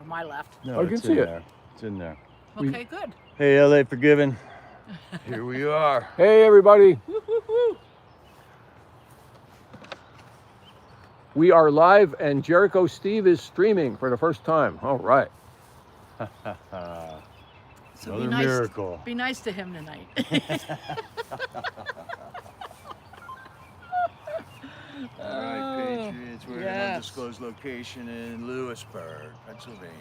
my left. No, I can it's see in it. there. It's in there. Okay, good. Hey, LA Forgiven. Here we are. Hey, everybody. Woo, woo, woo. We are live, and Jericho Steve is streaming for the first time. All right. So Another miracle. Be nice to him tonight. All right, Patriots. We're in an yes. undisclosed location in Lewisburg, Pennsylvania,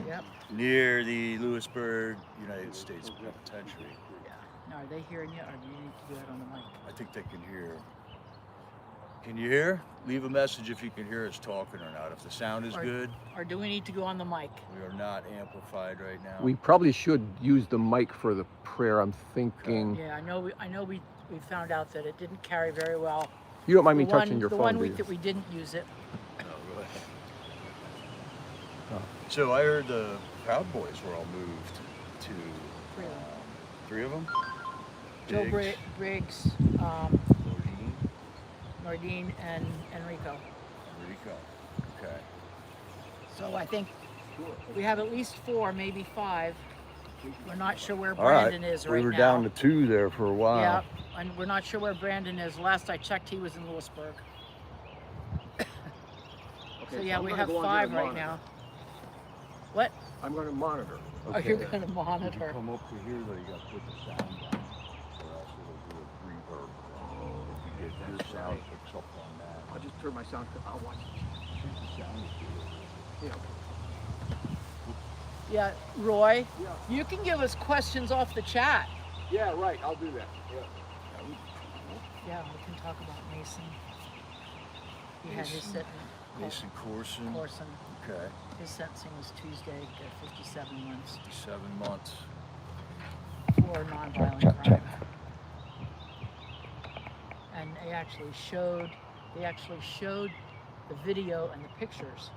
Yep. near the Lewisburg United States Penitentiary. Yeah. Now, are they hearing you, or do you need to do it on the mic? I think they can hear. Can you hear? Leave a message if you can hear us talking or not. If the sound is good. Or do we need to go on the mic? We are not amplified right now. We probably should use the mic for the prayer. I'm thinking. Yeah, I know. We found out that it didn't carry very well. You don't mind me touching your the phone, one do week you? that we didn't use it. Oh, go ahead. So I heard the Proud Boys were all moved to three of them. Joe Briggs, Nordine, and Enrico. Okay. So I think we have at least 4, maybe 5. We're not sure where All right. Brandon is right now. We were down to 2 there for a while. Yeah, and we're not sure where Brandon is. Last I checked, he was in Lewisburg. So yeah, we have 5 right now. What? I'm going to monitor. Oh, you're going to monitor. Come up to here, though, you got to put the sound down, or else it'll do a reverb. If you get your sound picks up on that. I'll just turn my sound. I'll watch it. The sound is good. Yeah, Roy, Yeah. you can give us questions off the chat. Yeah, right. I'll do that. Yeah. Yeah, we can talk about Mason. He had his Mason Corson. Okay. His sentencing was Tuesday, got 57 months 7 months. for nonviolent crime. And they actually showed the video and the pictures.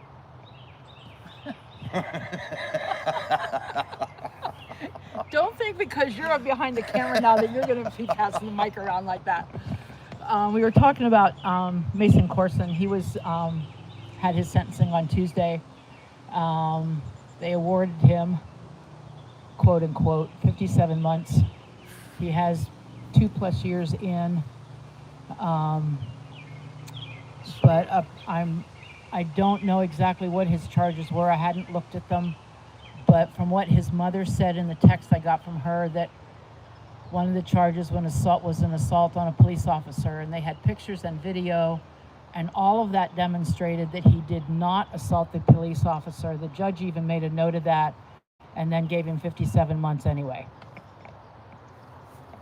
Don't think because you're up behind the camera now that you're going to be passing the mic around like that. We were talking about Mason Corson. He was had his sentencing on Tuesday. They awarded him, quote unquote, 57 months. He has 2+ years in. But I don't know exactly what his charges were. I hadn't looked at them. But from what his mother said in the text I got from her, that one of the charges was an assault on a police officer, and they had pictures and video, and all of that demonstrated that he did not assault the police officer. The judge even made a note of that and then gave him 57 months anyway.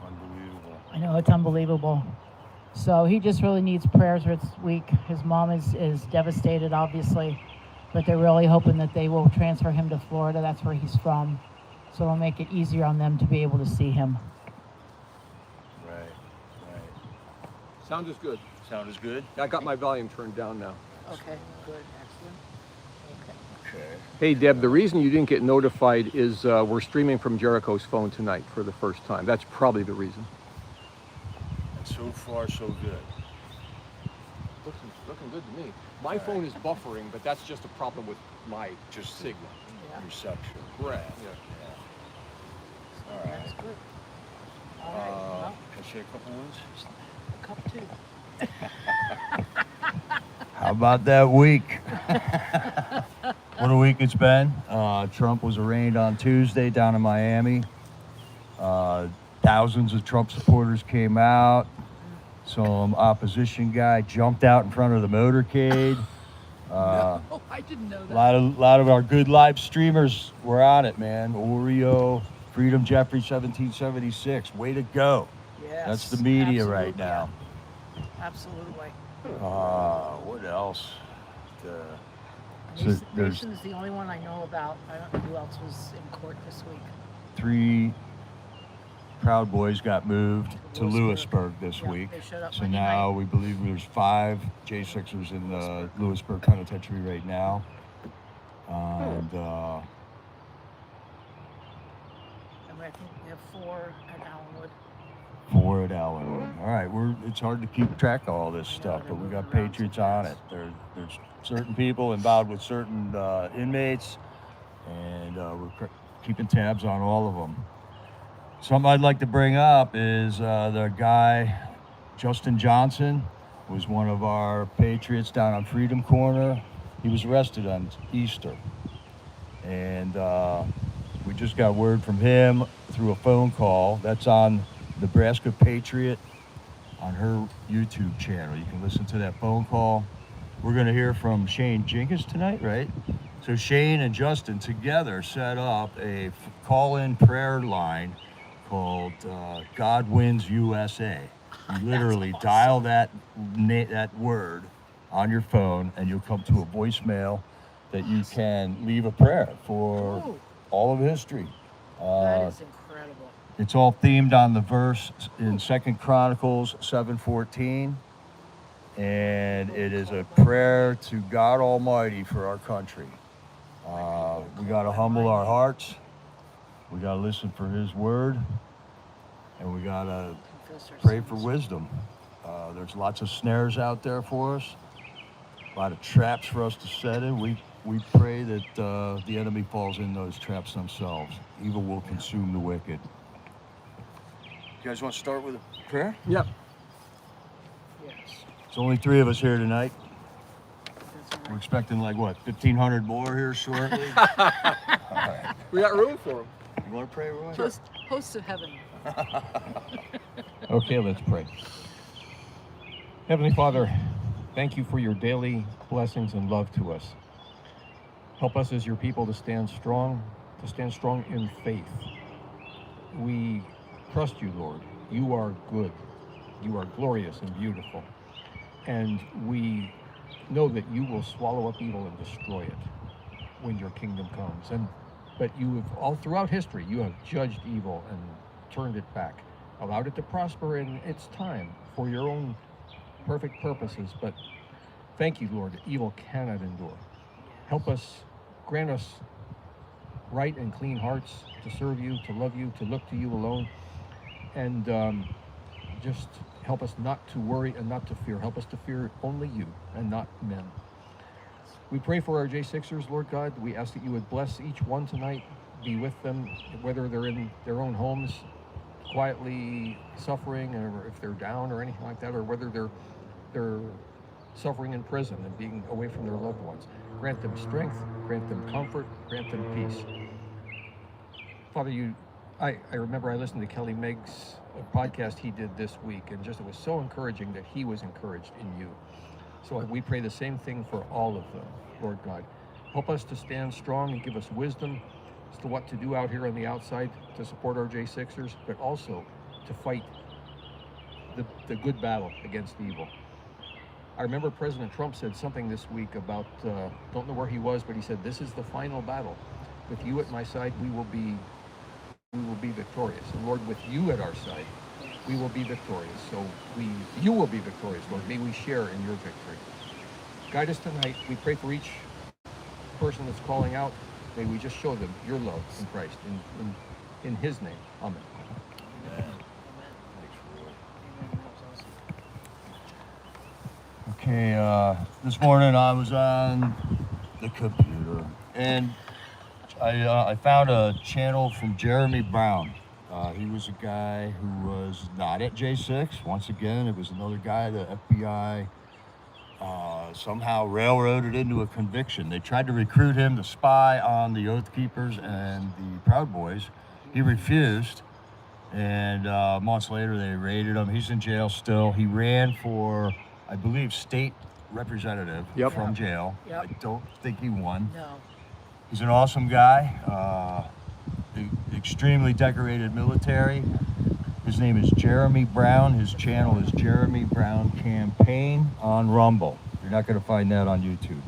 Unbelievable. I know, it's unbelievable. So he just really needs prayers this week. His mom is devastated, obviously, but they're really hoping that they will transfer him to Florida. That's where he's from. So it'll make it easier on them to be able to see him. Right. Sound is good. Sound is good? I got my volume turned down now. Okay, good, excellent. Okay. Hey, Deb, the reason you didn't get notified is we're streaming from Jericho's phone tonight for the first time. That's probably the reason. And so far, so good. Looking good to me. My phone is buffering, but that's just a problem with my signal. Yeah, Reception. Right. All right. that's good. All right, well, Can I share a couple ones? a cup too. How about that week? What a week it's been. Trump was arraigned on Tuesday down in Miami. Thousands of Trump supporters came out. Some opposition guy jumped out in front of the motorcade. No, I didn't know A that. lot of our good live streamers were on it, man. Oreo, Freedom Jeffrey 1776. Way to go. Yes, That's the media absolutely. right now. Absolutely. What else? there's Mason's the only one I know about. I don't know who else was in court this week. 3 Proud Boys got moved to Lewisburg this Yeah, week. they showed up So Monday now night. we believe there's 5 J6ers in the Lewisburg Penitentiary right now. And And I think we have 4 at Allenwood. 4 at Allenwood. All right, it's hard to keep track of all this stuff, they're but we got moving around Patriots so on fast. it. There's certain people involved with certain inmates. and we're keeping tabs on all of them. Something I'd like to bring up is the guy, Justin Johnson, was one of our Patriots down on Freedom Corner. He was arrested on Easter. And we just got word from him through a phone call. That's on Nebraska Patriot on her YouTube channel. You can listen to that phone call. We're going to hear from Shane Jenkins tonight, right? So Shane and Justin together set up a call-in prayer line called God Wins USA. You literally awesome. dial that word on your phone, and you'll come to a voicemail that you can leave a prayer for Ooh. all of history. That is incredible. It's all themed on the verse in 2 Chronicles 7:14, and it is a prayer to God Almighty for our country. We got to humble our hearts. We got to listen for His word, and we got to pray for wisdom. There's lots of snares out there for us, a lot of traps for us to set in. We pray that the enemy falls in those traps themselves. Evil will consume the wicked. You guys want to start with a prayer? Yep. Yes. There's only 3 of us here tonight. That's We're right. expecting like what, 1,500 more here shortly? All right. We got room for them. You want to pray, Roy? Hosts of heaven. Okay, let's pray. Heavenly Father, thank you for your daily blessings and love to us. Help us as your people to stand strong in faith. We trust you, Lord. You are good. You are glorious and beautiful. And we know that you will swallow up evil and destroy it when your kingdom comes. But you have, all throughout history, you have judged evil and turned it back, allowed it to prosper in its time for your own perfect purposes. But thank you, Lord, that evil cannot endure. Help us, grant us right and clean hearts to serve you, to love you, to look to you alone. And just help us not to worry and not to fear. Help us to fear only you and not men. We pray for our J6ers, Lord God. We ask that you would bless each one tonight, be with them, whether they're in their own homes, quietly suffering, or if they're down or anything like that, or whether they're suffering in prison and being away from their loved ones. Grant them strength, grant them comfort, grant them peace. Father, I remember I listened to Kelly Meg's podcast he did this week, and just it was so encouraging that he was encouraged in you. So we pray the same thing for all of them, Lord God. Help us to stand strong and give us wisdom as to what to do out here on the outside to support our J6ers, but also to fight the good battle against evil. I remember President Trump said something this week about, don't know where he was, but he said, this is the final battle. With you at my side, we will be victorious. And Lord, with you at our side, we will be victorious. So you will be victorious, Lord. May we share in your victory. Guide us tonight. We pray for each person that's calling out. May we just show them your love in Christ. In his name. Amen. Amen. Okay, this morning I was on the computer and I found a channel from Jeremy Brown. He was a guy who was not at J6. Once again, it was another guy the FBI somehow railroaded into a conviction. They tried to recruit him to spy on the Oath Keepers and the Proud Boys. He refused, and months later they raided him. He's in jail still. He ran for, I believe, state representative from jail. Yep. I don't think he won. No. He's an awesome guy, extremely decorated military. His name is Jeremy Brown. His channel is Jeremy Brown Campaign on Rumble. You're not going to find that on YouTube.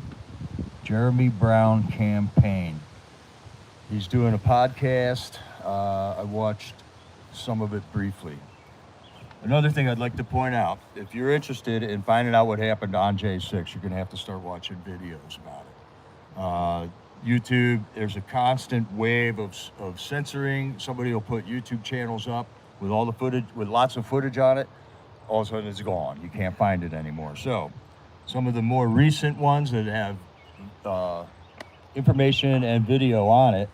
Jeremy Brown Campaign. He's doing a podcast. I watched some of it briefly. Another thing I'd like to point out, if you're interested in finding out what happened on J6, you're going to have to start watching videos about it. YouTube, there's a constant wave of censoring. Somebody will put YouTube channels up with all the footage, with lots of footage on it. All of a sudden it's gone. You can't find it anymore. So some of the more recent ones that have information and video on it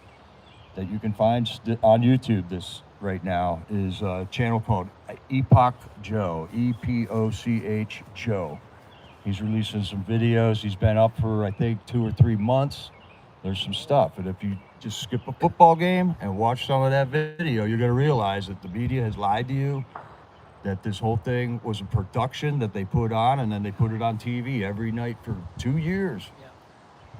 that you can find on YouTube this right now is a channel called Epoch Joe, EPOCH Joe. He's releasing some videos. He's been up for, I think, 2 or 3 months. There's some stuff. And if you just skip a football game and watch some of that video, you're going to realize that the media has lied to you, that this whole thing was a production that they put on, and then they put it on TV every night for 2 years. Yeah.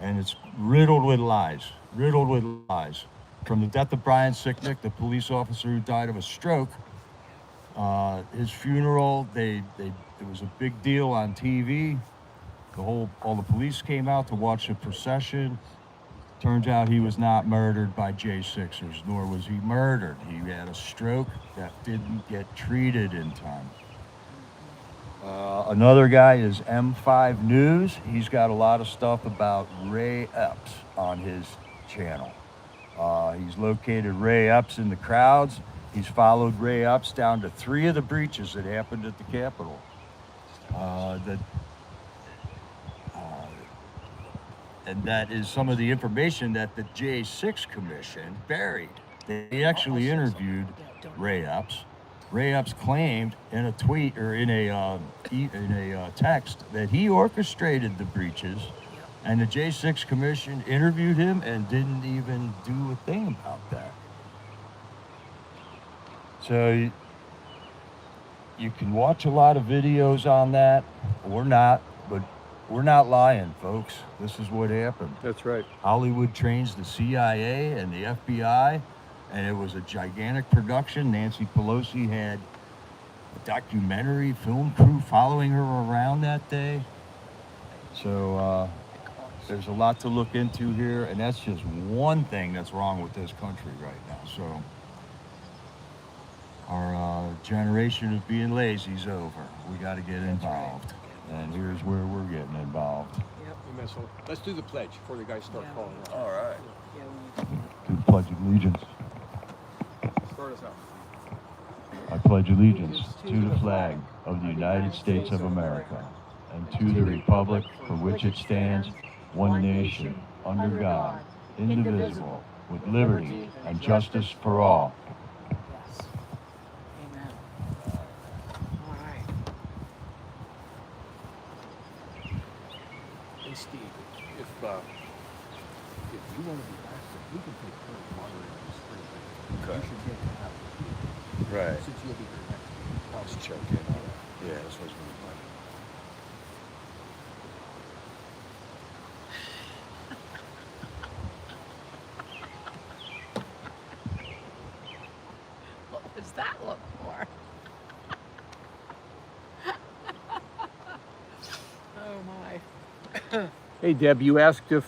And it's riddled with lies, riddled with lies. From the death of Brian Sicknick, the police officer who died of a stroke, his funeral, it was a big deal on TV. All the police came out to watch the procession. Turns out he was not murdered by J6ers, nor was he murdered. He had a stroke that didn't get treated in time. Another guy is M5 News. He's got a lot of stuff about Ray Epps on his channel. He's located Ray Epps in the crowds. He's followed Ray Epps down to 3 of the breaches that happened at the Capitol. And that is some of the information that the J6 Commission buried. They actually interviewed Ray Epps. Ray Epps claimed in a tweet or in a text that he orchestrated the breaches, and the J6 Commission interviewed him and didn't even do a thing about that. So you can watch a lot of videos on that, or not, but we're not lying, folks. This is what happened. That's right. Hollywood trains the CIA and the FBI, and it was a gigantic production. Nancy Pelosi had a documentary film crew following her around that day. So there's a lot to look into here, and that's just one thing that's wrong with this country right now. So our generation of being lazy is over. We got to get involved. And here's where we're getting involved. Amen. So let's do the pledge before the guys start calling out. All right. Do the Pledge of Allegiance. Start us out. I pledge allegiance to the flag of the United States of America and to the republic for which it stands, one nation, under God, indivisible, with liberty and justice for all. Yes. Amen. All right. Hey, Steve, if you want to be back, we can take care of moderating this thing. Okay. You should get to have it. Right. Since you'll be here next week. Let's check in on it. Yeah, that's what's going on. What does that look for? Oh my. Hey, Deb, you asked if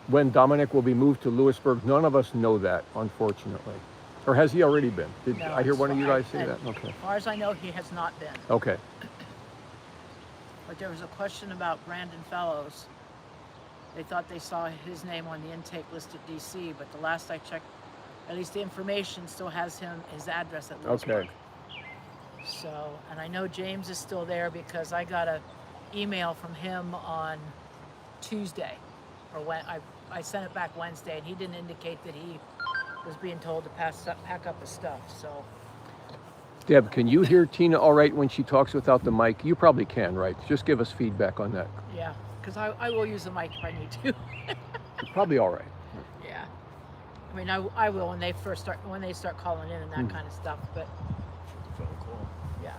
when Dominic will be moved to Lewisburg. None of us know that, unfortunately. Or has he already been? Did No, I hear one of you guys say as that? Okay. far as I know, he has not been. Okay. But there was a question about Brandon Fellows. They thought they saw his name on the intake list at DC, but the last I checked, at least the information still has his address at Lewisburg. Okay. So, and I know James is still there because I got an email from him on Tuesday, or when I sent it back Wednesday, and he didn't indicate that he was being told to pack up his stuff. So, Deb, can you hear Tina all right when she talks without the mic? You probably can, right? Just give us feedback on that. yeah, because I will use the mic if I need to. Probably all right. Yeah, I mean I will when they start calling in and that kind of stuff. But yeah.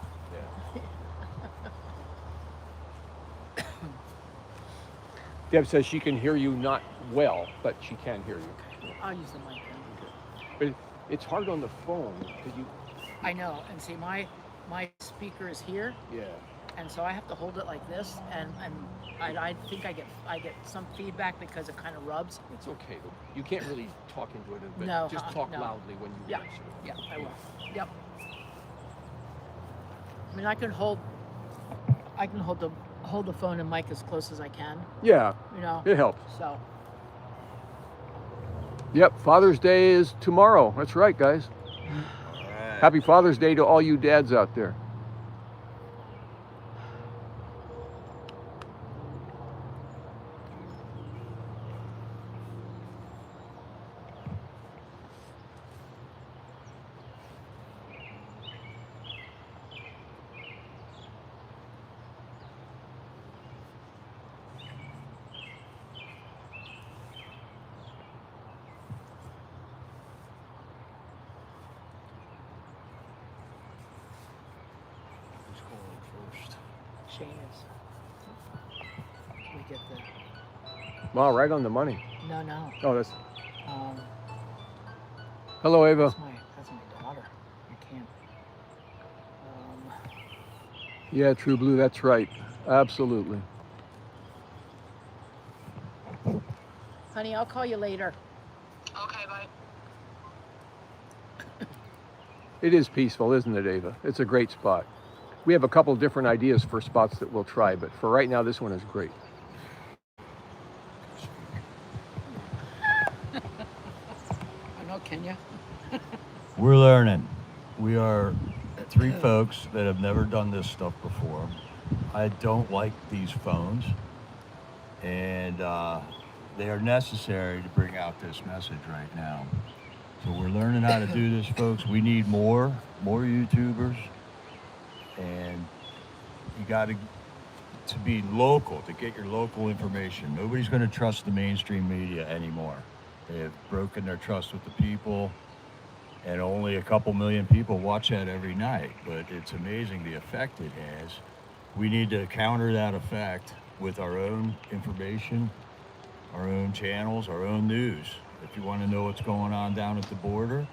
Deb says she can hear you not well, but she can hear you. I'll use the mic then. But it's hard on the phone because you. I know, and see my speaker is here, Yeah. and so I have to hold it like this, and I think I get some feedback because it kind of rubs. It's okay. You can't really talk into it, but No, just talk no. loudly when you Yeah, answer. yeah, I will. Yep. I mean, I can hold the phone and mic as close as I can, Yeah, you know. it helps. So Yep, Father's Day is tomorrow. That's right, guys. Happy Father's Day to all you dads out there. Shane is. We get the. Wow, right on the money. No. Oh, that's. Um, Hello, Ava. that's my daughter. I can't. Yeah, True Blue, that's right. Absolutely. Honey, I'll call you later. Okay, bye. It is peaceful, isn't it, Ava? It's a great spot. We have a couple different ideas for spots that we'll try, but for right now, this one is great. I know, Kenya. We're learning. We are 3 folks that have never done this stuff before. I don't like these phones, and they are necessary to bring out this message right now. So we're learning how to do this, folks. We need more YouTubers, and you got to be local, to get your local information. Nobody's going to trust the mainstream media anymore. They have broken their trust with the people, and only a couple million people watch that every night. But it's amazing the effect it has. We need to counter that effect with our own information, our own channels, our own news. If you want to know what's going on down at the border,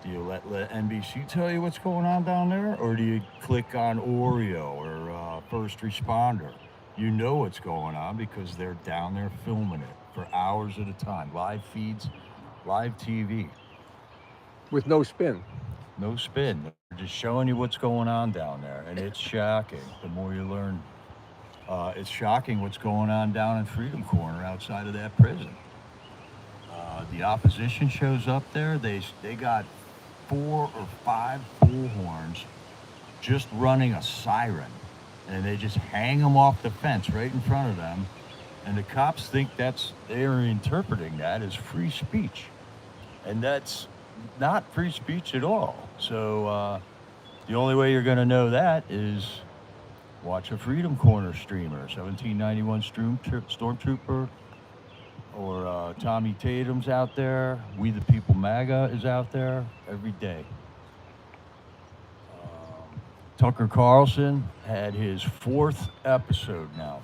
do you let NBC tell you what's going on down there? Or do you click on Oreo or First Responder? You know what's going on because they're down there filming it for hours at a time. Live feeds, live TV. With no spin. No spin. They're just showing you what's going on down there. And it's shocking the more you learn. It's shocking what's going on down in Freedom Corner outside of that prison. The opposition shows up there. They got 4 or 5 bullhorns just running a siren, and they just hang them off the fence right in front of them, and the cops think they're interpreting that as free speech, and that's not free speech at all. So the only way you're going to know that is watch a Freedom Corner streamer, 1791 Stormtrooper, or Tommy Tatum's out there. We the People MAGA is out there every day. Tucker Carlson had his 4th episode now.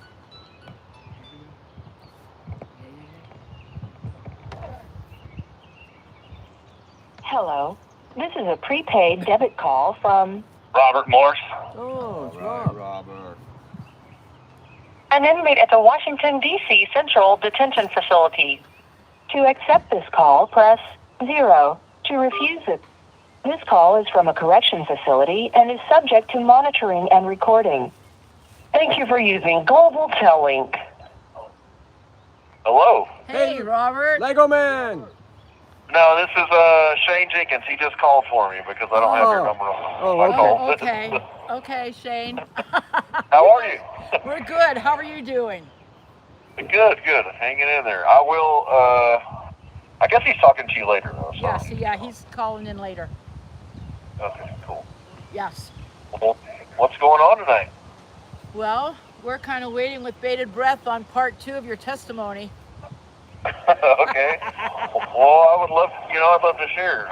Hello. This is a prepaid debit call from Robert Morss. Oh, it's All right, Rob. Robert. an inmate at the Washington, D.C. Central Detention Facility. To accept this call, press 0. To refuse it. This call is from a correction facility and is subject to monitoring and recording. Thank you for using Global Tellink. Hello. Hey, Robert. Lego Man! No, this is Shane Jenkins. He just called for me because I don't have your Oh. number on Oh, my okay. call. Okay. Okay, Shane. How are you? We're good. How are you doing? Good. Hanging in there. I will, I guess he's talking to you later, though. So. Yes, yeah, he's calling in later. Okay, cool. Yes. Well, what's going on tonight? Well, we're kind of waiting with bated breath on part 2 of your testimony. Okay. Well, I'd love to share.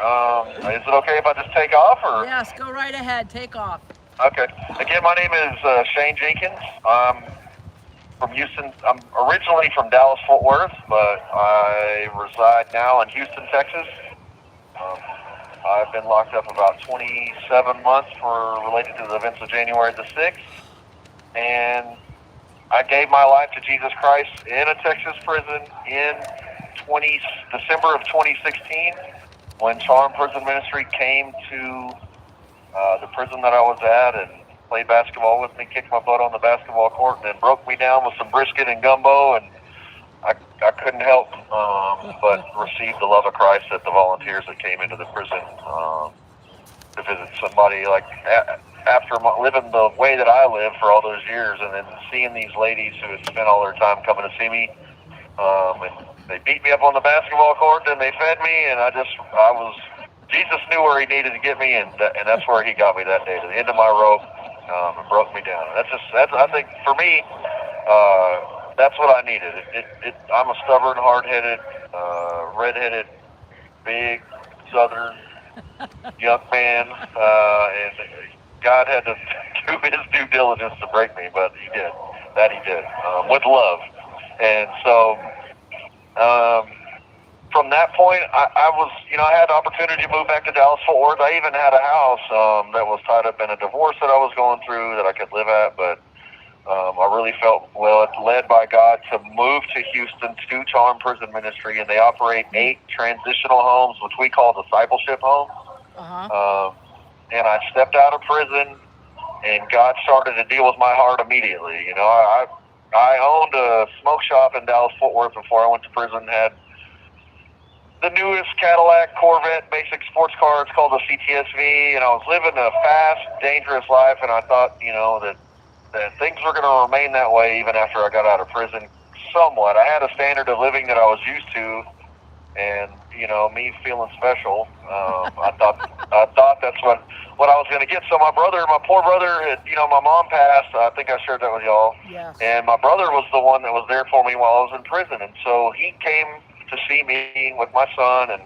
Is it okay if I just take off, or? Yes, go right ahead. Take off. Okay. Again, my name is Shane Jenkins. I'm from Houston. I'm originally from Dallas, Fort Worth, but I reside now in Houston, Texas. I've been locked up about 27 months related to the events of January the 6th, and I gave my life to Jesus Christ in a Texas prison in December of 2016 when Charm Prison Ministry came to the prison that I was at and played basketball with me, kicked my butt on the basketball court, and then broke me down with some brisket and gumbo, and I couldn't help but receive the love of Christ at the volunteers that came into the prison to visit somebody. Like after living the way that I lived for all those years, and then seeing these ladies who had spent all their time coming to see me, and they beat me up on the basketball court, and they fed me, and Jesus knew where he needed to get me, and that's where he got me that day, to the end of my rope, and broke me down. That's I think for me, that's what I needed. I'm a stubborn, hard-headed, red-headed, big Southern young man, and God had to through his due diligence to break me, but he did. That he did, with love. And so, from that point, I was, I had the opportunity to move back to Dallas-Fort Worth. I even had a house that was tied up in a divorce that I was going through that I could live at, but I really felt led by God to move to Houston to Charm Prison Ministry, and they operate 8 transitional homes, which we call discipleship homes. And I stepped out of prison, and God started to deal with my heart immediately. I owned a smoke shop in Dallas-Fort Worth before I went to prison, had the newest Cadillac Corvette basic sports car. It's called the CTSV, and I was living a fast, dangerous life, and I thought, that things were going to remain that way even after I got out of prison somewhat. I had a standard of living that I was used to, and, me feeling special, I thought that's what I was going to get. So my poor brother, my mom passed. I think I shared that with y'all. Yes. And my brother was the one that was there for me while I was in prison. And so he came to see me with my son and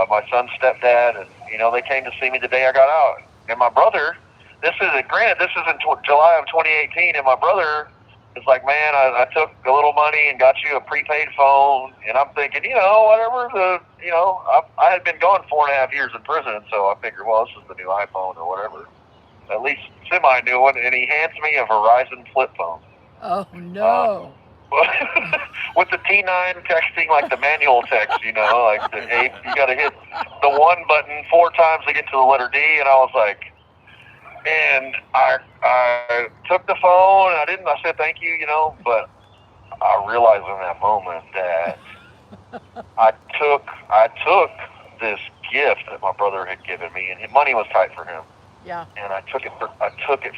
my son's stepdad. And, they came to see me the day I got out. And my brother, this is in July of 2018, and my brother is like, man, I took a little money and got you a prepaid phone. And I'm thinking, whatever, I had been gone 4.5 years in prison, so I figured, well, this is the new iPhone or whatever. At least semi-new one. And he hands me a Verizon flip phone. Oh, no. With the T9 texting, like the manual text, you got to hit the 1 button 4 times to get to the letter D. And I was like, and I took the phone, and I said thank you, but I realized in that moment that I took this gift that my brother had given me, and money was tight for him. Yeah. And I took it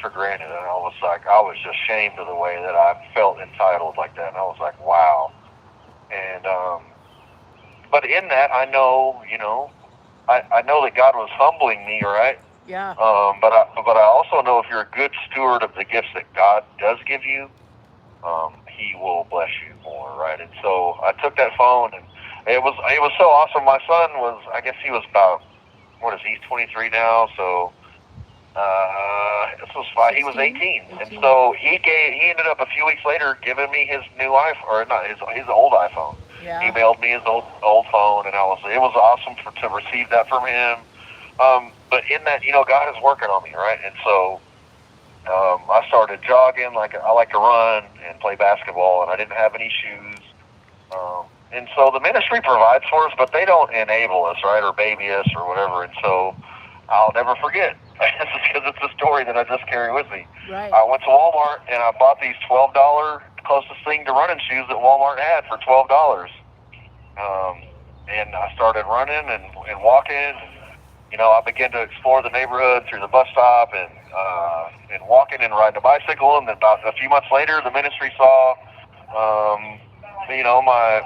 for granted, and I was just ashamed of the way that I felt entitled like that. And I was like, wow. And but in that, I know, I know that God was humbling me, right? Yeah. But I also know if you're a good steward of the gifts that God does give you, He will bless you more, right? And so I took that phone, and it was so awesome. My son he was about, he's 23 now, so this was fine. He was 18, and so he ended up a few weeks later giving me his new iPhone, or not his old iPhone. Yeah. He mailed me his old phone, and it was awesome to receive that from him. But in that, God is working on me, right? And so I started jogging. I like to run and play basketball, and I didn't have any shoes. And so the ministry provides for us, but they don't enable us, right, or baby us or whatever. And so I'll never forget, because it's a story that I just carry with me. Right. I went to Walmart, and I bought these $12 closest thing to running shoes that Walmart had for $12. And I started running and walking, and I began to explore the neighborhood through the bus stop and walking and riding a bicycle. And then about a few months later, the ministry saw, my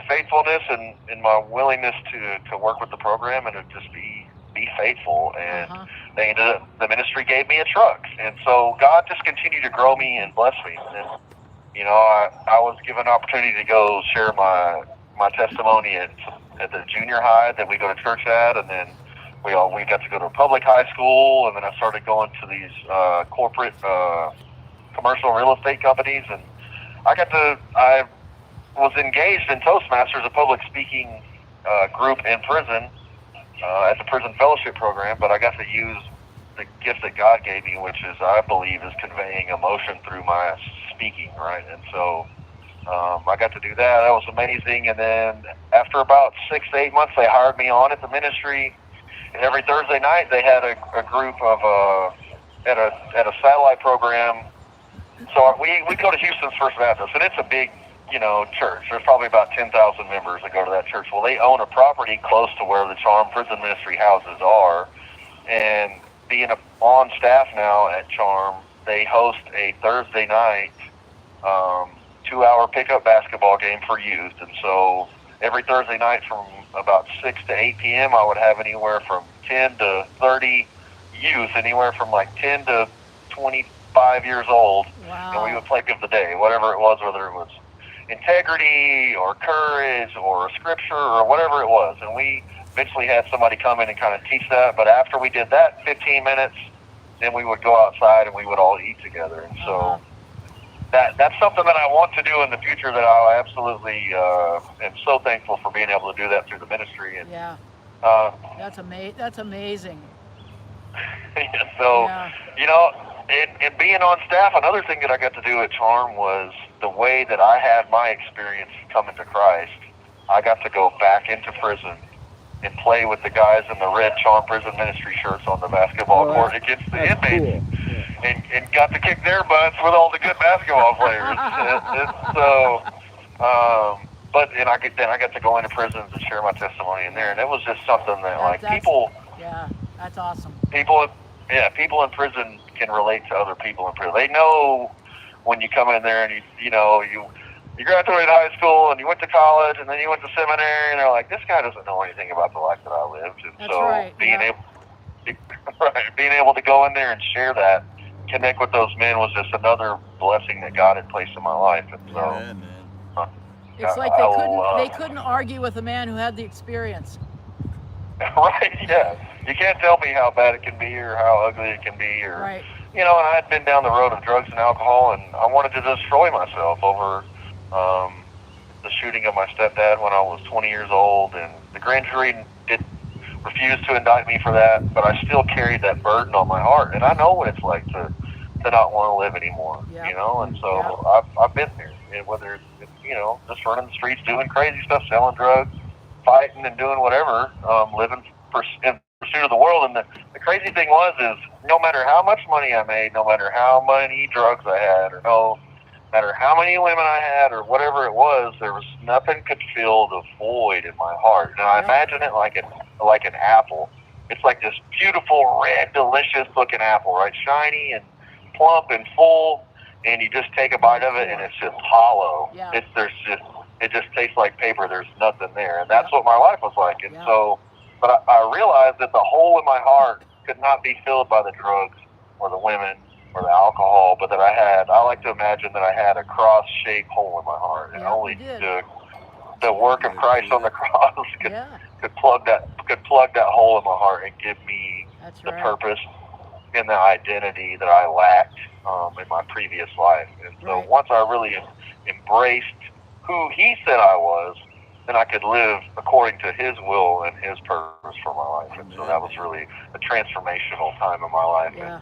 faithfulness and my willingness to work with the program and to just be faithful. And the ministry gave me a truck. And so God just continued to grow me and bless me. And, I was given an opportunity to go share my testimony at the junior high that we go to church at, and then we got to go to a public high school, and then I started going to these corporate commercial real estate companies, and I was engaged in Toastmasters, a public speaking group in prison at the prison fellowship program, but I got to use the gift that God gave me, which is, I believe, is conveying emotion through my speaking, right? And so I got to do that. That was amazing. And then after about 6 to 8 months, they hired me on at the ministry. And every Thursday night, they had a group of at a satellite program. So we go to Houston's First Baptist, and it's a big, church. There's probably about 10,000 members that go to that church. Well, they own a property close to where the Charm Prison Ministry houses are, and being on staff now at Charm, they host a Thursday night 2-hour pickup basketball game for youth. And so every Thursday night from about 6 to 8 p.m., I would have anywhere from 10 to 30 youth, anywhere from like 10 to 25 years old. Wow. And we would play Pick of the Day, whatever it was, whether it was integrity or courage or scripture or whatever it was. And we eventually had somebody come in and kind of teach that. But after we did that 15 minutes, then we would go outside and we would all eat together. And so that's something that I want to do in the future, that I absolutely am so thankful for being able to do that through the ministry. And Yeah. That's amazing. so, Yeah. you know, and being on staff, another thing that I got to do at Charm was the way that I had my experience coming to Christ. I got to go back into prison and play with the guys in the red Charm Prison Ministry shirts on the basketball court against the inmates. Cool. Yeah. And got to kick their butts with all the good basketball players. And I got to go into prisons and share my testimony in there, and it was just something that people. Yeah, that's awesome. People in prison can relate to other people in prison. They know when you come in there and you graduated high school and you went to college and then you went to seminary, and they're like, this guy doesn't know anything about the life that I lived. And that's so right. being able to go in there and share that, connect with those men, was just another blessing that God had placed in my life. And so, Yeah, man. It's like they couldn't argue with a man who had the experience. Right? Yeah. You can't tell me how bad it can be or how ugly it can be, or right. And I had been down the road of drugs and alcohol, and I wanted to destroy myself over the shooting of my stepdad when I was 20 years old, and the grand jury did refuse to indict me for that, but I still carried that burden on my heart, and I know what it's like to not want to live anymore, and so I've been there, and whether it's just running the streets, doing crazy stuff, selling drugs, fighting and doing whatever, living in pursuit of the world. And the crazy thing is no matter how much money I made, no matter how many drugs I had, or no matter how many women I had, or whatever it was, there was nothing could fill the void in my heart. And I imagine it like an apple. It's like this beautiful, red, delicious looking apple, right? Shiny and plump and full, and you just take a bite of it and it's just hollow. Yeah. It just tastes like paper. There's nothing there. And that's what my life was like. And so, but I realized that the hole in my heart could not be filled by the drugs or the women or the alcohol, but that I like to imagine that I had a cross-shaped hole in my heart, and only the work of Christ on the cross could plug that hole in my heart and give me the purpose and the identity that I lacked in my previous life. And so once I really embraced who He said I was, then I could live according to His will and His purpose for my life. And so that was really a transformational time in my life. Yeah.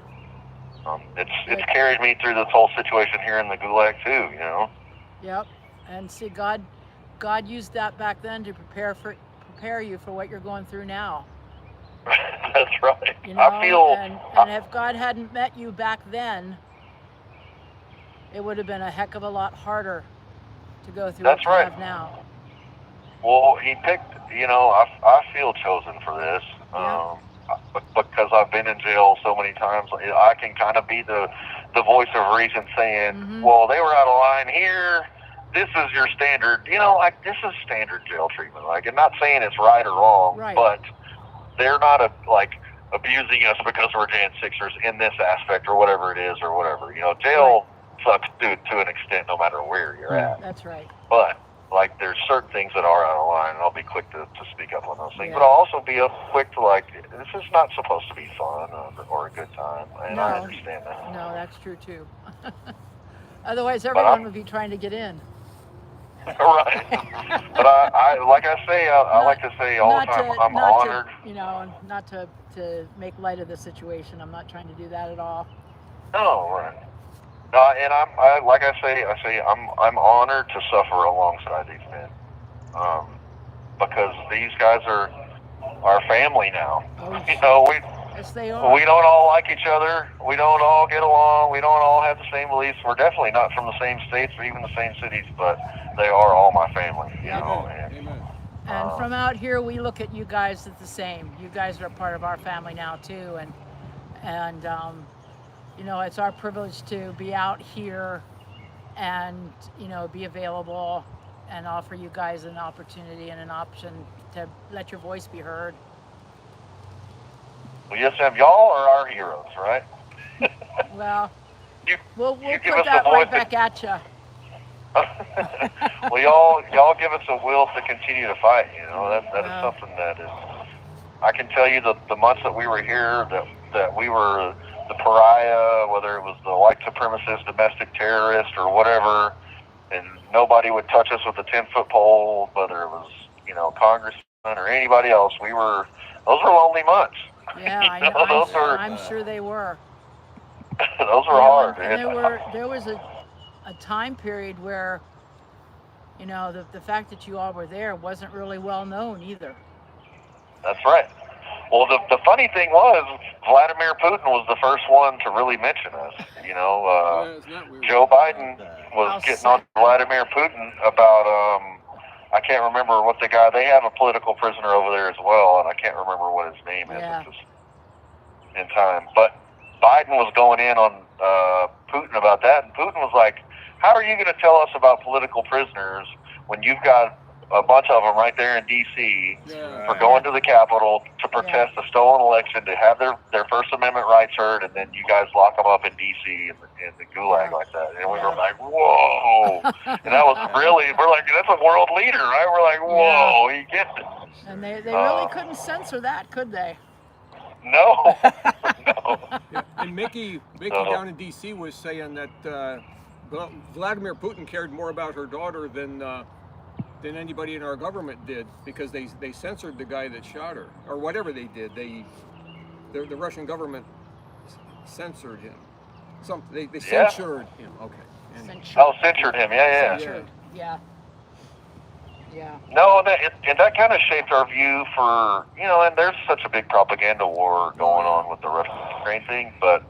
And it's carried me through this whole situation here in the Gulag too, Yep. And see, God used that back then to prepare you for what you're going through now. That's right. I feel, and if God hadn't met you back then, it would have been a heck of a lot harder to go through what you have now. Well, He picked, I feel chosen for this. Because I've been in jail so many times, I can kind of be the voice of reason, saying, well, they were out of line here. This is your standard, this is standard jail treatment. I'm not saying it's right or wrong, but they're not abusing us because we're Jan 6ers in this aspect or whatever it is or whatever. Jail sucks to an extent no matter where you're at. That's right. But there's certain things that are out of line, and I'll be quick to speak up on those things. But I'll also be quick to this is not supposed to be fun or a good time, and I understand that. No, that's true too. Otherwise, everyone would be trying to get in. Right. But I like I say, I like to say all the time, I'm honored. Not to make light of the situation. I'm not trying to do that at all. No, right. And I'm honored to suffer alongside these men, because these guys are our family now. Yes, they are. We don't all like each other. We don't all get along. We don't all have the same beliefs. We're definitely not from the same states or even the same cities, but they are all my family. And from out here, we look at you guys as the same. You guys are a part of our family now too, and it's our privilege to be out here and, be available and offer you guys an opportunity and an option to let your voice be heard. Well, yes, ma'am. Y'all are our heroes, right? Well, we'll put give us that the right voice back at you. Well, y'all give us a will to continue to fight. That is something that is. I can tell you the months that we were here, that we were the pariah, whether it was the white supremacist, domestic terrorist, or whatever, and nobody would touch us with a 10-foot pole, whether it was, congressman or anybody else. Those were lonely months. Yeah, I'm sure they were. Those were hard, and man. there was a time period where, the fact that you all were there wasn't really well known either. That's right. Well, the funny thing was, Vladimir Putin was the first one to really mention us. Joe Biden was getting on Vladimir Putin about, I can't remember what they have a political prisoner over there as well, and I can't remember what his name is at this in time. But Biden was going in on Putin about that, and Putin was like, how are you going to tell us about political prisoners when you've got a bunch of them right there in D.C. for going to the Capitol to protest the stolen election, to have their First Amendment rights heard, and then you guys lock them up in D.C. in the gulag like that. And we were like, whoa. And that was we're like, that's a world leader, right? We're like, whoa, he gets it. And they really couldn't censor that, could they? No. No. Yeah. And Mickey down in D.C. was saying that Vladimir Putin cared more about her daughter than anybody in our government did, because they censored the guy that shot her, or whatever they did. The Russian government censored him. They censured him. Okay. Censored him. Yeah. Censored. Yeah. No, and that kind of shaped our view for, and there's such a big propaganda war going on with the Russia-Ukraine thing, but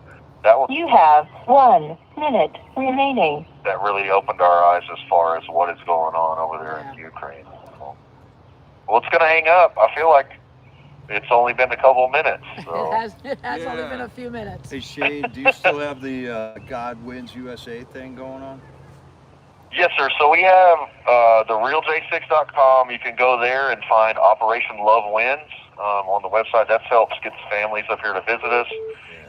that was... You have 1 minute remaining. That really opened our eyes as far as what is going on over there in Ukraine. Well, it's going to hang up. I feel like it's only been a couple minutes. So. It has only been a few minutes. Hey, Shane, do you still have the God Wins USA thing going on? Yes, sir. So we have the realj6.com. You can go there and find Operation Love Wins on the website. That helps get families up here to visit us.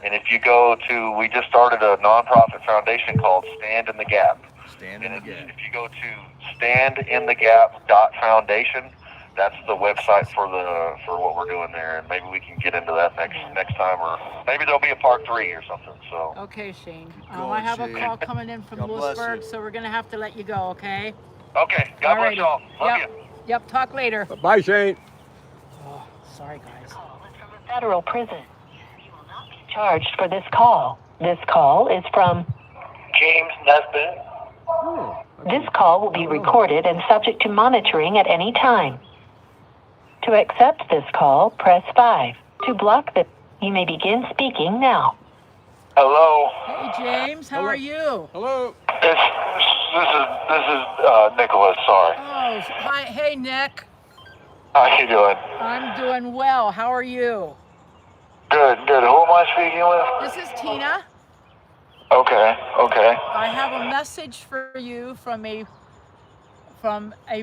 And if you go to, we just started a nonprofit foundation called Stand in the Gap. If you go to standinthegap.foundation, that's the website for what we're doing there, and maybe we can get into that next time, or maybe there'll be a part 3 or something. So. Okay, Shane. I have a call coming in from Lewisburg, so we're gonna have to let you go. Okay. Okay. God bless y'all. Love you. Yep. Talk later. Bye, Shane. Oh, sorry, guys. Call is from a federal prison. You will not be charged for this call. This call is from James Nesbitt. This call will be recorded and subject to monitoring at any time. To accept this call, press 5. To block the, you may begin speaking now. Hello. Hey, James. How are you? Hello. This is Nicholas. Sorry. Oh, hi. Hey, Nick. How you doing? I'm doing well. How are you? Good. Who am I speaking with? This is Tina. Okay. I have a message for you from a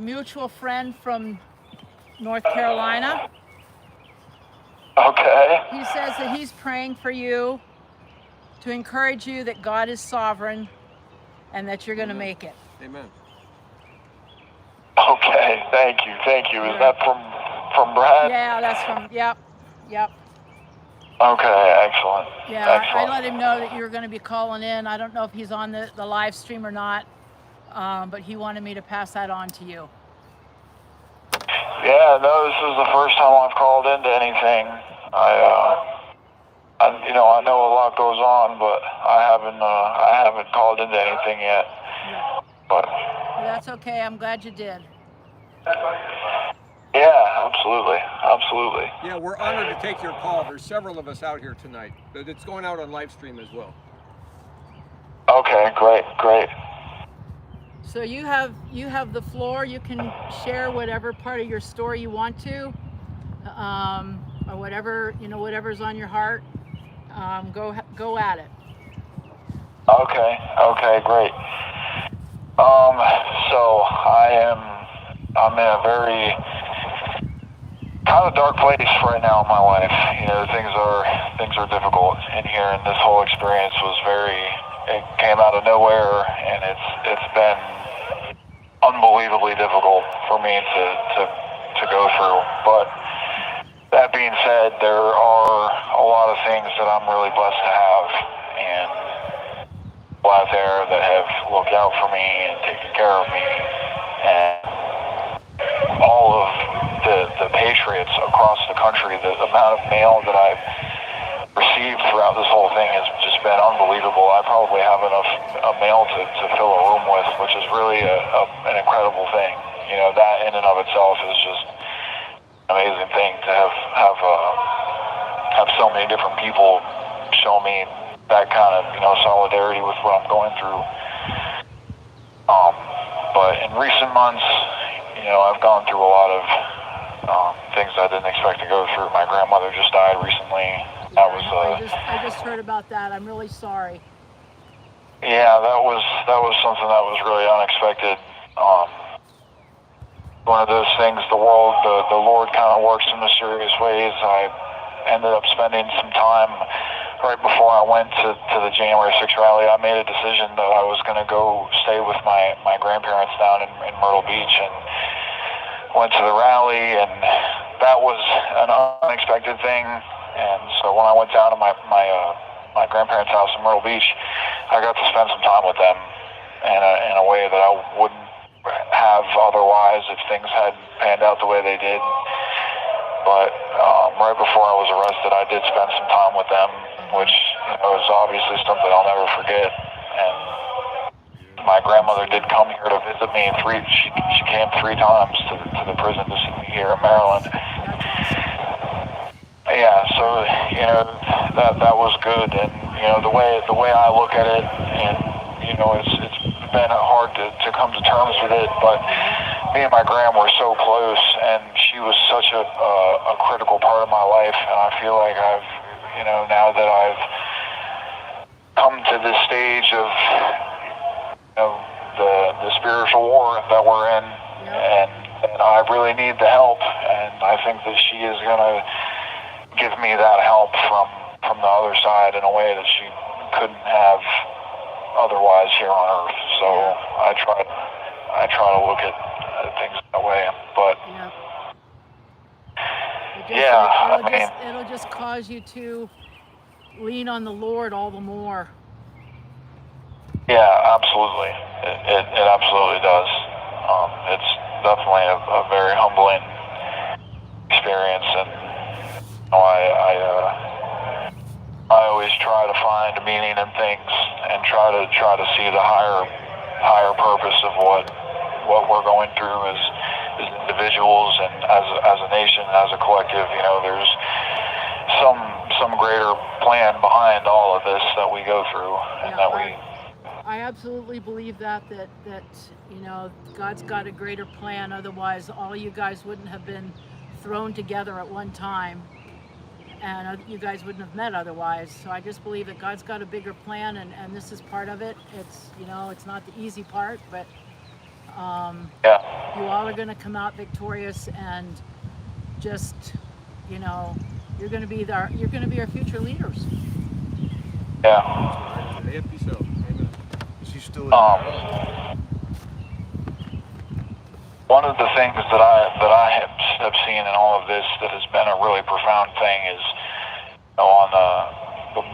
mutual friend from North Carolina. Okay. He says that he's praying for you to encourage you that God is sovereign and that you're going to make it. Amen. Okay. Thank you. Is that from Brad? Yeah, that's from. Yep. Okay. Excellent. Yeah, I let him know that you were going to be calling in. I don't know if he's on the live stream or not, but he wanted me to pass that on to you. Yeah, no, this is the first time I've called into anything. I know a lot goes on, but I haven't called into anything yet. Yeah. But Well, that's okay. I'm glad you did. yeah, absolutely. Yeah, we're honored to take your call. There's several of us out here tonight. It's going out on live stream as well. Okay, great. So you have the floor. You can share whatever part of your story you want to, or whatever's on your heart. Go at it. Okay, great. So I'm in a very kind of dark place right now in my life. Things are difficult in here, and this whole experience it came out of nowhere, and it's been unbelievably difficult for me to go through. But that being said, there are a lot of things that I'm really blessed to have. looking out for me and taking care of me. And all of the Patriots across the country, the amount of mail that I've received throughout this whole thing has just been unbelievable. I probably have enough mail to fill a room with, which is really an incredible thing. You know, that in and of itself is just an amazing thing to have so many different people show me that kind of, solidarity with what I'm going through. But in recent months, I've gone through a lot of things I didn't expect to go through. My grandmother just died recently. That was I just heard about that. I'm really sorry. Yeah, that was something that was really unexpected. One of those things, the Lord kind of works in mysterious ways. I ended up spending some time right before I went to the January 6th rally. I made a decision that I was going to go stay with my grandparents down in Myrtle Beach, and went to the rally, and that was an unexpected thing. And so when I went down to my grandparents' house in Myrtle Beach, I got to spend some time with them in a way that I wouldn't have otherwise if things had panned out the way they did. But right before I was arrested, I did spend some time with them, which is obviously something I'll never forget. And my grandmother did come here to visit me. She came 3 times to the prison to see me here in Maryland. Yeah, so that was good, and the way I look at it, and it's been hard to come to terms with it, but me and my grandma were so close, and she was such a critical part of my life, and I feel like I've now that I've come to this stage of the spiritual war that we're in, and I really need the help, and I think that she is gonna give me that help from the other side in a way that she couldn't have otherwise here on Earth. So I try to look at things that way. But it'll just cause you to lean on the Lord all the more. Yeah, absolutely. It absolutely does. It's definitely a very humbling experience, and I always try to find meaning in things and try to see the higher purpose of what we're going through as individuals and as a nation, as a collective. There's some greater plan behind all of this that we go through, and I absolutely believe that God's got a greater plan. Otherwise, all you guys wouldn't have been thrown together at one time, and you guys wouldn't have met otherwise. So I just believe that God's got a bigger plan, and this is part of it. It's it's not the easy part, but you all are going to come out victorious, and just you're going to be our future leaders. Yeah. Is he still in One of the things that I have seen in all of this that has been a really profound thing is,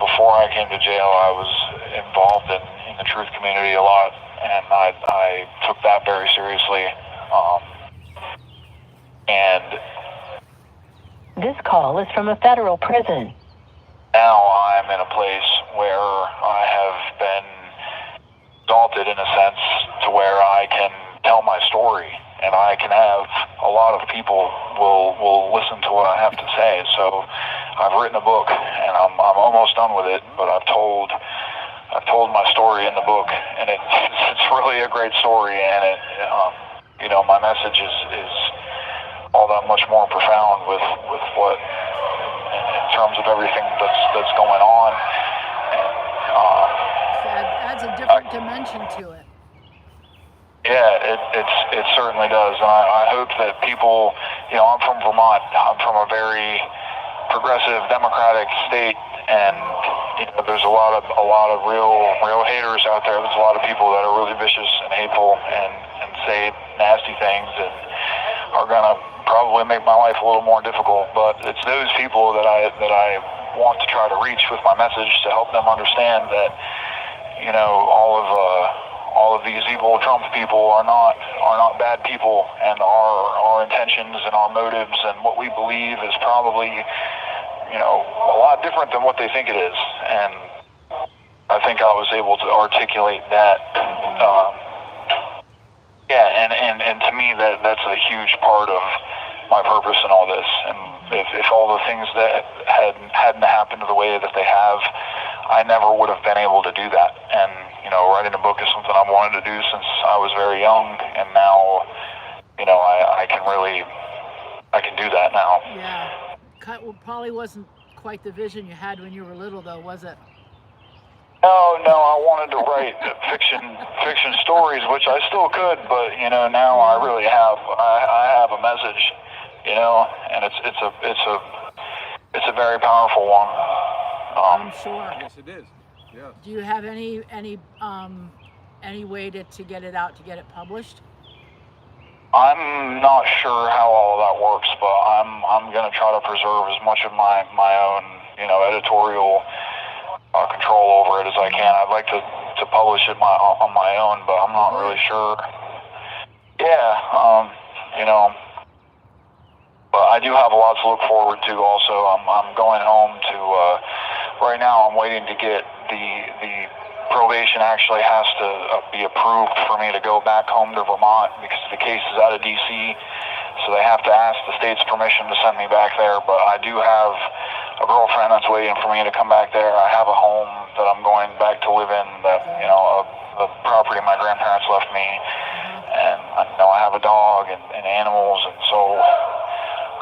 before I came to jail, I was involved in the truth community a lot, and I took that very seriously. And This call is from a federal prison. now I'm in a place where I have been exalted in a sense to where I can tell my story, and I can have a lot of people will listen to what I have to say. So I've written a book, and I'm almost done with it, but I've told my story in the book, and it's really a great story, and it my message is all that much more profound with what in terms of everything that's going on. And, It adds a different dimension to it. Yeah, it certainly does, and I hope that people, I'm from Vermont. I'm from a very progressive, democratic state, and there's a lot of real haters out there. There's a lot of people that are really vicious and hateful and say nasty things and are gonna probably make my life a little more difficult. But it's those people that I want to try to reach with my message to help them understand that all all of these evil Trump people are not bad people, and our intentions and our motives and what we believe is probably, a lot different than what they think it is. And I think I was able to articulate that. And to me, that's a huge part of my purpose in all this. And if all the things that hadn't happened the way that they have, I never would have been able to do that. And writing a book is something I've wanted to do since I was very young, and now, I can do that now. Yeah. Well, probably wasn't quite the vision you had when you were little, though, was it? No, I wanted to write fiction stories, which I still could, but now I really have a message, and it's a very powerful one. I'm sure. Yes, it is. Yeah. Do you have any way to get it out, to get it published? I'm not sure how all of that works, but I'm going to try to preserve as much of my own, editorial control over it as I can. I'd like to publish it on my own, but I'm not really sure. Yeah, but I do have a lot to look forward to. Also, I'm going home to. Right now, I'm waiting to get the probation actually has to be approved for me to go back home to Vermont, because the case is out of D.C., so they have to ask the state's permission to send me back there. But I do have a girlfriend that's waiting for me to come back there. I have a home that I'm going back to live in, that, the property my grandparents left me, and I have a dog and animals, and so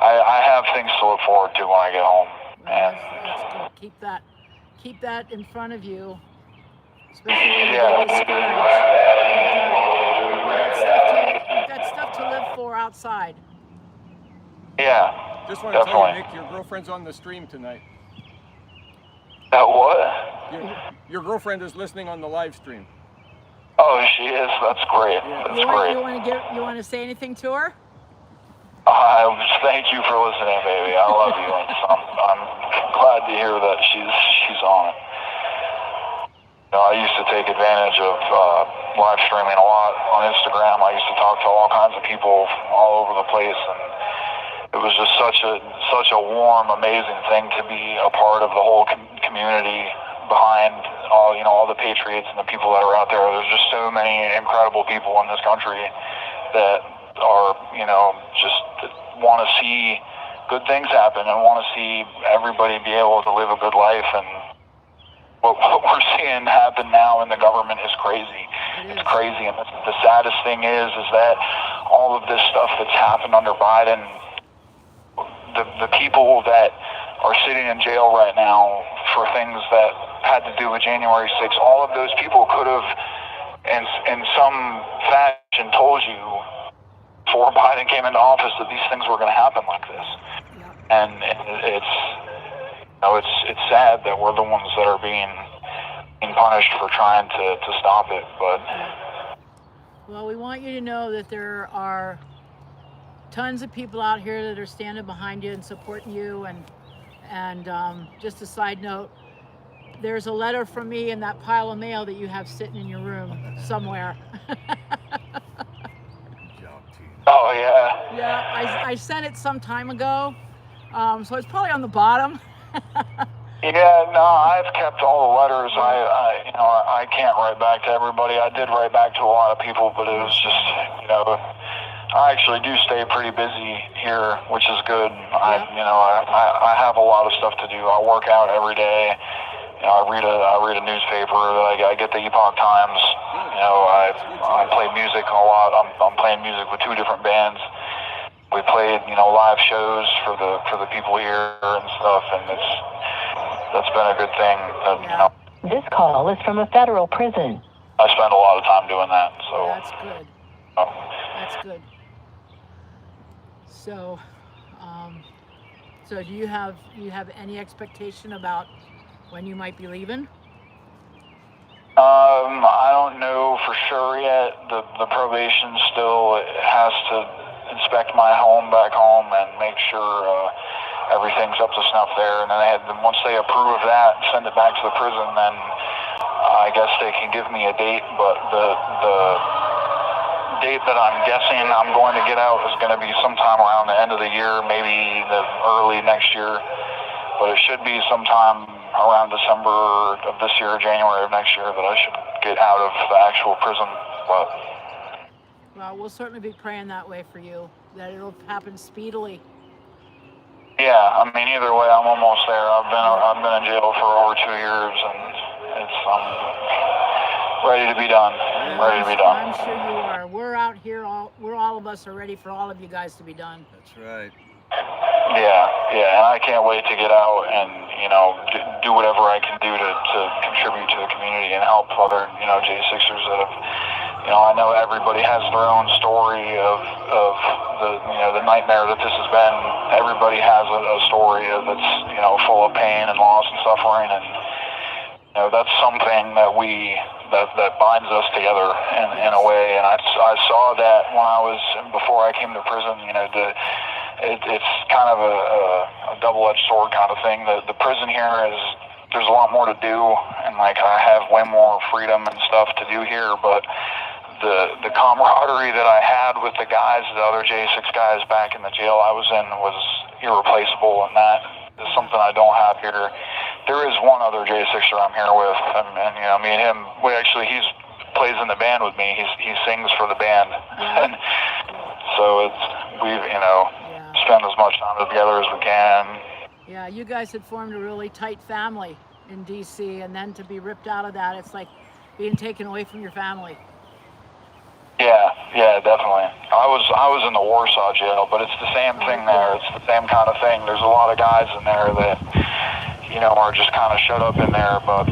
I have things to look forward to when I get home. And that's good. Keep that in front of you. Especially when you get discouraged. You've got stuff to live for outside. Yeah, Just want to tell you, Nick, your girlfriend's on the stream tonight. What? Your girlfriend is listening on the live stream. Oh, she is. That's great. Yeah. That's great. You want to say anything to her? Thank you for listening, baby. I love you. I'm glad to hear that she's on it. I used to take advantage of live streaming a lot on Instagram. I used to talk to all kinds of people all over the place, and it was just such a warm, amazing thing to be a part of the whole community behind all the Patriots and the people that are out there. There's just so many incredible people in this country that are, just want to see good things happen and want to see everybody be able to live a good life. And what we're seeing happen now in the government is crazy. It's crazy. And the saddest thing is that all of this stuff that's happened under Biden, the people that are sitting in jail right now for things that had to do with January 6th, all of those people could have, in some fashion, told you before Biden came into office that these things were going to happen like this. And it's sad that we're the ones that are being punished for trying to stop it. But well, we want you to know that there are tons of people out here that are standing behind you and supporting you. And just a side note, there's a letter from me in that pile of mail that you have sitting in your room somewhere. Oh, yeah. Yeah, I sent it some time ago, so it's probably on the bottom. Yeah, no, I've kept all the letters. I can't write back to everybody. I did write back to a lot of people, but it was just, I actually do stay pretty busy here, which is good. I have a lot of stuff to do. I work out every day. I read a newspaper. I get the Epoch Times. I play music a lot. I'm playing music with 2 different bands. We played, live shows for the people here and stuff, and that's been a good thing. This call is from a federal prison. I spend a lot of time doing that. So that's good. That's good. So, so do you have any expectation about when you might be leaving? I don't know for sure yet. The probation still has to inspect my home back home and make sure everything's up to snuff there. And then once they approve of that and send it back to the prison, then I guess they can give me a date, but the date that I'm guessing I'm going to get out is going to be sometime around the end of the year, maybe the early next year. But it should be sometime around December of this year, January of next year, that I should get out of the actual prison. But Well, we'll certainly be praying that way for you, that it'll happen speedily. yeah, I mean, either way, I'm almost there. I've been in jail for over 2 years, and I'm ready to be done. Ready to be done. I'm sure you are. We're out here, all of us are ready for all of you guys to be done. That's right. Yeah, and I can't wait to get out and, do whatever I can do to contribute to the community and help other, J6ers that have, I know everybody has their own story of the nightmare that this has been. Everybody has a story that's, full of pain and loss and suffering, and, that's something that that binds us together in a way. And I saw that when before I came to prison, it's kind of a double-edged sword kind of thing. The prison here there's a lot more to do, and I have way more freedom and stuff to do here, but the camaraderie that I had with the other J6 guys back in the jail I was in was irreplaceable, and that is something I don't have here. There is one other J6er I'm here with, and me and him, he plays in the band with me. He sings for the band, and so we've spend as much time together as we can. Yeah, you guys had formed a really tight family in DC, and then to be ripped out of that, it's like being taken away from your family. Yeah, definitely. I was in the Warsaw jail, but it's the same thing there. It's the same kind of thing. There's a lot of guys in there that are just kind of shut up in there, but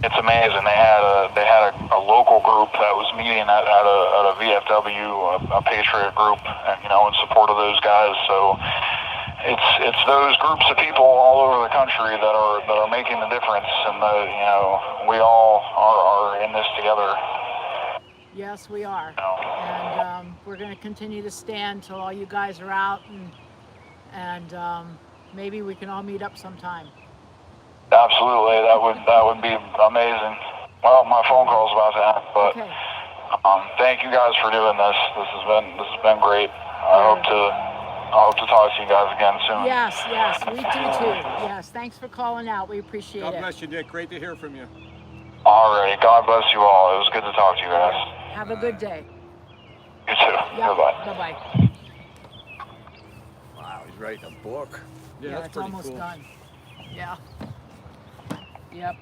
it's amazing. They had a local group that was meeting at a VFW, a Patriot group, and in support of those guys. So it's those groups of people all over the country that are making the difference, and we all are in this together. Yes, we are. And we're going to continue to stand till all you guys are out, and maybe we can all meet up sometime. Absolutely, that would be amazing. Well, my phone call's about to end, but okay. Thank you guys for doing this. This has been great. I hope to talk to you guys again soon. Yes, we do too. Yes, thanks for calling out. We appreciate it. God bless you, Nick. Great to hear from you. Alrighty, God bless you all. It was good to talk to you guys. Have a good day. You too. Yep. Bye-bye. Bye-bye. Wow, he's writing a book. Yeah, that's it's pretty almost cool. done. Yeah. Yep.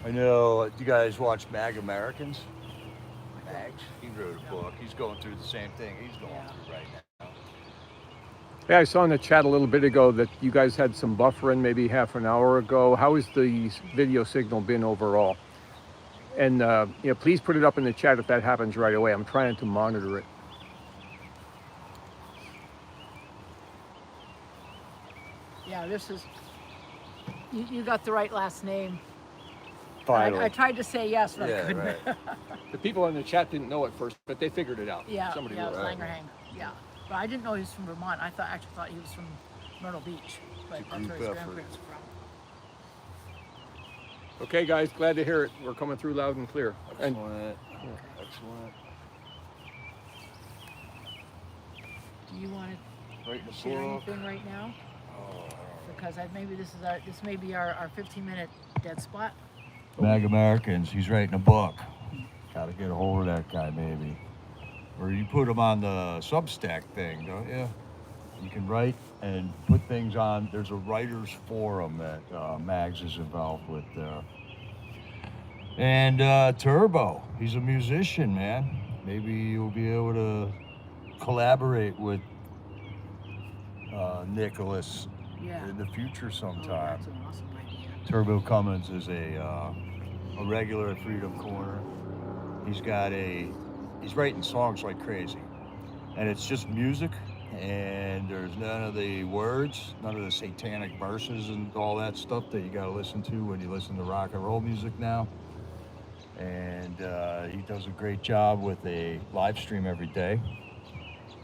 I know you guys watch Mag Americans. Mags. He wrote a book. He's going through the same thing he's going through right now. Yeah, I saw in the chat a little bit ago that you guys had some buffering maybe half an hour ago. How has the video signal been overall? And please put it up in the chat if that happens right away. I'm trying to monitor it. Yeah, this is, you got the right last name. Finally. I tried to say yes, but I couldn't. Right. The people in the chat didn't know at first, but they figured it out. Yeah, Somebody it was wrote it. Langerhang. Yeah, but I didn't know he was from Vermont. I actually thought he was from Myrtle Beach, but It's a that's where group his effort. grandparents are from. Okay, guys, glad to hear it. We're coming through loud and clear. And Excellent. Excellent. Do you want Writing to a share book. anything right now? Oh, I don't know. Because this may be our 15-minute dead spot. Mag Americans, he's writing a book. Gotta get a hold of that guy, maybe. Or you put him on the Substack thing, don't you? You can write and put things on. There's a writers forum that Mags is involved with. And Turbo, he's a musician, man. Maybe you'll be able to collaborate with Nicholas in the future sometime. That's an awesome idea. Turbo Cummins is a regular at Freedom Corner. He's writing songs like crazy, and it's just music, and there's none of the words, none of the satanic verses and all that stuff that you gotta listen to when you listen to rock and roll music now. And he does a great job with a live stream every day,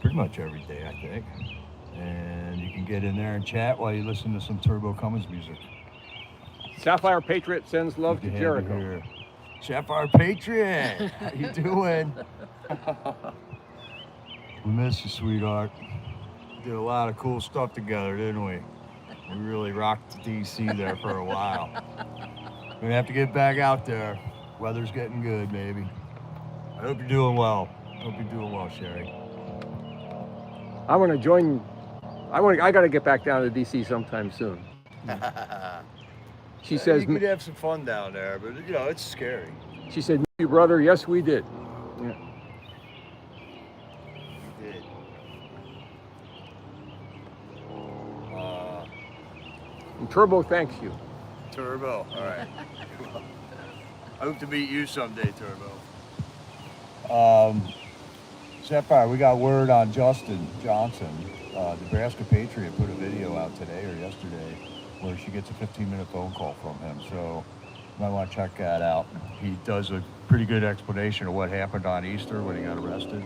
pretty much every day, I think. And you can get in there and chat while you listen to some Turbo Cummins music. Sapphire Patriot sends love to Good have you Jericho. here. Sapphire Patriot, how you doing? We miss you, sweetheart. Did a lot of cool stuff together, didn't we? We really rocked DC there for a while. Gonna have to get back out there. Weather's getting good, baby. I hope you're doing well. Hope you're doing well, Sherry. I want to join. I got to get back down to DC sometime soon. She says. You could have some fun down there, but you know it's scary. She said, "Meet you, brother." Yes, we did. Yeah. We did. And Turbo thanks you. Turbo, all right. I hope to meet you someday, Turbo. Sapphire, we got word on Justin Johnson. Nebraska Patriot put a video out today or yesterday where she gets a 15-minute phone call from him. So you might want to check that out. He does a pretty good explanation of what happened on Easter when he got arrested.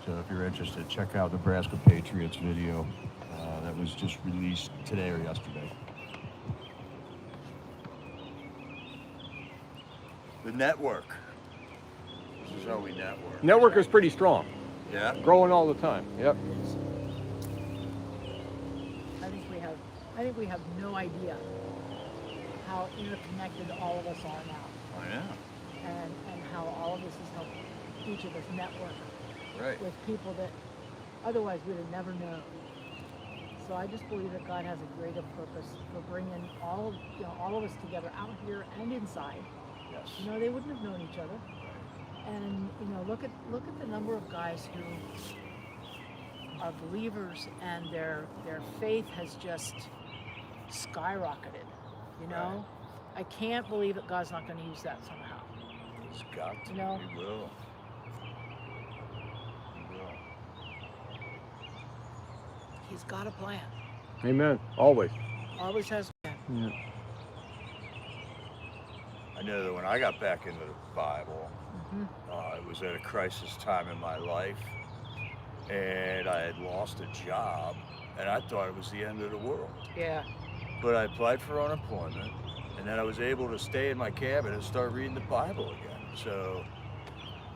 So if you're interested, check out Nebraska Patriots video. That was just released today or yesterday. The network. This is how we network. Network is pretty strong, Yeah. growing all the time. Yep. I think we have no idea how interconnected all of us are now, Oh yeah. and how all of this has helped each of us network Right. with people that otherwise we'd have never known. So I just believe that God has a greater purpose for bringing all of us together out here and inside. Yes. You know, they wouldn't have known each other. And you know, look at the number of guys who are believers, and their faith has just skyrocketed. You know, I can't believe that God's not going to use that somehow. He's got to. You know? He will. He will. He's got a plan. Amen. Always. Always has a plan. Yeah. I know that when I got back into the Bible, it was at a crisis time in my life, and I had lost a job, and I thought it was the end of the world. Yeah. But I applied for unemployment, and then I was able to stay in my cabin and start reading the Bible again. So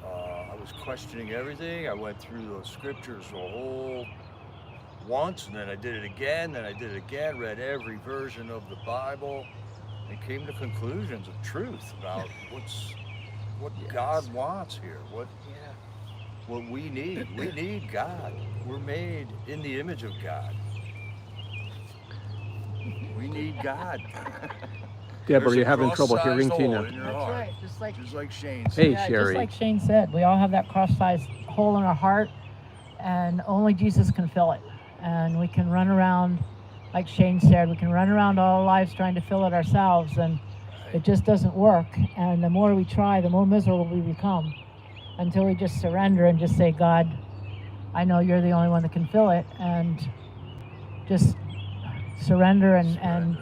I was questioning everything. I went through those scriptures a whole once, and then I did it again, read every version of the Bible, and came to conclusions of truth about what God wants here, what we need. We need God. We're made in the image of God. We need God. Deb, are There's you a having trouble hearing cross-sized Tina? hole in your That's heart. right. Just like Shane said. Hey, yeah, Sherry. just like Shane said, we all have that cross-sized hole in our heart, and only Jesus can fill it. And we can run around, like Shane said, we can run around all our lives trying to fill it ourselves, and it just doesn't work. And the more we try, the more miserable we become, until we just surrender and just say, God, I know you're the only one that can fill it, and just surrender and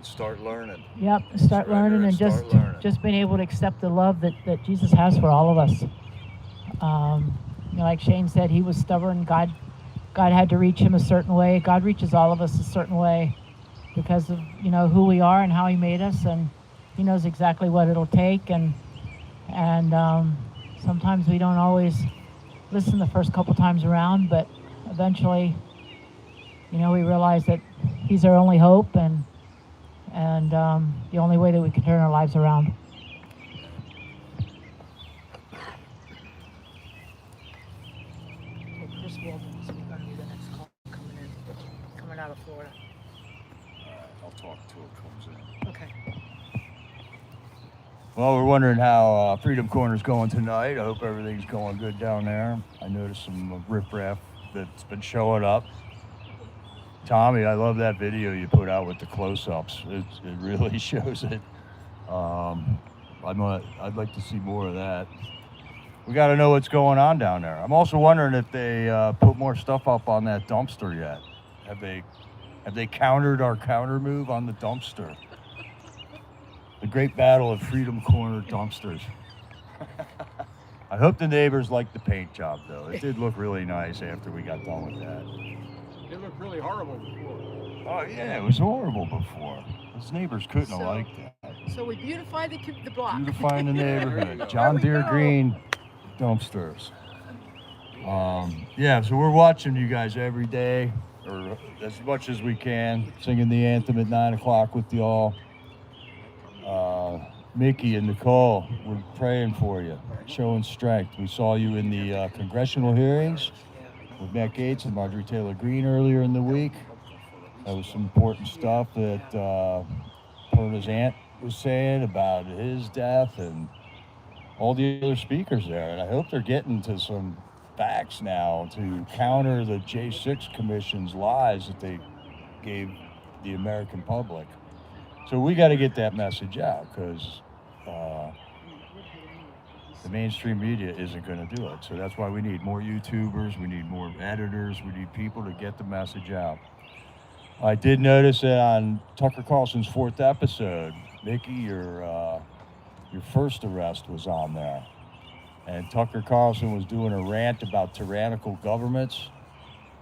start learning. yep, start Surrender learning, and and start learning. just being able to accept the love that Jesus has for all of us. You know, like Shane said, he was stubborn. God had to reach him a certain way. God reaches all of us a certain way because of, you know, who we are and how he made us, and he knows exactly what it'll take. And sometimes we don't always listen the first couple times around, but eventually, you know, we realize that he's our only hope, and the only way that we can turn our lives around. Chris Walton is going to be the next call coming out of Florida. All right, I'll talk till it comes in. Okay. Well, we're wondering how Freedom Corner's going tonight. I hope everything's going good down there. I noticed some riffraff that's been showing up. Tommy, I love that video you put out with the close-ups. It really shows it. I'd like to see more of that. We got to know what's going on down there. I'm also wondering if they put more stuff up on that dumpster yet. Have they countered our counter move on the dumpster? The great battle of Freedom Corner dumpsters. I hope the neighbors liked the paint job, though. It did look really nice after we got done with that. It looked really horrible before. Oh, yeah, it was horrible before. His neighbors couldn't have So- liked that. So we beautify the block. Beautifying the There you neighborhood. go. John There we Deere go. Green dumpsters. Yeah, so we're watching you guys every day, or as much as we can, singing the anthem at 9 o'clock with y'all. Mickey and Nicole, we're praying for you, showing strength. We saw you in the congressional hearings with Matt Gaetz and Marjorie Taylor Greene earlier in the week. That was some important stuff that Perna's aunt was saying about his death and all the other speakers there. And I hope they're getting to some facts now to counter the J6 Commission's lies that they gave the American public. So we got to get that message out, because the mainstream media isn't going to do it. So that's why we need more YouTubers, we need more editors, we need people to get the message out. I did notice that on Tucker Carlson's 4th episode, Mickey, your first arrest was on there. And Tucker Carlson was doing a rant about tyrannical governments.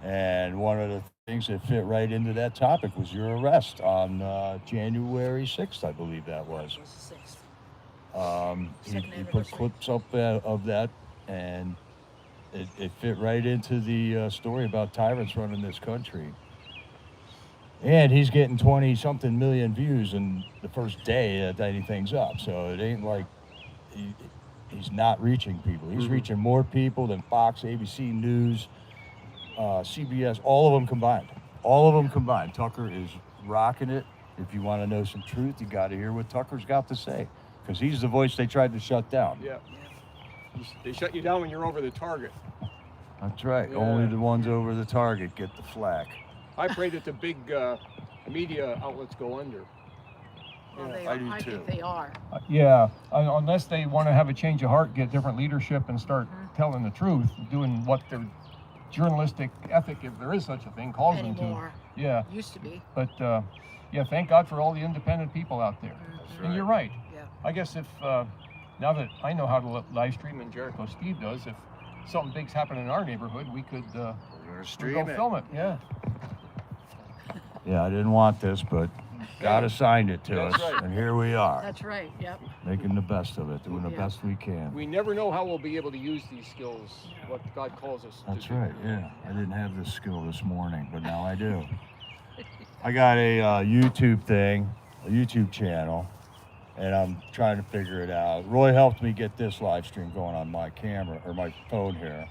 And one of the things that fit right into that topic was your arrest on January 6th, I believe that was. He put clips up of that, and it fit right into the story about tyrants running this country. And he's getting 20-something million views in the first day that anything's up. So it ain't like he's not reaching people. He's reaching more people than Fox, ABC News, CBS, all of them combined. All of them combined. Tucker is rocking it. If you want to know some truth, you got to hear what Tucker's got to say, because he's the voice they tried to shut down. Yeah. They shut you down when you're over the target. That's right. Yeah. Only the ones over the target get the flack. I pray that the big media outlets go under. Well, Yeah, they I do I too. think they are. Yeah, unless they want to have a change of heart, get different leadership, and start telling the truth, doing what their journalistic ethic, if there is such a thing, calls them Anymore. to. Yeah, Used to be. but yeah, thank God for all the independent people out there. And you're right. Yeah. I guess if now that I know how to live stream, and Jericho Steve does, if something big's happening in our neighborhood, we could We're gonna we'd stream go it. film it. Yeah. Yeah, I didn't want this, but God assigned it to That's us, right. and here we are, That's right. Yep. making the best of it, doing the Yeah. best we can. We never know how we'll be able to use these skills, what God calls us That's to do. right, yeah. I didn't have this skill this morning, but now I do. I got a YouTube thing, a YouTube channel, and I'm trying to figure it out. Roy helped me get this live stream going on my camera, or my phone here.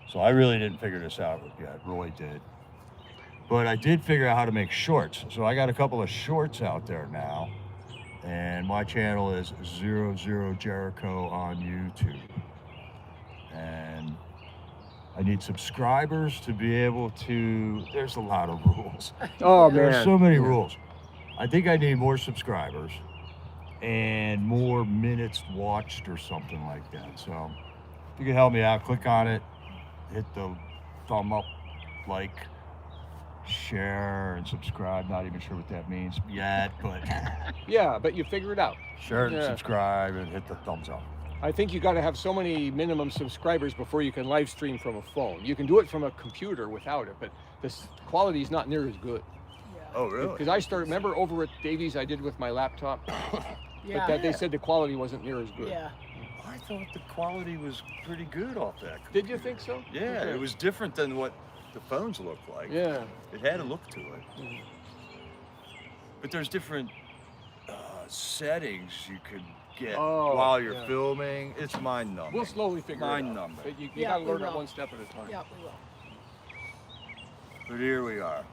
So I really didn't figure this out yet. Roy did. But I did figure out how to make shorts. So I got a couple of shorts out there now. And my channel is 00 Jericho on YouTube. And I need subscribers to be able to, there's a lot of rules. Oh, There's so many rules. I think I need more subscribers and more minutes watched or something like that. So if you can help me out, click on it, hit the thumb up, like, share, and subscribe. Not even sure what that means yet, but Yeah, but you figure it out. share and Yeah. subscribe and hit the thumbs up. I think you got to have so many minimum subscribers before you can live stream from a phone. You can do it from a computer without it, but this quality is not near as good. Oh, Because I started, remember over at Davies I did with my laptop? Yeah. But that they said the quality wasn't near as good. Yeah. I thought the quality was pretty good off that. Did you think so? Yeah, Okay. it was different than what the phones look like. Yeah. It had a look to it. Mhm. But there's different settings you could get Oh, while you're yeah. filming. It's mind-numbing. We'll slowly figure it out. Mind-numbing. But you Yeah, got to we learn it will. one step at a time. Yeah, we will. But here we are.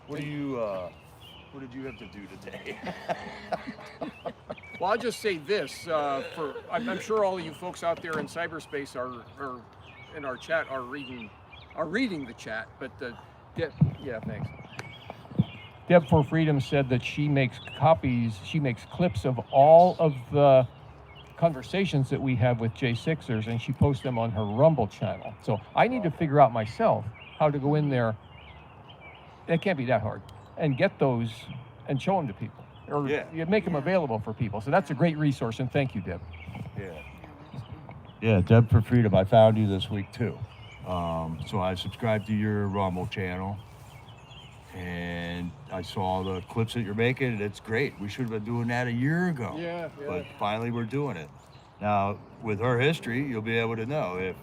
What did you have to do today? Well, I'll just say this: I'm sure all of you folks out there in cyberspace are in our chat are reading the chat. But yeah, thanks. Deb for Freedom said that she makes clips of all of the conversations that we have with J6ers, and she posts them on her Rumble channel. So I need to figure out myself how to go in there. It can't be that hard, and get those and show them to people, or Yeah. you make them available for people. So that's a great resource, and thank you, Deb. Yeah, Deb for Freedom. I found you this week too. So I subscribed to your Rumble channel. And I saw the clips that you're making, and it's great. We should have been doing that a year ago. Yeah, yeah. But finally we're doing it. Now, with her history, you'll be able to know if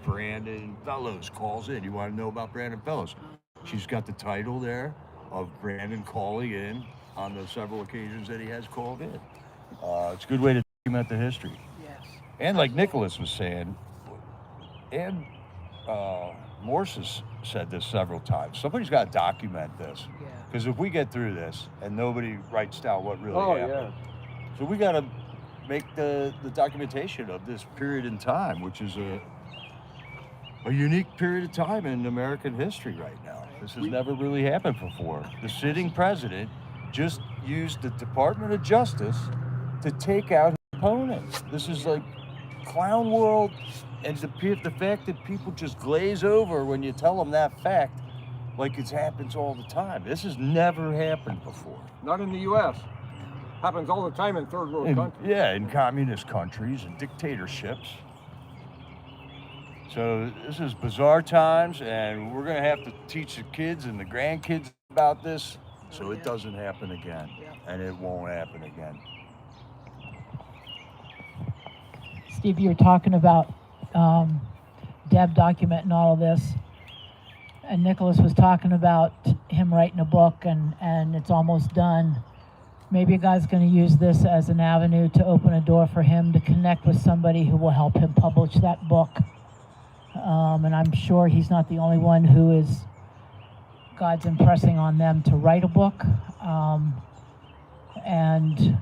Brandon Fellows calls in. You want to know about Brandon Fellows? She's got the title there of Brandon calling in on the several occasions that he has called in. It's a good way to document the history. Yes. And like Nicholas was saying, and Morss has said this several times, somebody's got to document this. Yeah. Because if we get through this and nobody writes down what really Oh, happened, so we got to make the documentation of this period in time, which is a unique period of time in American history right now. This has never really happened before. The sitting president just used the Department of Justice to take out his opponents. This is like clown world, and the fact that people just glaze over when you tell them that fact, like it happens all the time. This has never happened before. Not in the U.S. Happens all the time in third world countries. Yeah, in communist countries and dictatorships. So this is bizarre times, and we're gonna have to teach the kids and the grandkids about this so it doesn't happen again. Yeah. And it won't happen again. Steve, you were talking about Deb documenting all of this, and Nicholas was talking about him writing a book, and it's almost done. Maybe a guy's going to use this as an avenue to open a door for him to connect with somebody who will help him publish that book. And I'm sure he's not the only one who is, God's impressing on them to write a book. And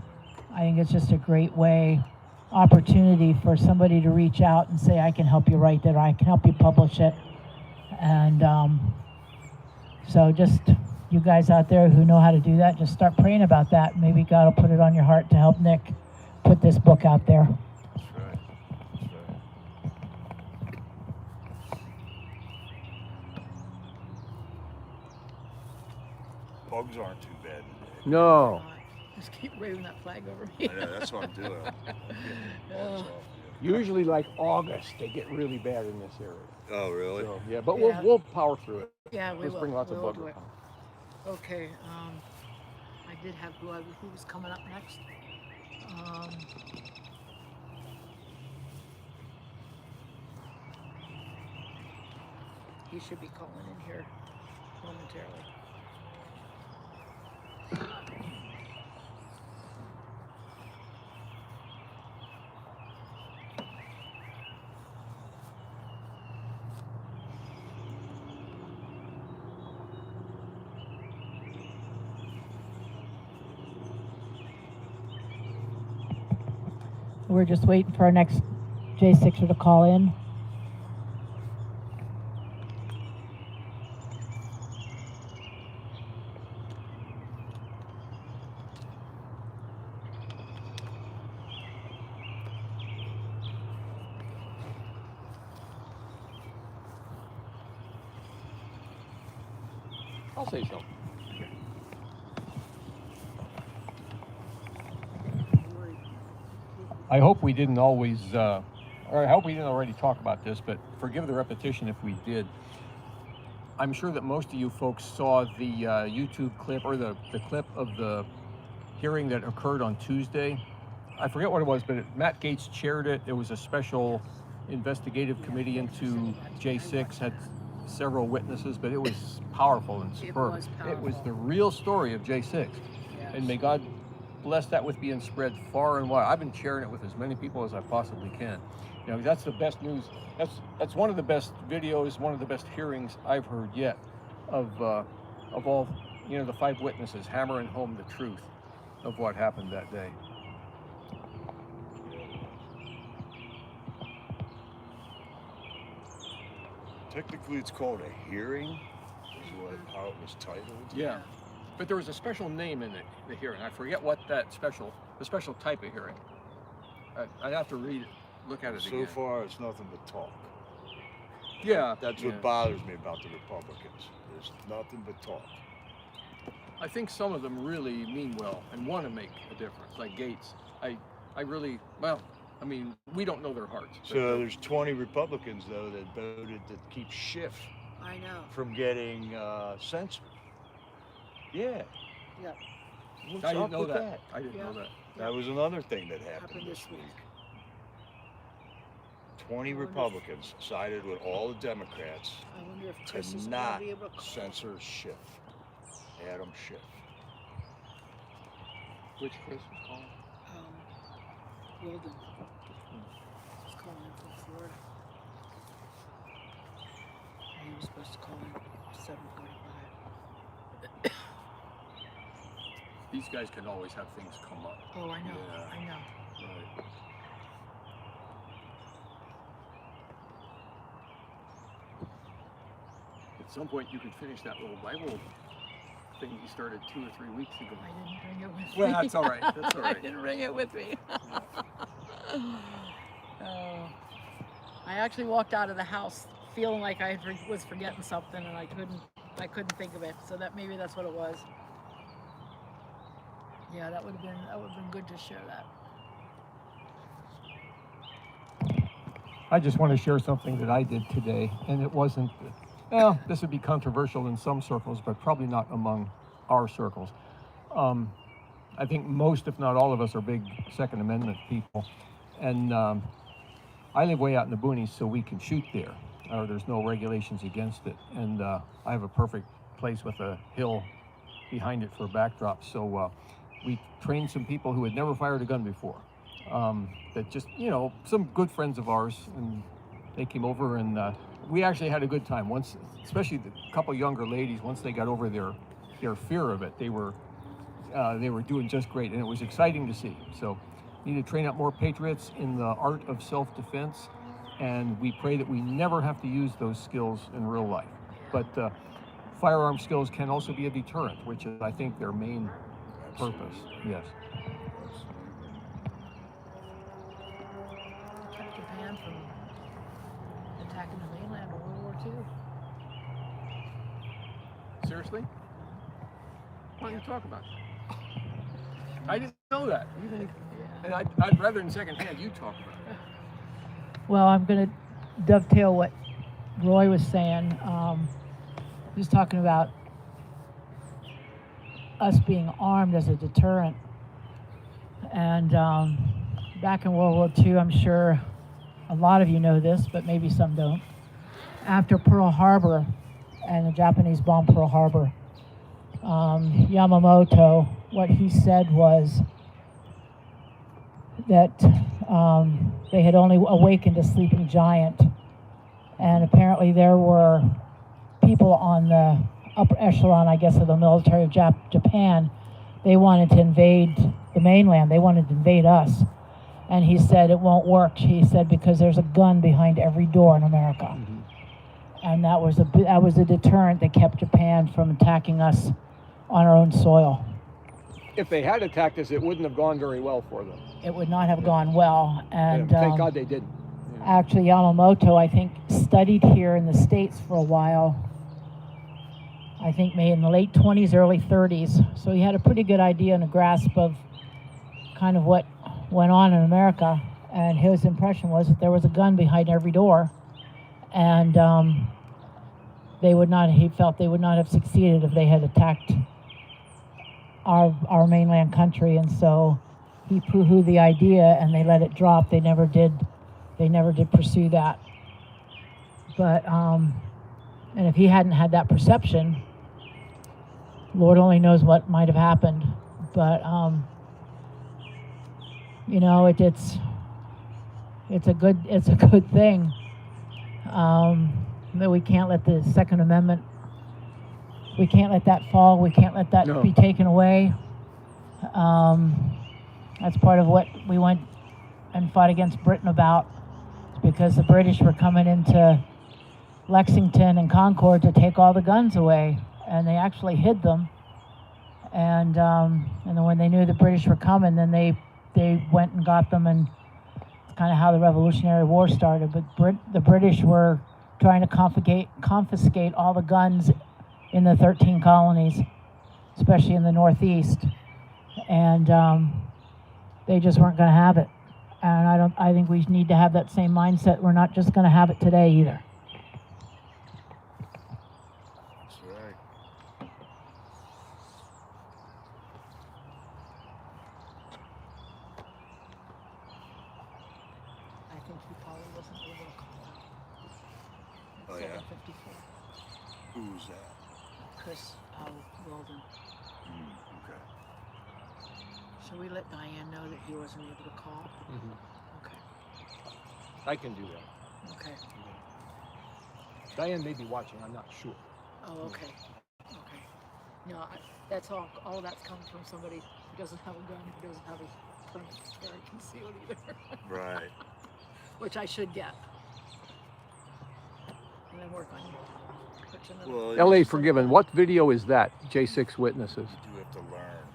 I think it's just a great opportunity for somebody to reach out and say, I can help you write that, or I can help you publish it. And so just you guys out there who know how to do that, just start praying about that. Maybe God will put it on your heart to help Nick put this book out there. That's right. That's right. Bugs aren't too bad today. No. Just keep waving that flag over me. I know, that's what I'm doing. I'm getting bugs off. Usually like August, they get really bad in this area. Oh, really? So, yeah, but Yeah. we'll power through it. Yeah, we Let's will. bring lots We of will bug do it. repellent. Okay, I did have who was coming up next. He should be calling in here momentarily. We're just waiting for our next J6er to call in. I'll say something. I hope we didn't always, or I hope we didn't already talk about this, but forgive the repetition if we did. I'm sure that most of you folks saw the YouTube clip, or the clip of the hearing that occurred on Tuesday. I forget what it was, but Matt Gaetz chaired it. There was a special investigative committee into J6, had several witnesses, but it was powerful and superb. It was the real story of J6. Yes. And may God bless that with being spread far and wide. I've been sharing it with as many people as I possibly can. You know, that's the best news. That's one of the best videos, one of the best hearings I've heard yet of all, you know, the 5 witnesses hammering home the truth of what happened that day. Technically, it's called a hearing, is how it was titled. Yeah. But there was a special name in it, the hearing. I forget what the special type of hearing. I'd have to read it, look at it So again. far, it's nothing but talk. Yeah. That's yeah. what bothers me about the Republicans. There's nothing but talk. I think some of them really mean well and want to make a difference, like Gaetz. I really, well, I mean, we don't know their hearts. but So there's 20 Republicans, though, that voted to keep Schiff I know. from getting censored. Yeah. Yeah, What's I didn't up know with that. I didn't know Yeah. that. That was another thing that happened happened this week. 20 I wonder if- Republicans sided with all the Democrats I wonder if to Chris is not gonna be able to call. censor Schiff, Adam Schiff. Which Chris was calling? Wilden. He's calling in from Florida. And he was supposed to call in at 7:45. These guys can always have things come up. Oh, I know. Yeah. I know. Right. At some point, you could finish that little Bible thing you started 2 or 3 weeks ago. I didn't bring it with me. Well, that's all right. That's all I right. didn't bring it with me. Oh. I actually walked out of the house feeling like I was forgetting something, and I couldn't think of it. So that maybe that's what it was. Yeah, that would have been good to share that. I just want to share something that I did today, and it wasn't, well, this would be controversial in some circles, but probably not among our circles. I think most, if not all of us, are big Second Amendment people, and I live way out in the boonies, so we can shoot there, or there's no regulations against it, and I have a perfect place with a hill behind it for a backdrop, so we trained some people who had never fired a gun before. That just, some good friends of ours, and they came over, and we actually had a good time. Once, especially the couple younger ladies, once they got over their fear of it, they were doing just great, and it was exciting to see. So, we need to train up more patriots in the art of self-defense, and we pray that we never have to use those skills in real life. But firearm skills can also be a deterrent, which is, I think, their main purpose. Yes. Kept Japan from attacking the mainland in World War II. Seriously? Why don't you talk about that? I didn't know that. And I'd rather in secondhand you talk about it. Well, I'm going to dovetail what Roy was saying. He was talking about us being armed as a deterrent. And back in World War II, I'm sure a lot of you know this, but maybe some don't. After Pearl Harbor and the Japanese bombed Pearl Harbor, Yamamoto, what he said was that they had only awakened a sleeping giant. And apparently there were people on the upper echelon, I guess, of the military of Japan. They wanted to invade the mainland. They wanted to invade us. And he said it won't work. He said because there's a gun behind every door in America. Mm-hmm. And that was a deterrent that kept Japan from attacking us on our own soil. If they had attacked us, it wouldn't have gone very well for them. It would not have gone well. And thank God they didn't. Yeah. Actually, Yamamoto, I think, studied here in the States for a while. I think maybe in the late 20s, early 30s. So he had a pretty good idea and a grasp of kind of what went on in America. And his impression was that there was a gun behind every door. And he felt they would not have succeeded if they had attacked our mainland country. And so he poo-hooed the idea and they let it drop. They never did pursue that. But, and if he hadn't had that perception, Lord only knows what might have happened. But, it's a good thing that we can't let the Second Amendment, we can't let that fall. We can't let that be taken away. That's part of what we went and fought against Britain about. It's because the British were coming into Lexington and Concord to take all the guns away, and they actually hid them. And then when they knew the British were coming, then they went and got them, and it's kind of how the Revolutionary War started. But the British were trying to confiscate all the guns in the 13 colonies, especially in the Northeast, and they just weren't going to have it. And I think we need to have that same mindset. We're not just going to have it today either. That's right. Oh, killed yeah? in 54. Who's that? Chris Weldon. Okay. Should we let Diane know that he wasn't able to call? Okay. I can do that. Okay. Diane may be watching. I'm not sure. Oh, okay. Okay. No, that's all. All that's coming from somebody who doesn't have a gun, who doesn't have a permit to carry concealed either. Right. Which I should get. And then work on you. Well, L.A. Forgiven. What video is that? J6 witnesses. You do have to learn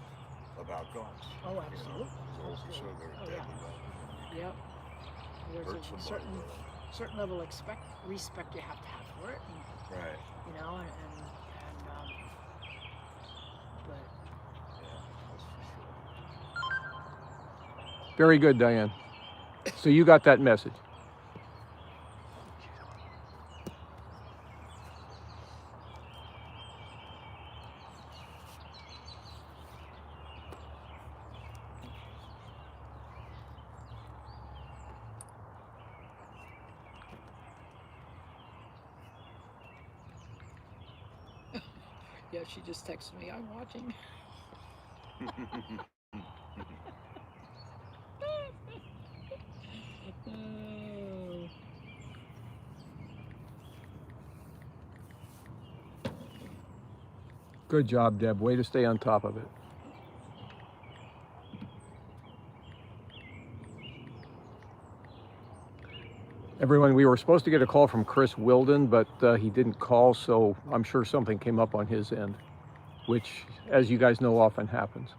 about guns. Oh, absolutely. Also, they're Oh, deadly yeah. weapon. Yep. There's Hurt a somebody with it. certain level of respect you have to have for it, and, Right. you know, and but Yeah, that's for sure. Very good, Diane. So you got that message. yeah, she just texted me. I'm watching. Oh. Good job, Deb. Way to stay on top of it. Everyone, we were supposed to get a call from Chris Wilden, but he didn't call, so I'm sure something came up on his end, which, as you guys know, often happens.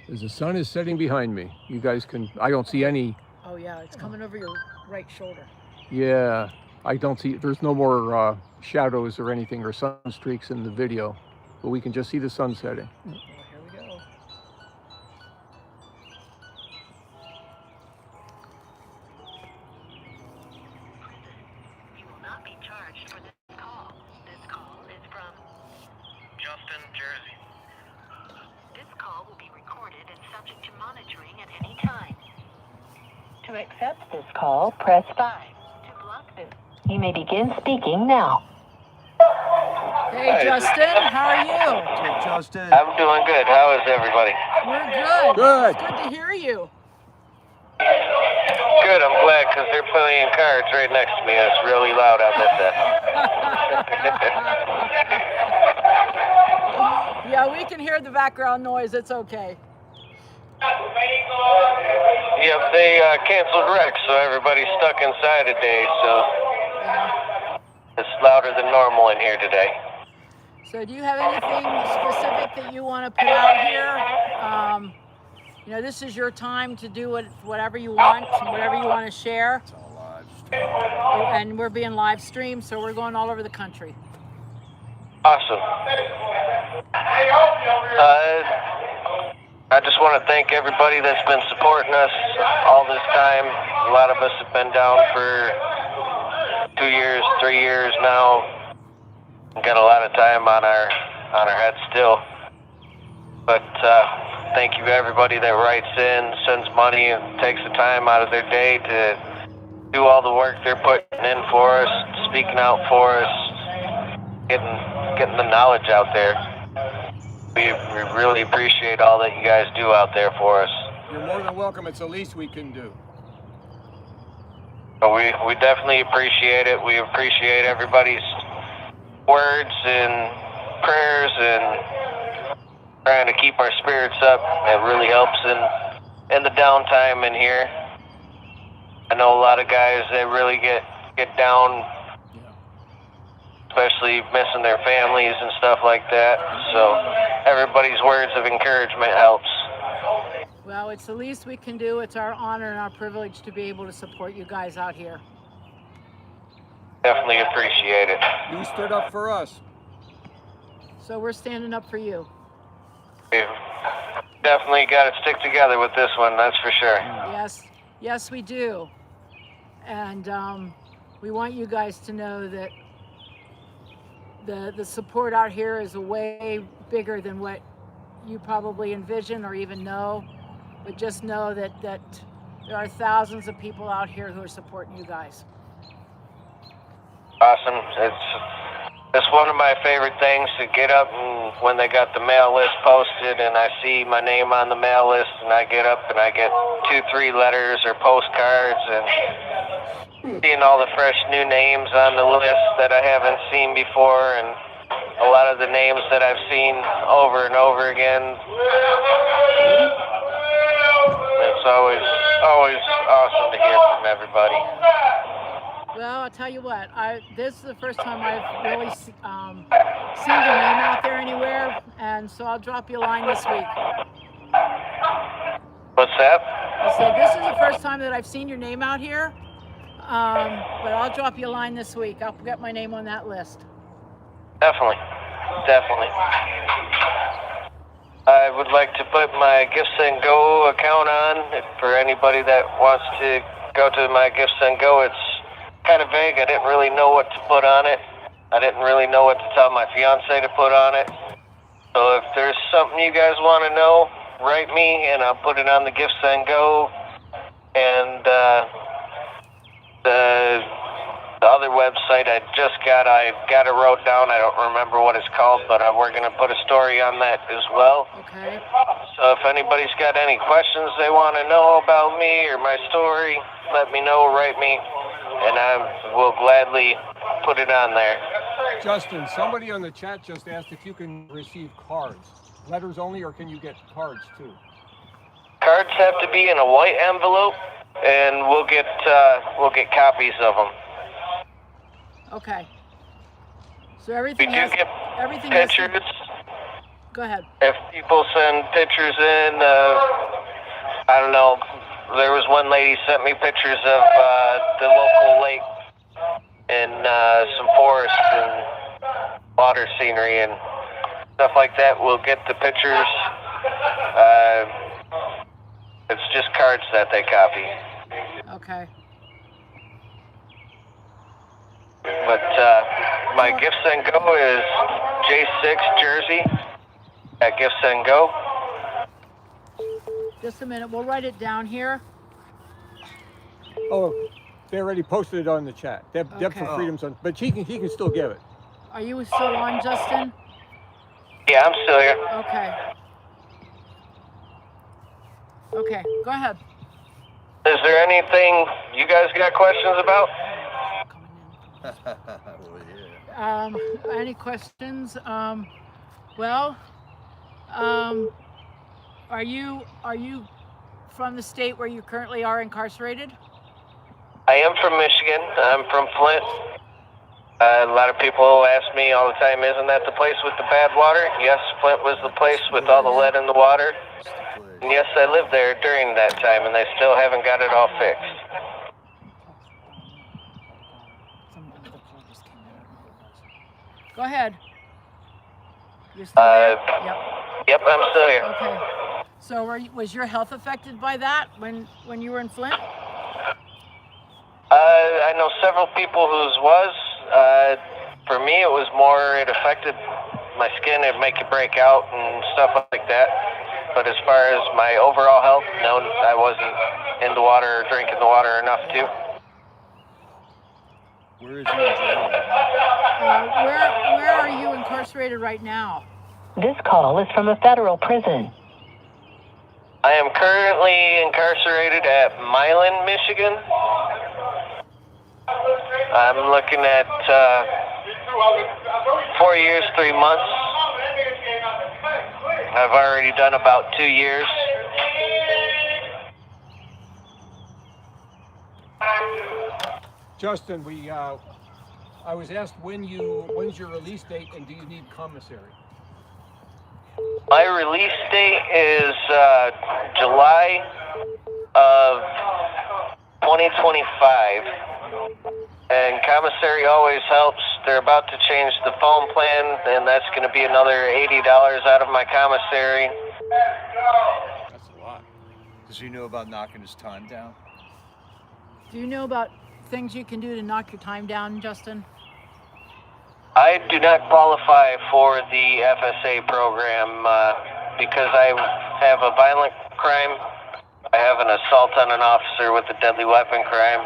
As the sun is setting behind me, you guys can, I don't see any, Oh yeah, it's coming over your right shoulder. yeah, I don't see, there's no more shadows or anything or sun streaks in the video, but we can just see the sun setting. Well, here we go. You will not be charged for this call. This call is from Justin, Jersey. This call will be recorded and subject to monitoring at any time. To accept this call, press 5. To block this, you may begin speaking now. Hey, Justin, how are you? Hey, Justin. I'm doing good. How is everybody? We're good. Good. It's good to hear you. Good. I'm glad because they're playing cards right next to me. And it's really loud. I bet that. Yeah, we can hear the background noise. It's okay. Yep, they canceled rec, so everybody's stuck inside today. So Yeah. it's louder than normal in here today. So do you have anything specific that you want to put out here? You know, this is your time to do whatever you want, whatever you want to share. It's all live stream. And we're being live streamed, so we're going all over the country. Awesome. I just want to thank everybody that's been supporting us all this time. A lot of us have been down for 2 years, 3 years now. Got a lot of time on our heads still. But thank you to everybody that writes in, sends money, and takes the time out of their day to do all the work they're putting in for us, speaking out for us, getting the knowledge out there. We really appreciate all that you guys do out there for us. You're more than welcome. It's the least we can do. But we definitely appreciate it. We appreciate everybody's words and prayers and trying to keep our spirits up. It really helps in the downtime in here. I know a lot of guys that really get down, especially missing their families and stuff like that. So everybody's words of encouragement helps. Well, it's the least we can do. It's our honor and our privilege to be able to support you guys out here. Definitely appreciate it. You stood up for us. So we're standing up for you. We've definitely got to stick together with this one, that's for sure. Yes, we do. And we want you guys to know that the support out here is way bigger than what you probably envision or even know. but just know that there are thousands of people out here who are supporting you guys. Awesome. It's one of my favorite things to get up and when they got the mail list posted and I see my name on the mail list and I get up and I get 2-3 letters or postcards and seeing all the fresh new names on the list that I haven't seen before and a lot of the names that I've seen over and over again. It's always awesome to hear from everybody. Well, I'll tell you what. This is the first time I've really seen your name out there anywhere, and so I'll drop you a line this week. What's that? I said this is the first time that I've seen your name out here, but I'll drop you a line this week. I'll get my name on that list. Definitely. I would like to put my Gifts and Go account on for anybody that wants to go to my Gifts and Go. It's kind of vague. I didn't really know what to put on it. I didn't really know what to tell my fiance to put on it. So if there's something you guys want to know, write me and I'll put it on the Gifts and Go. And the other website I got it wrote down. I don't remember what it's called, but we're going to put a story on that as well. Okay. So if anybody's got any questions they want to know about me or my story, let me know, write me, and I will gladly put it on there. Justin, somebody on the chat just asked if you can receive cards. Letters only, or can you get cards too? Cards have to be in a white envelope, and we'll get copies of them. Okay. So We everything do has get everything has to- pictures. Go ahead. If people send pictures in, I don't know. There was one lady sent me pictures of the local lake and some forest and water scenery and stuff like that. We'll get the pictures. It's just cards that they copy. Okay. But my Gifts and Go is J6 Jersey at Gifts and Go. Just a minute. We'll write it down here. Oh, they already posted it on the chat. Deb Okay. for Freedom's on, but he can still give it. Are you still on, Justin? Yeah, I'm still here. Okay. Okay. Go ahead. Is there anything you guys got questions about? Well, yeah. Any questions? Are you from the state where you currently are incarcerated? I am from Michigan. I'm from Flint. A lot of people ask me all the time, isn't that the place with the bad water? Yes, Flint was the place with all the lead in the water. And yes, I lived there during that time, and they still haven't got it all fixed. Go ahead. You're still there? Yep. Yep, I'm still here. Okay. So was your health affected by that when you were in Flint? I know several people whose was. For me, it was more, it affected my skin. It'd make you break out and stuff like that. But as far as my overall health, no, I wasn't in the water or drinking the water enough to. Where is he in jail? Where are you incarcerated right now? This call is from a federal prison. I am currently incarcerated at Milan, Michigan. I'm looking at 4 years, 3 months. I've already done about 2 years. Justin, I was asked when's your release date and do you need commissary? My release date is July of 2025. And commissary always helps. They're about to change the phone plan, and that's going to be another $80 out of my commissary. That's a lot. Does he know about knocking his time down? Do you know about things you can do to knock your time down, Justin? I do not qualify for the FSA program because I have a violent crime I have an assault on an officer with a deadly weapon crime.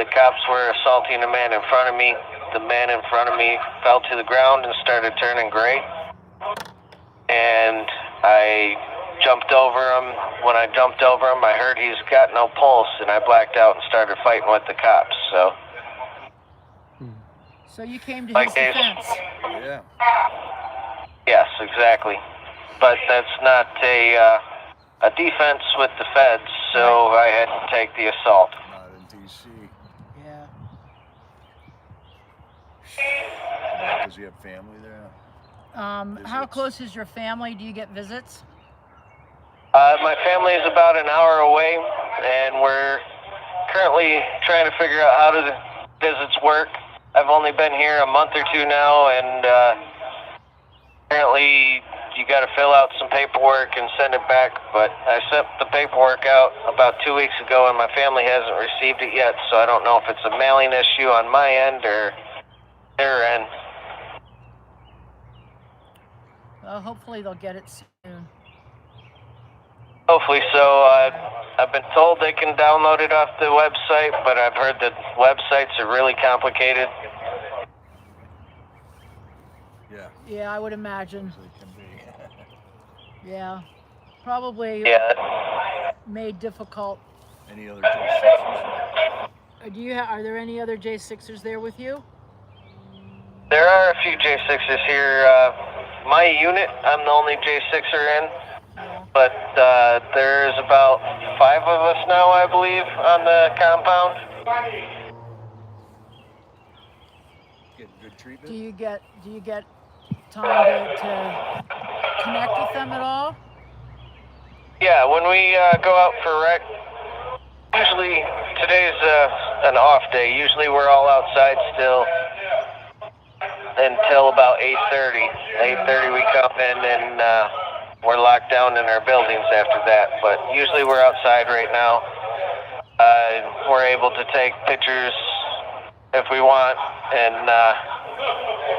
The cops were assaulting a man in front of me. The man in front of me fell to the ground and started turning gray. And I jumped over him. When I jumped over him, I heard he's got no pulse, and I blacked out and started fighting with the cops. So you came to Like his Dave. defense. Yeah. Yes, exactly. But that's not a defense with the feds, so I had to take the assault. Not in D.C. Yeah. Does he have family there? How Visits. close is your family? Do you get visits? My family is about an hour away, and we're currently trying to figure out how the visits work. I've only been here a month or two now, and apparently you got to fill out some paperwork and send it back, but I sent the paperwork out about 2 weeks ago, and my family hasn't received it yet, so I don't know if it's a mailing issue on my end or their end. Well, hopefully they'll get it soon. Hopefully so. I've been told they can download it off the website, but I've heard that websites are really complicated. Yeah. Yeah, I would imagine. They can be. Yeah. Probably Yeah. made difficult. Any other J6s? Are there any other J6ers there with you? There are a few J6s here. My unit, I'm the only J6er in, Yeah. but there's about 5 of us now, I believe, on the compound. Getting good treatment? Do you get time to connect with them at all? Yeah, when we go out for rec, usually today's an off day. Usually we're all outside still until about 8:30. 8:30 we come in and we're locked down in our buildings after that. But usually we're outside right now. We're able to take pictures if we want, and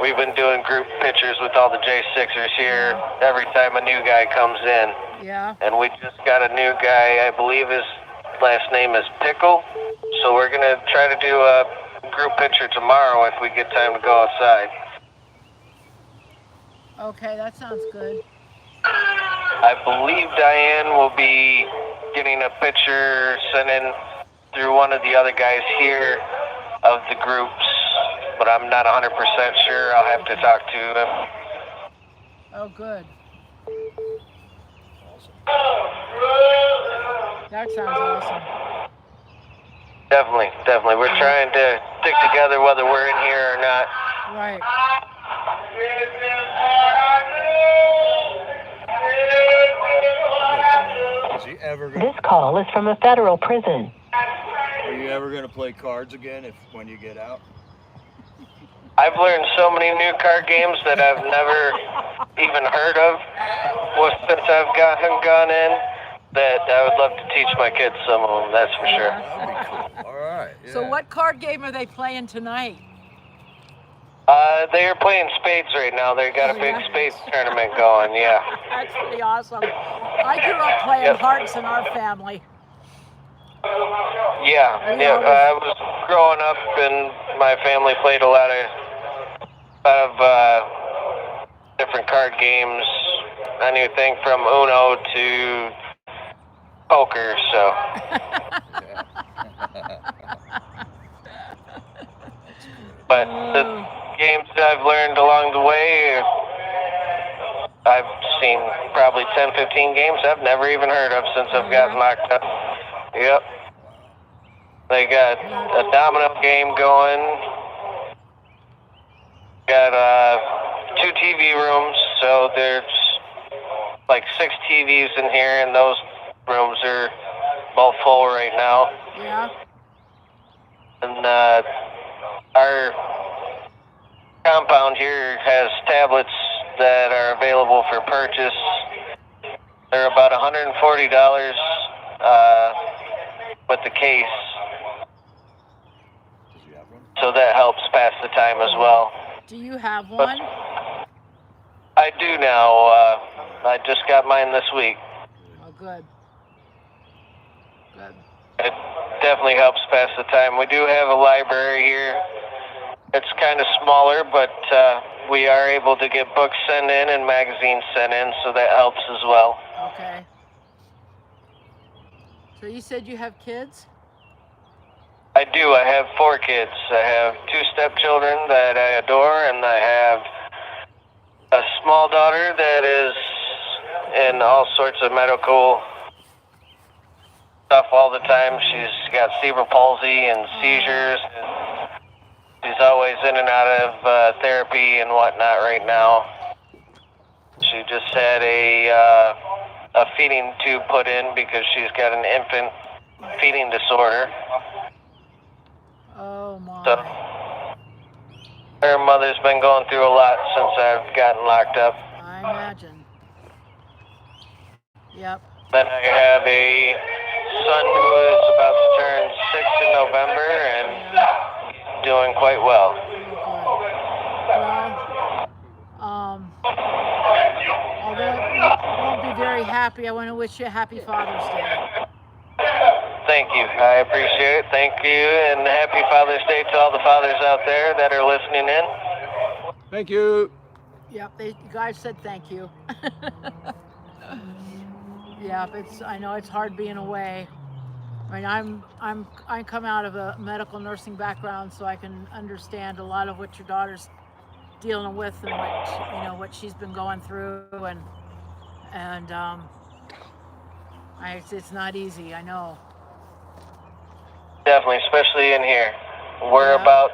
we've been doing group pictures with all the J6ers here every time a new guy comes in. Yeah. And we just got a new guy, I believe his last name is Pickle. So we're gonna try to do a group picture tomorrow if we get time to go outside. Okay, that sounds good. I believe Diane will be getting a picture sent in through one of the other guys here of the groups, but I'm not 100% sure. I'll have to talk to him. Oh, good. That sounds awesome. Definitely. We're trying to stick together whether we're in here or not. Right. Is he ever gonna? This call is from a federal prison. Are you ever gonna play cards again when you get out? I've learned so many new card games that I've never even heard of since I've gone in, that I would love to teach my kids some of them, that's for sure. That'd be cool. All right. Yeah. So what card game are they playing tonight? They are playing spades right now. They got a big spades tournament going, yeah. That's pretty awesome. I grew up playing hearts in our family. Yeah. I was growing up and my family played a lot of different card games. Anything from Uno to poker, so. But the games that I've learned along the way, I've seen probably 10, 15 games I've never even heard of since I've gotten locked up. Yep. They got a domino game going. Got 2 TV rooms, so there's like 6 TVs in here, and those rooms are both full right now. Yeah. And our compound here has tablets that are available for purchase. They're about $140 with the case. Does he have one? So that helps pass the time as well. Do you have one? I do now. I just got mine this week. Oh, good. Good. It definitely helps pass the time. We do have a library here. It's kind of smaller, but we are able to get books sent in and magazines sent in, so that helps as well. Okay. So you said you have kids? I do. I have 4 kids. I have 2 stepchildren that I adore, and I have a small daughter that is in all sorts of medical stuff all the time. She's got cerebral palsy and seizures. And she's always in and out of therapy and whatnot right now. She just had a feeding tube put in because she's got an infant feeding disorder. Oh my. So her mother's been going through a lot since I've gotten locked up. I imagine. Yep. Then I have a son who is about to turn 6 in November and doing quite well. Well, although it won't be very happy, I want to wish you a happy Father's Day. Thank you. I appreciate it. Thank you, and happy Father's Day to all the fathers out there that are listening in. Thank you. Yep, you guys said thank you. Yeah, I know it's hard being away. I mean, I come out of a medical nursing background, so I can understand a lot of what your daughter's dealing with and what she's been going through, and it's not easy. I know. Definitely, especially in here. We're about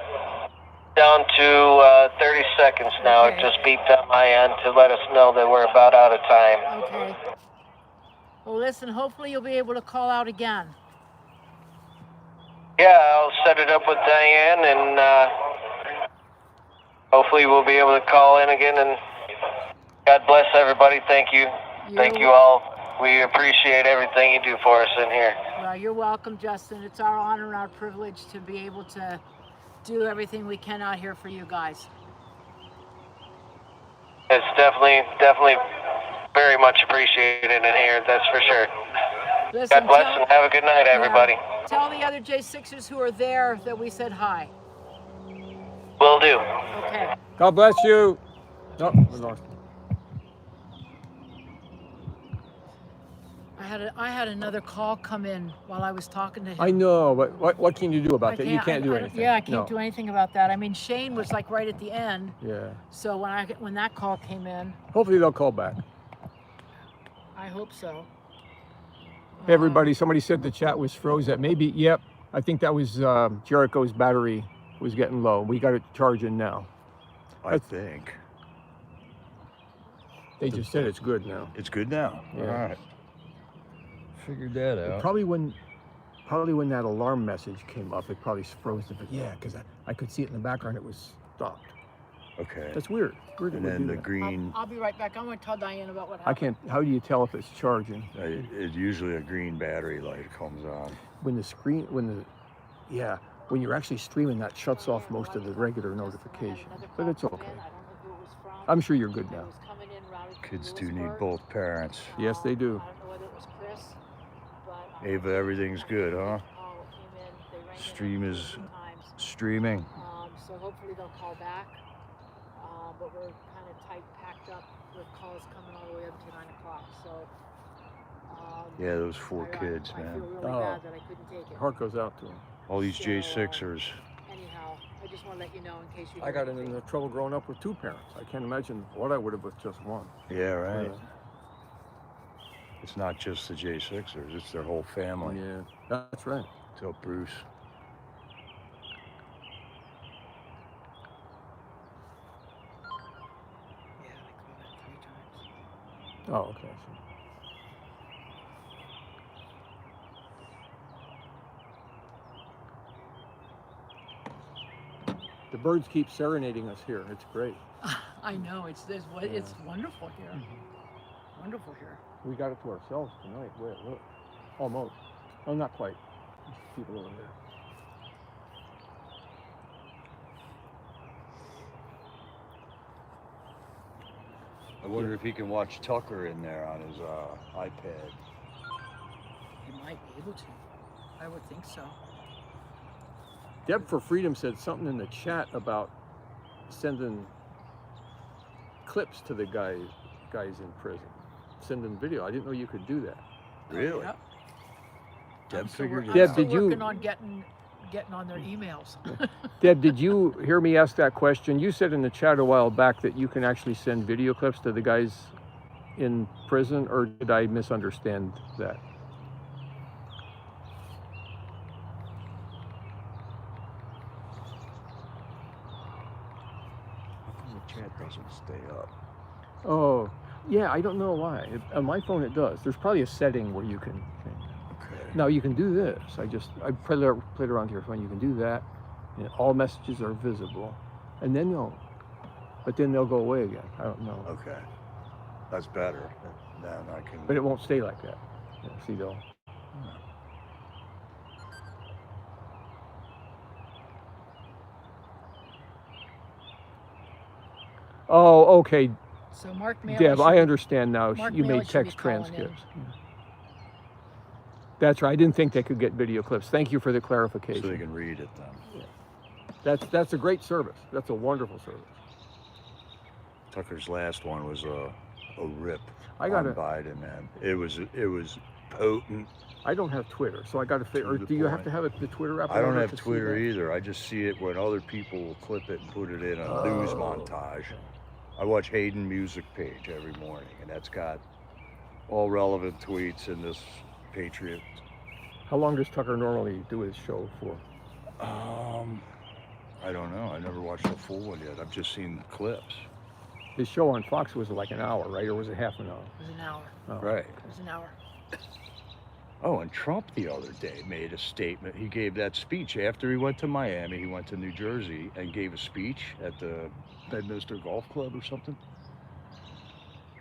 down to 30 seconds now. Okay. It just beeped on my end to let us know that we're about out of time. Okay. Well, listen, hopefully you'll be able to call out again. Yeah, I'll set it up with Diane, and hopefully we'll be able to call in again. And God bless everybody. Thank you. Thank you all. We appreciate everything you do for us in here. Well, you're welcome, Justin. It's our honor and our privilege to be able to do everything we can out here for you guys. It's definitely very much appreciated in here, that's for sure. Listen, God bless and have a good night, everybody. Tell the other J6ers who are there that we said hi. Will do. Okay. God bless you. Oh, we lost him. I had another call come in while I was talking to him. I know, but what can you do about that? You can't do anything. Yeah, I can't do anything about that. I mean, Shane was like right at the end. Yeah. So when that call came in, Hopefully they'll call back. I hope so. Hey everybody, somebody said the chat was froze. That maybe, yep. I think that was Jericho's battery was getting low. We got it charging now. I think. They just said it's good now. It's good now. Yeah. All right. Figured that out. Probably when that alarm message came up, it probably froze it. But yeah, because I could see it in the background. It was stopped. Okay. That's weird. Weird And that we then do the that. green, I'll be right back. I'm going to tell Diane about what I happened. can't. How do you tell if it's charging? it's usually a green battery light comes on. When the screen, when you're actually streaming, that shuts off most of the regular notifications. But it's okay. I'm sure you're good now. Kids do need both parents. Yes, they do. I don't know whether it was Chris, but Ava, everything's good, huh? Stream is streaming. So hopefully they'll call back. But we're kind of tight, packed up with calls coming all the way up to 9 o'clock. So. Yeah, those 4 kids, I man. feel really bad that I couldn't take it. Heart goes out to them. All these J6ers. Anyhow, I just want to let you know in case you. I got into trouble growing up with 2 parents. I can't imagine what I would have with just one. Yeah, right. It's not just the J6ers, it's their whole family. Yeah, that's right. Tell Bruce. Oh, okay. The birds keep serenading us here. It's great. I know it's wonderful here. Mm-hmm. Wonderful here. We got it to ourselves tonight. Wait, look. Almost. Oh, not quite. There's people over there. I wonder if he can watch Tucker in there on his iPad. He might be able to. I would think so. Deb for Freedom said something in the chat about sending clips to the guys in prison, sending video. I didn't know you could do that. Really? Yep. Deb I'm still figured wor- it I'm out. still Deb, did you- working on getting on their emails. Deb, did you hear me ask that question? You said in the chat a while back that you can actually send video clips to the guys in prison, or did I misunderstand that? The chat doesn't stay up. Oh, yeah, I don't know why. On my phone it does. There's probably a setting where you can change. Okay. Now you can do this. I played around to your phone. You can do that, and all messages are visible, and then they'll go away again. I don't know, Okay. That's better. Then I can. but it won't stay like that. Yeah, see, they'll. Oh, okay, So Mark Maley Deb, should I be- understand now. Mark You Maley made should be text calling in. transcripts. Yeah. That's right. I didn't think they could get video clips. Thank you for the So clarification. they can read it then. That's a great service. That's a wonderful service. Tucker's last one was a rip I got on it. Biden, man. It was potent. I don't have Twitter, so I got to figure. To the Do you have point. to have the Twitter app? in I don't order have to see Twitter that? either. I just see it when other people will clip it and put it in a news montage. I watch Hayden Music page every morning, and that's got all relevant tweets in this Patriot. How long does Tucker normally do his show for? I don't know. I never watched the full one yet. I've just seen clips. His show on Fox was like an hour, right? Or was it half an hour? It was an hour. Oh. Right. It was an hour. Oh, and Trump the other day made a statement. He gave that speech after he went to Miami. He went to New Jersey and gave a speech at the Bedminster Golf Club or something.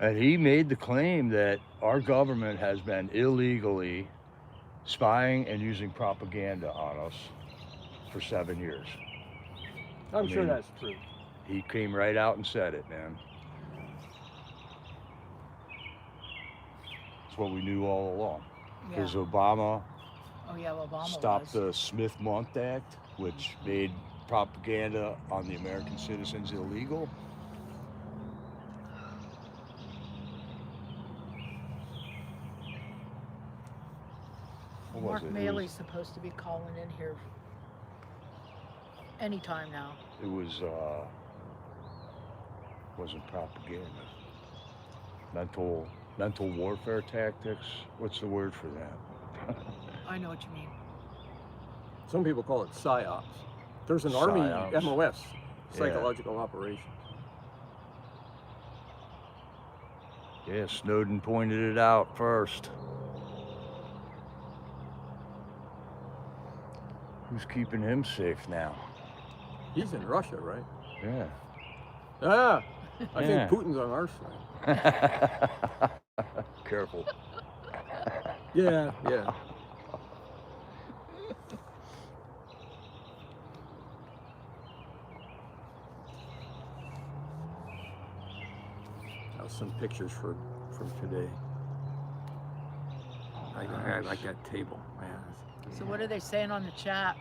And he made the claim that our government has been illegally spying and using propaganda on us for 7 years. I'm I sure mean- that's true. He came right out and said it, man. It's what we knew all along. Yeah. Because Obama Oh yeah, well, Obama stopped was. the Smith-Mundt Act, which made propaganda on the American citizens illegal. What was Mark it? It Maley's supposed to be calling in here anytime now. Wasn't propaganda. Mental warfare tactics. What's the word for that? I know what you mean. Some people call it psyops. There's an Army Psyops. MOS, Yeah. psychological operations. Yeah, Snowden pointed it out first. Who's keeping him safe now? He's in Russia, right? Yeah. Ah, I Yeah. think Putin's on our side. Careful. Yeah, yeah. Now some pictures from today. I like that table, man. So what are they saying on the chat?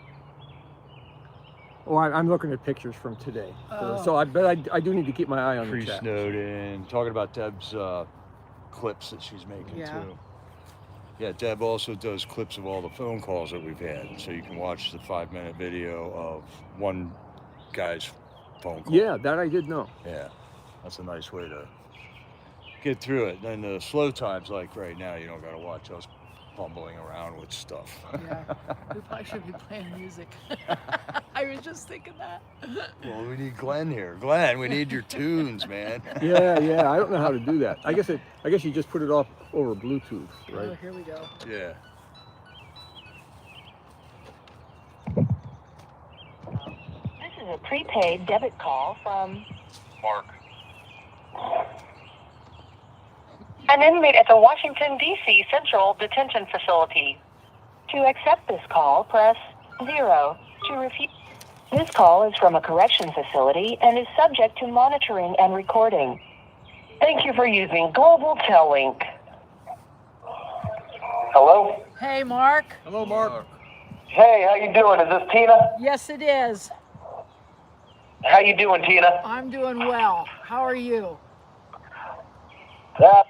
Oh, I'm looking at pictures from today. Oh. So I do need to keep my eye on Free the chat. Snowden. Talking about Deb's clips that she's making Yeah. too. Yeah, Deb also does clips of all the phone calls that we've had. So you can watch the 5-minute video of one guy's phone call. Yeah, that I did know. Yeah, that's a nice way to get through it. Then the slow times, like right now, you don't got to watch us fumbling around with stuff. Yeah, we probably should be playing music. I was just thinking that. Well, we need Glenn here. Glenn, we need your tunes, man. Yeah, yeah. I don't know how to do that. I guess you just put it off over Bluetooth, Oh, right? here we go. Yeah. This is a prepaid debit call from Mark. an inmate at the Washington, D.C. Central Detention Facility. To accept this call, press 0. To refuse. This call is from a correction facility and is subject to monitoring and recording. Thank you for using Global Tel Link. Hello? Hey, Mark. Hello, Mark. Hey, how you doing? Is this Tina? Yes, it is. How you doing, Tina? I'm doing well. How are you? Uh,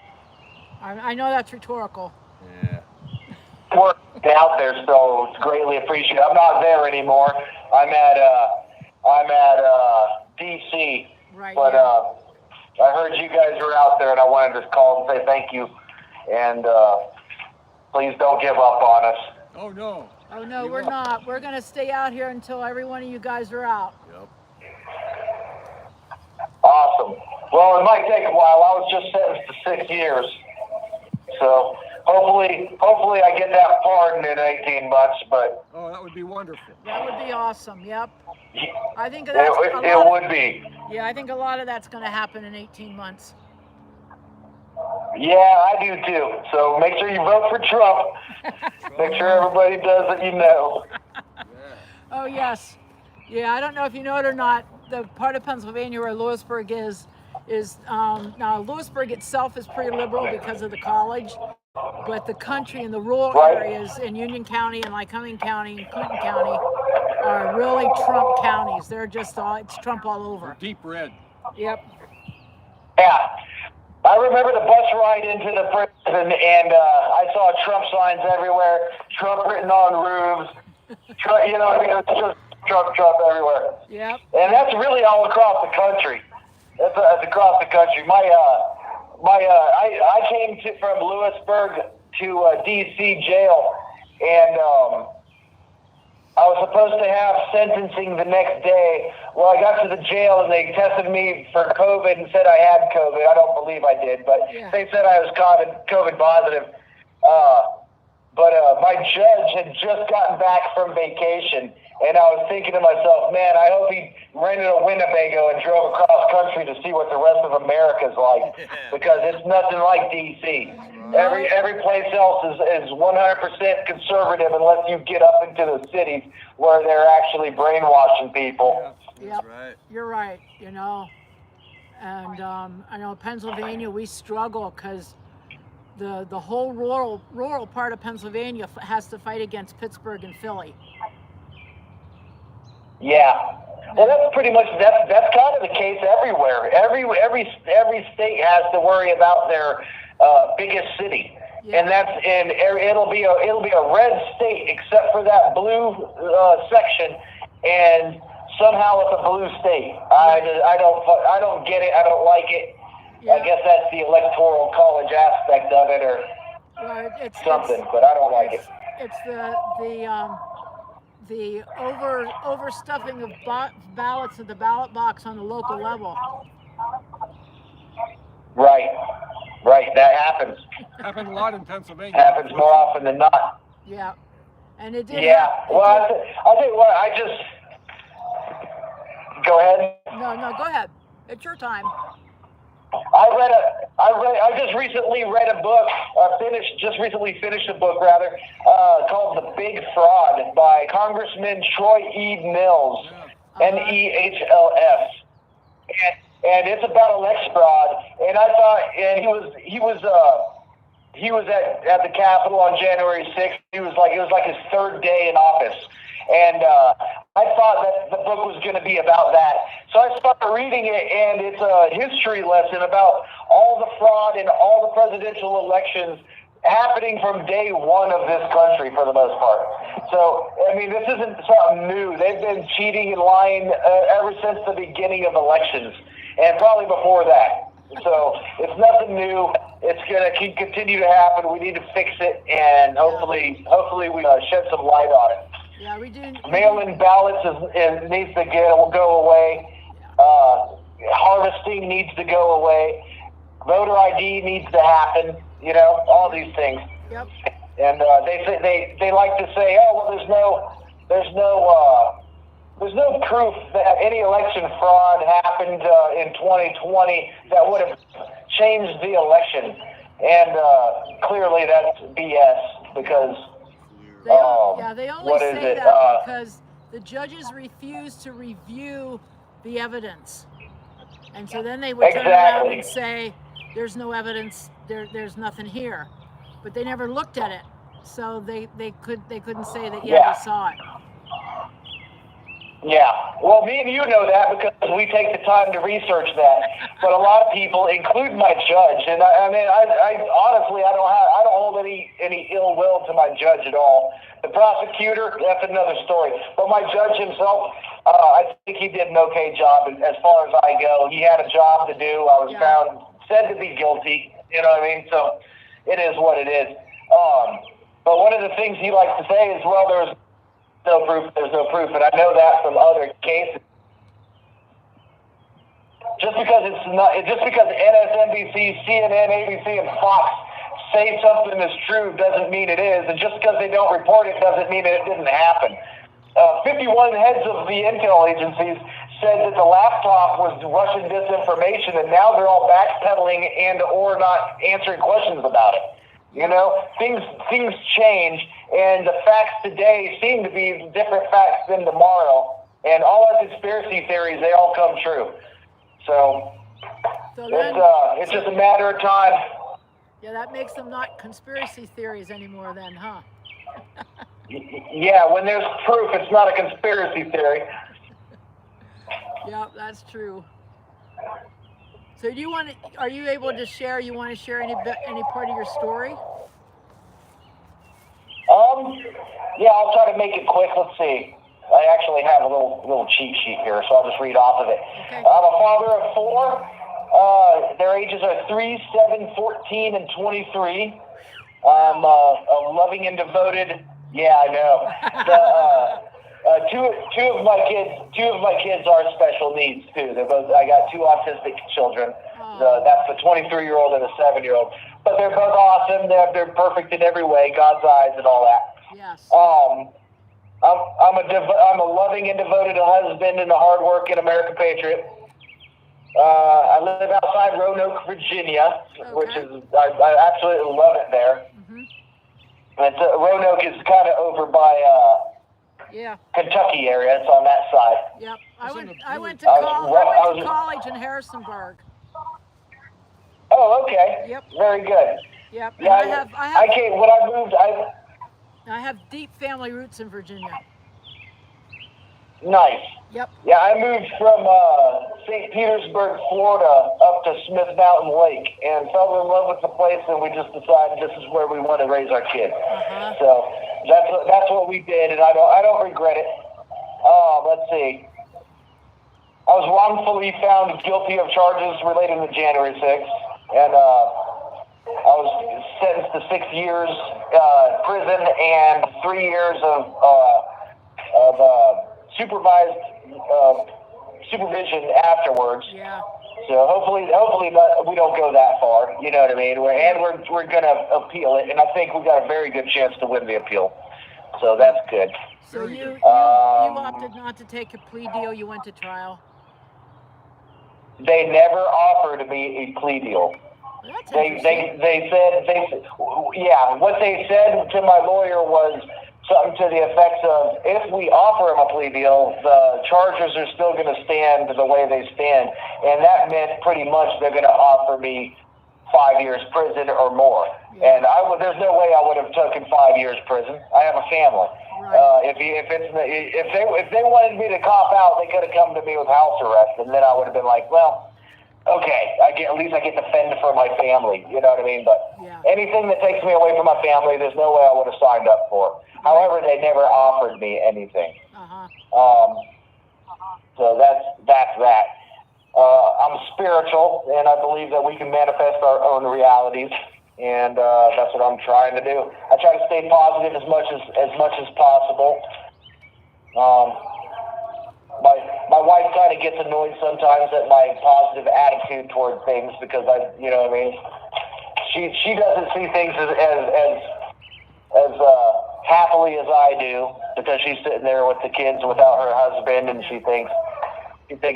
I know that's rhetorical. Yeah. We're out there, so it's greatly appreciated. I'm not there anymore. I'm at DC. Right. But Yeah. I heard you guys were out there, and I wanted to call and say thank you. And please don't give up on us. Oh, no. Oh, no, we're not. We're going to stay out here until every one of you guys are out. Yep. Awesome. Well, it might take a while. I was just sentenced to 6 years. So hopefully I get that pardon in 18 months, but Oh, that would be wonderful. That would be awesome. Yep. I think it that's would be. Yeah, I think a lot of that's going to happen in 18 months. Yeah, I do too. So make sure you vote for Trump. Make sure everybody does that you know. Oh, yes. Yeah, I don't know if you know it or not, the part of Pennsylvania where Lewisburg is now Lewisburg itself is pretty liberal because of the college, but the country and the rural areas in Union County and Lycoming County and Clinton County are really Trump counties. They're just it's Trump all over. Deep red. Yep. Yeah. I remember the bus ride into the prison, and I saw Trump signs everywhere, Trump written on roofs. Trump, you know, I mean, it's just Trump everywhere. Yep. And that's really all across the country. That's across the country. I came from Lewisburg to DC jail, and I was supposed to have sentencing the next day. Well, I got to the jail and they tested me for COVID and said I had COVID. I don't believe I did, but they said I was COVID positive. But my judge had just gotten back from vacation, and I was thinking to myself, man, I hope he rented a Winnebago and drove across country to see what the rest of America's like, because it's nothing like D.C. Every place else is 100% conservative unless you get up into the cities where they're actually brainwashing people. Yep. Right. You're right. You know, and I know Pennsylvania, we struggle because the whole rural part of Pennsylvania has to fight against Pittsburgh and Philly. Yeah. Well, that's pretty much that's kind of the case everywhere. Every state has to worry about their biggest city, and it'll be a red state except for that blue section, and somehow it's a blue state. I don't get it. I don't like it. I guess that's the electoral college aspect of it, or something. But I don't like it. It's the overstuffing of ballots at the ballot box on the local level. Right. That happens. Happened a lot in Pennsylvania. Happens more often than not. Yeah, and it did. Yeah. Well, I'll tell you what. Go ahead. No, go ahead. It's your time. I just recently read a book, recently finished a book rather, called The Big Fraud by Congressman Troy E. Mills, Nehls. And it's about election fraud. And I thought, and he was at the Capitol on January 6th. It was like his third day in office. And I thought that the book was going to be about that. So I started reading it, and it's a history lesson about all the fraud and all the presidential elections happening from day one of this country for the most part. So, I mean, this isn't something new. They've been cheating and lying ever since the beginning of elections, and probably before that. So it's nothing new. It's going to continue to happen. We need to fix it, and hopefully we shed some light on it. Yeah, we do. Mail-in ballots needs to go away. Harvesting needs to go away. Voter ID needs to happen. You know, all these things. Yep. And they like to say, oh well, there's no proof that any election fraud happened in 2020 that would have changed the election. And clearly that's BS because. They only say that because the judges refuse to review the evidence. And so then they would turn around and say, there's no evidence, there's nothing here. But they never looked at it. so they couldn't say that Yeah. they saw it. Yeah. Well, me and you know that because we take the time to research that. But a lot of people, including my judge, and I mean, I honestly, I don't hold any ill will to my judge at all. The prosecutor, that's another story. But my judge himself, I think he did an okay job as far as I go. He had a job to do. I was found, said to be guilty. You know what I mean? So it is what it is. But one of the things he likes to say is, well, there's no proof, and I know that from other cases. Just because MSNBC, CNN, ABC, and Fox say something is true doesn't mean it is, and just because they don't report it doesn't mean it didn't happen. 51 heads of the intel agencies said that the laptop was Russian disinformation, and now they're all backpedaling and or not answering questions about it. You know, things change, and the facts today seem to be different facts than tomorrow. And all our conspiracy theories, they all come true. So it's just a matter of time. Yeah, that makes them not conspiracy theories anymore then, huh? Yeah, when there's proof, it's not a conspiracy theory. Yeah, that's true. So are you able to share, you want to share any part of your story? Yeah, I'll try to make it quick. Let's see. I actually have a little cheat sheet here, so I'll just read off of it. Okay. I'm a father of 4. Their ages are 3, 7, 14, and 23. I'm a loving and devoted. Yeah, I know. Two of my kids are special needs too. I got 2 autistic children. That's the 23-year-old and a 7-year-old. But they're both awesome. They're perfect in every way, God's eyes and all that. Yes. I'm a loving and devoted husband and a hardworking American patriot. I live outside Roanoke, Virginia, which is I absolutely love it there. Mm-hmm. Roanoke is kind of over by Kentucky area. It's on that side. Yep. I went to college in Harrisonburg. Oh, okay. Yep. Very good. Yep. And yeah, I came when I moved. I have deep family roots in Virginia. Nice. Yep. Yeah, I moved from St. Petersburg, Florida, up to Smith Mountain Lake, and fell in love with the place, and we just decided this is where we want to raise our kids. So that's what we did, and I don't regret it. Let's see. I was wrongfully found guilty of charges relating to January 6th, and I was sentenced to 6 years prison and 3 years of supervision afterwards. Yeah. So hopefully we don't go that far. You know what I mean? We're gonna appeal it, and I think we got a very good chance to win the appeal. So that's good. So you opted not to take a plea deal. You went to trial. They never offered me a plea deal. Well, that's They said what they said to my lawyer was something to the effects of, if we offer him a plea deal, the charges are still going to stand the way they stand, and that meant pretty much they're going to offer me 5 years prison or more. And there's no way I would have taken 5 years prison. I have a family. Right. If they wanted me to cop out, they could have come to me with house arrest, and then I would have been like, well, okay, at least I get to fend for my family. You know what I mean? But anything that takes me away from my family, there's no way I would have signed up for. However, they never offered me anything. So that's that. I'm spiritual, and I believe that we can manifest our own realities, and that's what I'm trying to do. I try to stay positive as much as possible. My wife kind of gets annoyed sometimes at my positive attitude toward things because you know what I mean. She doesn't see things as happily as I do because she's sitting there with the kids without her husband, and she thinks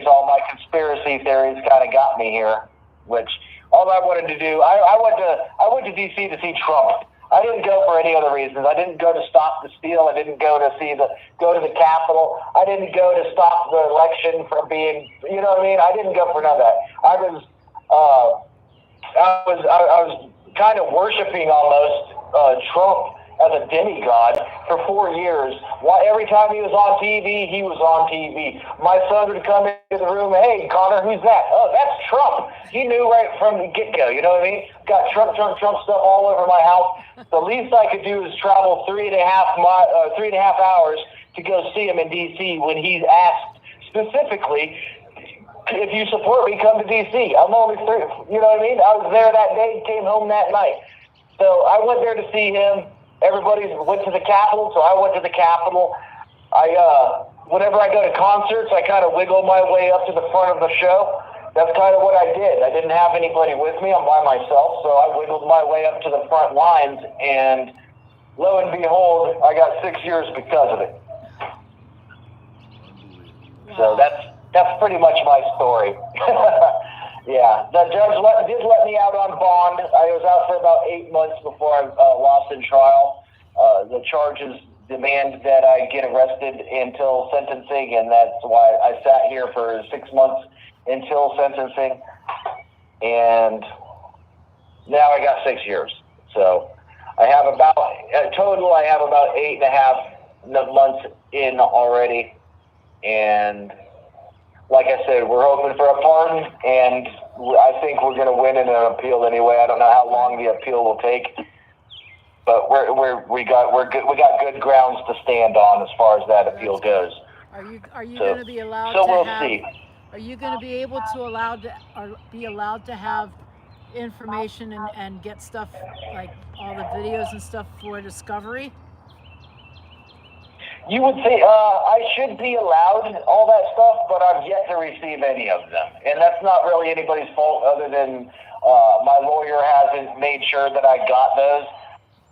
all my conspiracy theories kind of got me here. Which all I wanted to do, I went to D.C. to see Trump. I didn't go for any other reasons. I didn't go to stop the steal. I didn't go to go to the Capitol. I didn't go to stop the election from being, you know what I mean? I didn't go for none of that. I was kind of worshiping almost Trump as a demigod for 4 years. Why, every time he was on TV, he was on TV. My son would come into the room, hey, Connor, who's that? Oh, that's Trump. He knew right from the get-go, you know what I mean? Got Trump stuff all over my house. The least I could do is travel 3.5 hours to go see him in D.C. when he's asked specifically, if you support me, come to D.C. I'm only 3, you know what I mean? I was there that day, came home that night. So I went there to see him. Everybody went to the Capitol, so I went to the Capitol. Whenever I go to concerts, I kind of wiggle my way up to the front of the show. That's kind of what I did. I didn't have anybody with me. I'm by myself, so I wiggled my way up to the front lines, and lo and behold, I got 6 years because of it. So that's pretty much my story. Yeah, the judge did let me out on bond. I was out for about 8 months before I lost in trial. The charges demand that I get arrested until sentencing, and that's why I sat here for 6 months until sentencing. And now I got 6 years. So I have about, total, I have about 8.5 months in already. And like I said, we're hoping for a pardon, and I think we're going to win in an appeal anyway. I don't know how long the appeal will take, but we got good grounds to stand on as far as that appeal goes. Are you going to be allowed? So to we'll have, see. Are you going to be able to be allowed to have information and get stuff like all the videos and stuff for discovery? You would say I should be allowed all that stuff, but I've yet to receive any of them. And that's not really anybody's fault other than my lawyer hasn't made sure that I got those.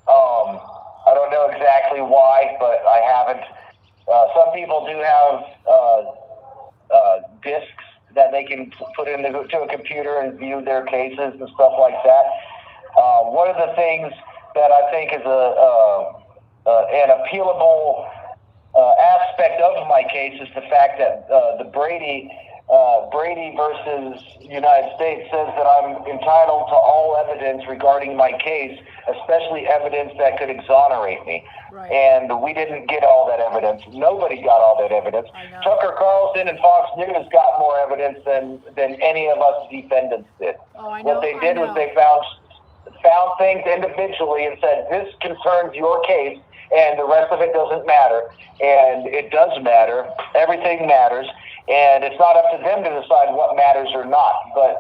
I don't know exactly why, but I haven't. Some people do have discs that they can put into a computer and view their cases and stuff like that. One of the things that I think is an appealable aspect of my case is the fact that the Brady versus United States says that I'm entitled to all evidence regarding my case, especially evidence that could exonerate me. Right. And we didn't get all that evidence. Nobody got all that evidence. Tucker Carlson and Fox News got more evidence than any of us defendants did. Oh, I know. What they did was they found things individually and said, this concerns your case, and the rest of it doesn't matter. And it does matter. Everything matters. And it's not up to them to decide what matters or not, but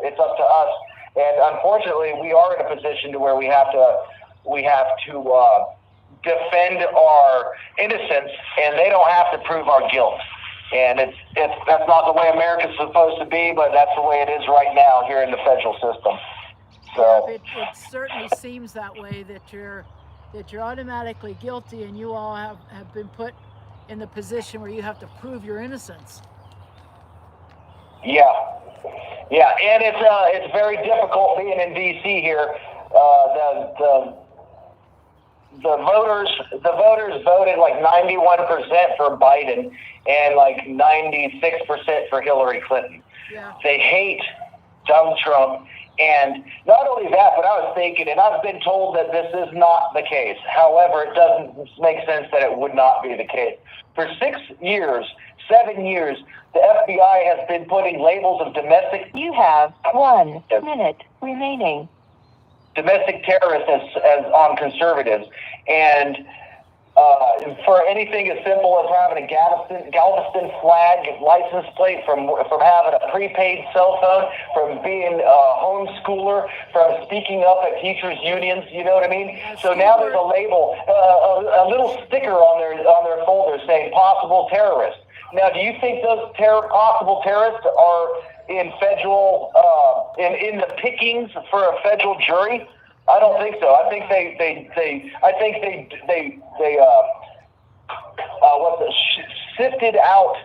it's up to us. And unfortunately, we are in a position to where we have to defend our innocence, and they don't have to prove our guilt. And that's not the way America's supposed to be, but that's the way it is right now here in the federal system. So it certainly seems that way, that you're automatically guilty, and you all have been put in the position where you have to prove your innocence. Yeah, and it's very difficult being in D.C. here. The voters voted like 91% for Biden and like 96% for Hillary Clinton. Yeah. They hate Donald Trump. And not only that, but I was thinking, and I've been told that this is not the case. However, it doesn't make sense that it would not be the case. For 7 years, the FBI has been putting labels of domestic... You have 1 minute remaining. ...domestic terrorists as on conservatives. And for anything as simple as having a Galveston flag license plate, from having a prepaid cell phone, from being a homeschooler, from speaking up at teachers' unions, you know what I mean? So now there's a label, a little sticker on their folder saying possible terrorist. Now, do you think those possible terrorists are in federal, in the pickings for a federal jury? I don't think so. I think they sifted out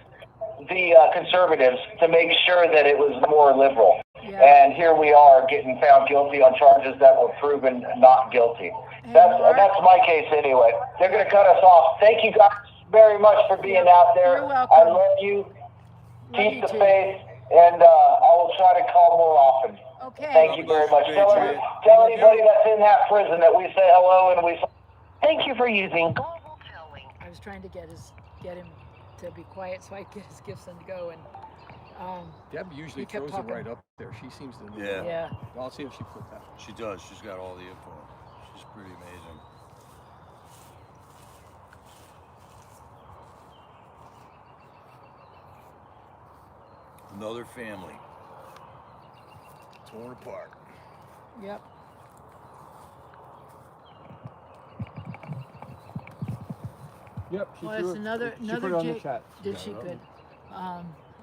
the conservatives to make sure that it was more liberal. Yeah. And here we are getting found guilty on charges that were proven not guilty. That's my case anyway. They're going to cut us off. Thank you guys very much for being out there. You're welcome. I love you. Keep the faith, and I will try to call more often. Okay. Thank you very much. Tell anybody that's in that prison that we say hello and we Thank you for using Global Tel Link. I was trying to get him to be quiet so I could get his gifts and go, and Deb usually he kept throws it talking. right up there. She seems to know. Yeah. Yeah. I'll see if she put that. She does. She's got all the info. She's pretty amazing. Another family torn apart. Yep. Yep. Well, it's another She put it on the J. chat. Did Yeah, she? right. Good.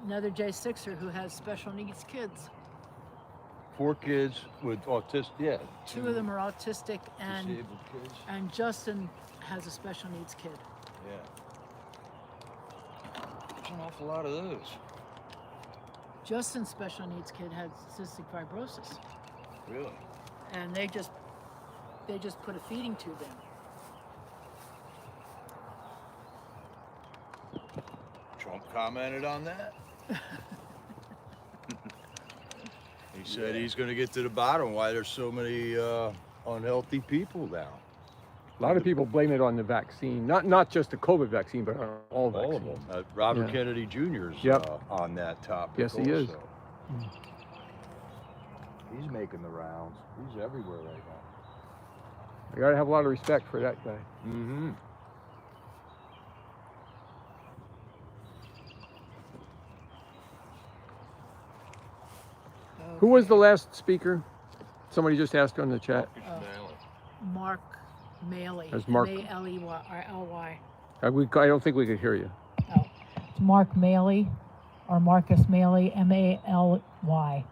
Another J6er who has special needs kids. 4 kids with autistic. Yeah. 2 of them are autistic, and disabled kids. Justin has a special needs kid. Yeah. There's an awful lot of those. Justin's special needs kid had cystic fibrosis, Really? and they just put a feeding tube in. Trump commented on that. He said he's going to get to the bottom why there's so many unhealthy people now. A lot of people blame it on the vaccine, not just the COVID vaccine, but on all All of vaccines. them. Robert Yeah. Kennedy Jr.'s Yep. on that topic. Yes, he is. also. He's making the rounds. He's everywhere right now. You gotta have a lot of respect for that guy. Mm-hmm. Who was the last speaker? Somebody just asked on the chat. Mark Maley. That's Mark. Maley. I don't think we could hear you. Oh, it's Mark Maley, or Marcus Maley, M-A-L-Y.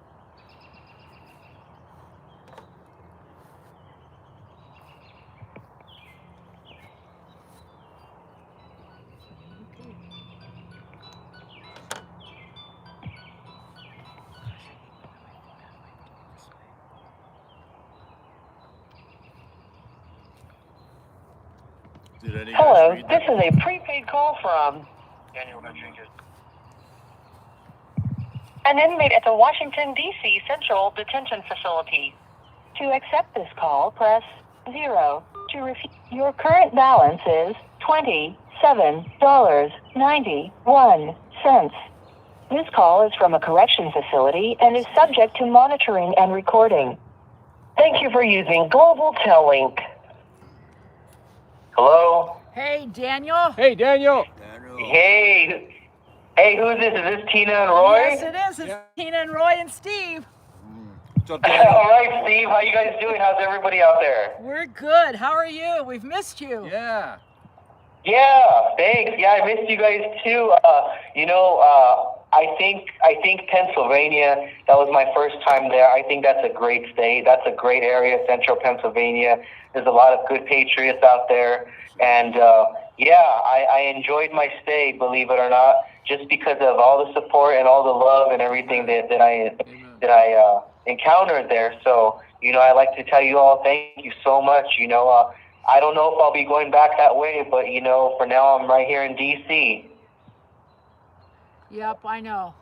Did any Hello, guys read this that? is a prepaid call from an inmate at the Washington, D.C. Central Detention Facility. To accept this call, press 0. To refuse, your current balance is $27.91. This call is from a correction facility and is subject to monitoring and recording. Thank you for using Global Tel Link. Hello? Hey, Daniel. Hey, Daniel. Hey, who's this? Is this Tina and Roy? Yes, it is. It's Tina and Roy and Steve. What's up, All Daniel? right, Steve. How you guys doing? How's everybody out there? We're good. How are you? We've missed you. Yeah. Yeah, thanks. Yeah, I missed you guys too. I think Pennsylvania. That was my first time there. I think that's a great state. That's a great area, Central Pennsylvania. There's a lot of good patriots out there, and I enjoyed my stay. Believe it or not, just because of all the support and all the love and everything that I encountered there. So I like to tell you all thank you so much. I don't know if I'll be going back that way, but for now I'm right here in D.C. Yep, I know.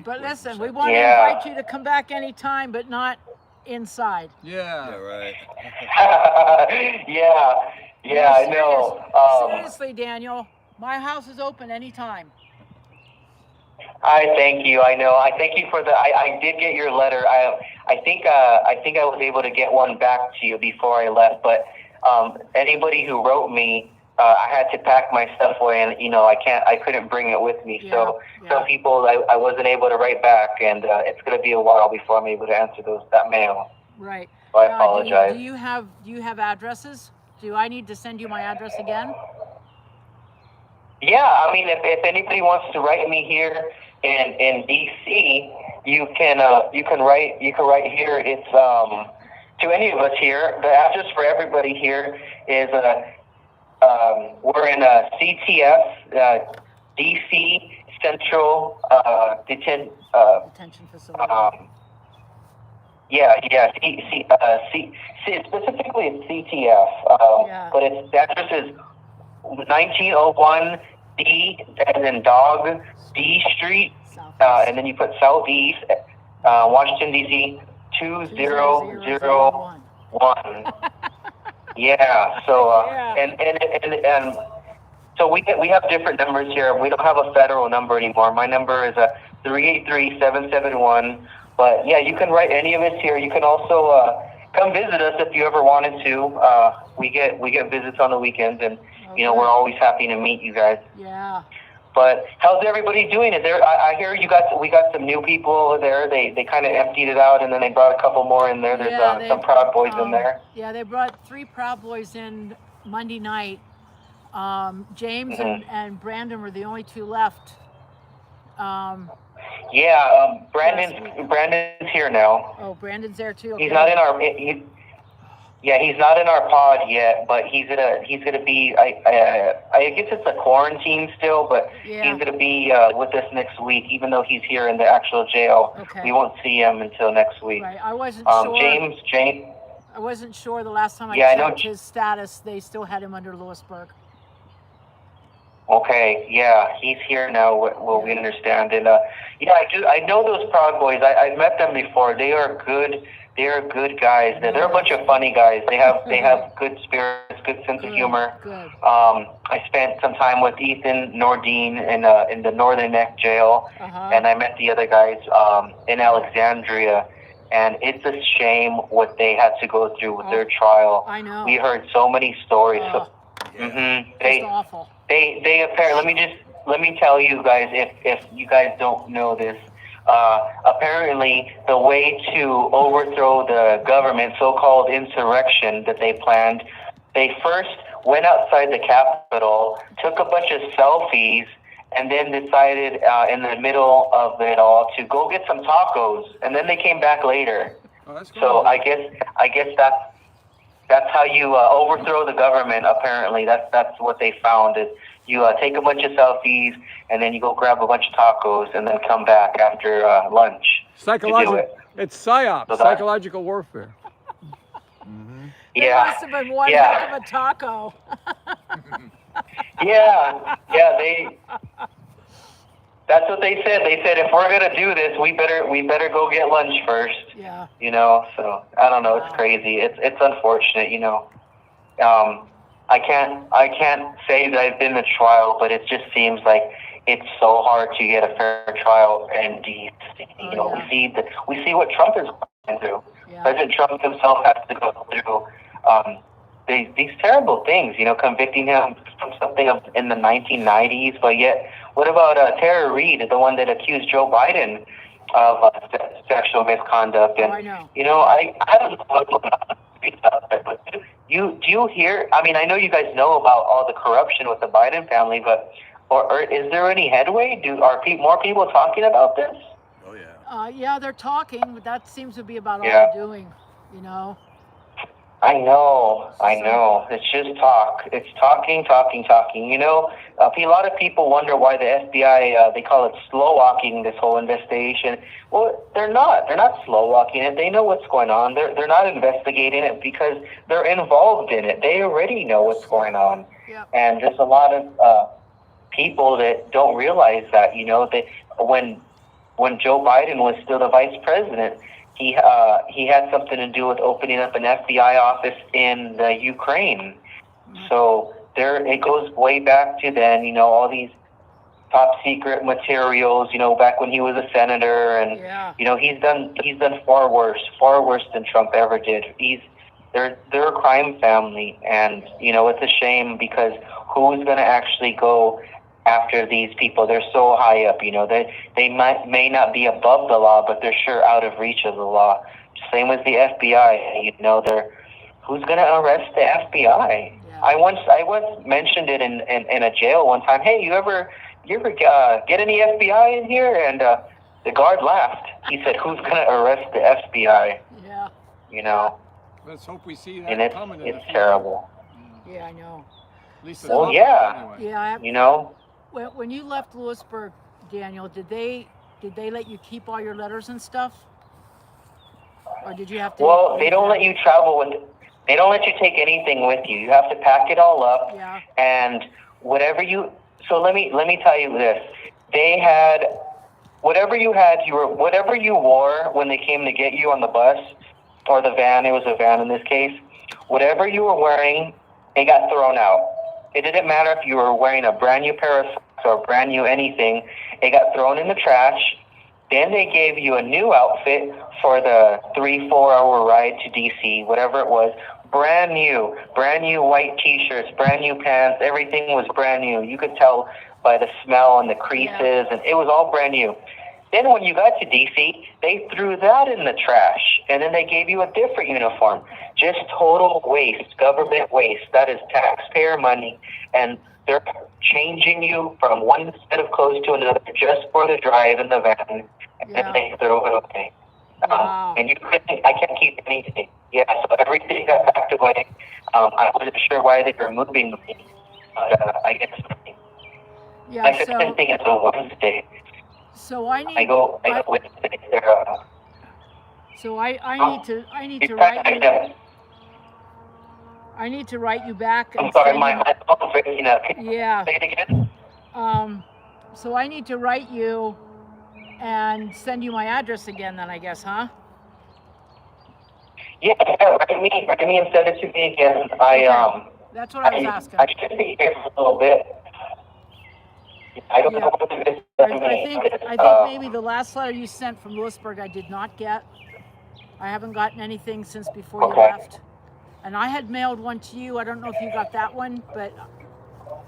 But listen, we want to Yeah. invite you to come back anytime, but not inside. Yeah. Yeah, right. yeah, I know. Seriously, Daniel, my house is open anytime. I thank you. I know. I thank you for the. I did get your letter. I think I was able to get one back to you before I left. But anybody who wrote me, I had to pack my stuff away, and I couldn't bring it with me. So some people I wasn't able to write back, and it's going to be a while before I'm able to answer that mail. Right. So I apologize. Do you have addresses? Do I need to send you my address again? Yeah, I mean, if anybody wants to write me here in DC, you can write here. It's to any of us here. The address for everybody here is we're in CTF, DC Central Detention facility. Specifically it's CTF. But the address is 1901 D as in dog, D Street, and then you put Southeast, Washington, D.C. 2001. Yeah. So Yeah. and so we have different numbers here. We don't have a federal number anymore. My number is 383-771. But yeah, you can write any of us here. You can also come visit us if you ever wanted to. We get visits on the weekends, and we're always happy to meet you guys. Yeah. But how's everybody doing? Is there? I hear we got some new people over there. They kind of emptied it out, and then they brought a couple more in there. There's some Proud Boys in there. Yeah, they brought 3 Proud Boys in Monday night. James and Brandon were the only 2 left. Brandon's here now. Oh, Brandon's there too. Okay. He's not in our. He's not in our pod yet, but he's gonna be. I guess it's a quarantine still, but he's gonna be with us next week, even though he's here in the actual jail. Okay. We won't see him until next week. Right. I wasn't sure. James. I wasn't sure the last time I checked his status. They still had him under Lewisburg. Okay, yeah, he's here now. Well, we understand, and I know those Proud Boys. I've met them before. They are good. They are good guys. They're a bunch of funny guys. They have good spirits, good sense of humor. Good. I spent some time with Ethan Nordine in the Northern Neck jail, and I met the other guys in Alexandria. And it's a shame what they had to go through with their trial. I know. We heard so many stories. It's awful. They apparently, let me tell you guys, if you guys don't know this, apparently the way to overthrow the government, so-called insurrection that they planned, they first went outside the Capitol, took a bunch of selfies, and then decided in the middle of it all to go get some tacos, and then they came back later. Oh, that's cool. So I guess that's how you overthrow the government. Apparently, that's what they found. Is you take a bunch of selfies, and then you go grab a bunch of tacos, and then come back after lunch. Psychological. It's psyop. So psychological warfare. It must have been one heck of a taco. That's what they said. They said if we're gonna do this, we better go get lunch first. Yeah. So I don't know. It's crazy. It's unfortunate. I can't say that I've been to trial, but it just seems like it's so hard to get a fair trial in DC. We see what Trump is going through. Yeah. President Trump himself has to go through these terrible things, convicting him from something in the 1990s. But yet, what about Tara Reid, the one that accused Joe Biden of sexual misconduct? And I know. I don't know what's going on, but do you hear? I mean, I know you guys know about all the corruption with the Biden family, but or is there any headway? Are more people talking about this? Oh yeah. Yeah, they're talking, but that seems to be about all they're doing. I know. It's just talk. It's talking. A lot of people wonder why the FBI, they call it slow walking this whole investigation. Well, they're not. They're not slow walking it. They know what's going on. They're not investigating it because they're involved in it. They already know what's going on. Yep. And there's a lot of people that don't realize that. That when Joe Biden was still the vice president, he had something to do with opening up an FBI office in the Ukraine. So it goes way back to then, all these top secret materials, back when he was a senator, and he's done far worse than Trump ever did. They're a crime family, and it's a shame because who's going to actually go after these people? They're so high up, they may not be above the law, but they're sure out of reach of the law. Same with the FBI, who's going to arrest the FBI? Yeah. I once mentioned it in a jail one time. Hey, you ever get any FBI in here? And the guard laughed. He said, "Who's going to arrest the FBI?" Yeah. Let's hope we see that and coming. It's terrible. Yeah, I know. At least yeah. Yeah. Yeah. When you left Lewisburg, Daniel, did they let you keep all your letters and stuff, or did you have to? Well, they don't let you travel with. They don't let you take anything with you. You have to pack it all up. Yeah. And whatever you. So let me tell you this. They had whatever you wore when they came to get you on the bus or the van. It was a van in this case. whatever you were wearing, it got thrown out. It didn't matter if you were wearing a brand new pair of socks or brand new anything. It got thrown in the trash. Then they gave you a new outfit for the 3-4 hour ride to DC, whatever it was. Brand new white T-shirts, brand new pants. Everything was brand new. You could tell by the smell and the creases, and it was all brand new. Then when you got to DC, they threw that in the trash, and then they gave you a different uniform. Just total waste, government waste. That is taxpayer money, and they're changing you from one set of clothes to another just for the drive in the van, and then they throw it away. Wow. And I can't keep anything. Yeah, so everything got packed away. I wasn't sure why they were moving me, but I guess Yeah, my 15th thing is a Wednesday. so I need I go Wednesday. so I need to write you. I need to write you back. I'm sorry, my phone's breaking up. Yeah. Say it again. So I need to write you and send you my address again then, I guess, huh? Yeah, write me and send it to me again. That's what I was asking. I should be here for a little bit. I don't know what it is. I think maybe the last letter you sent from Lewisburg I did not get. I haven't gotten anything since before you left. And I had mailed one to you. I don't know if you got that one, but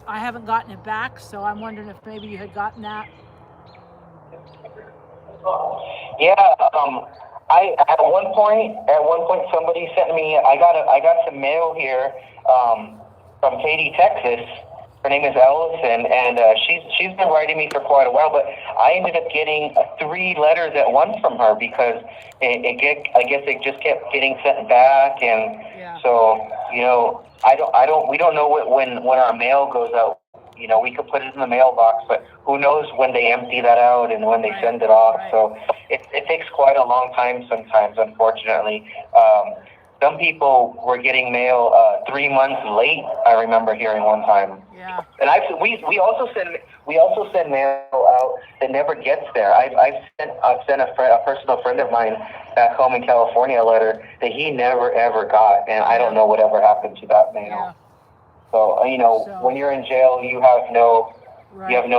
I haven't gotten it back, so I'm wondering if maybe you had gotten that. Yeah, I at one point somebody sent me. I got some mail here from Katy, Texas. Her name is Allison, and she's been writing me for quite a while. But I ended up getting 3 letters at once from her because I guess it just kept getting sent back, and so we don't know when our mail goes out. You know, we could put it in the mailbox, but who knows when they empty that out and when they send it off. So it takes quite a long time sometimes, unfortunately. Some people were getting mail 3 months late. I remember hearing one time. Yeah. And we also send mail out that never gets there. I've sent a personal friend of mine back home in California a letter that he never ever got, and I don't know whatever happened to that mail. Yeah. So when you're in jail, you have no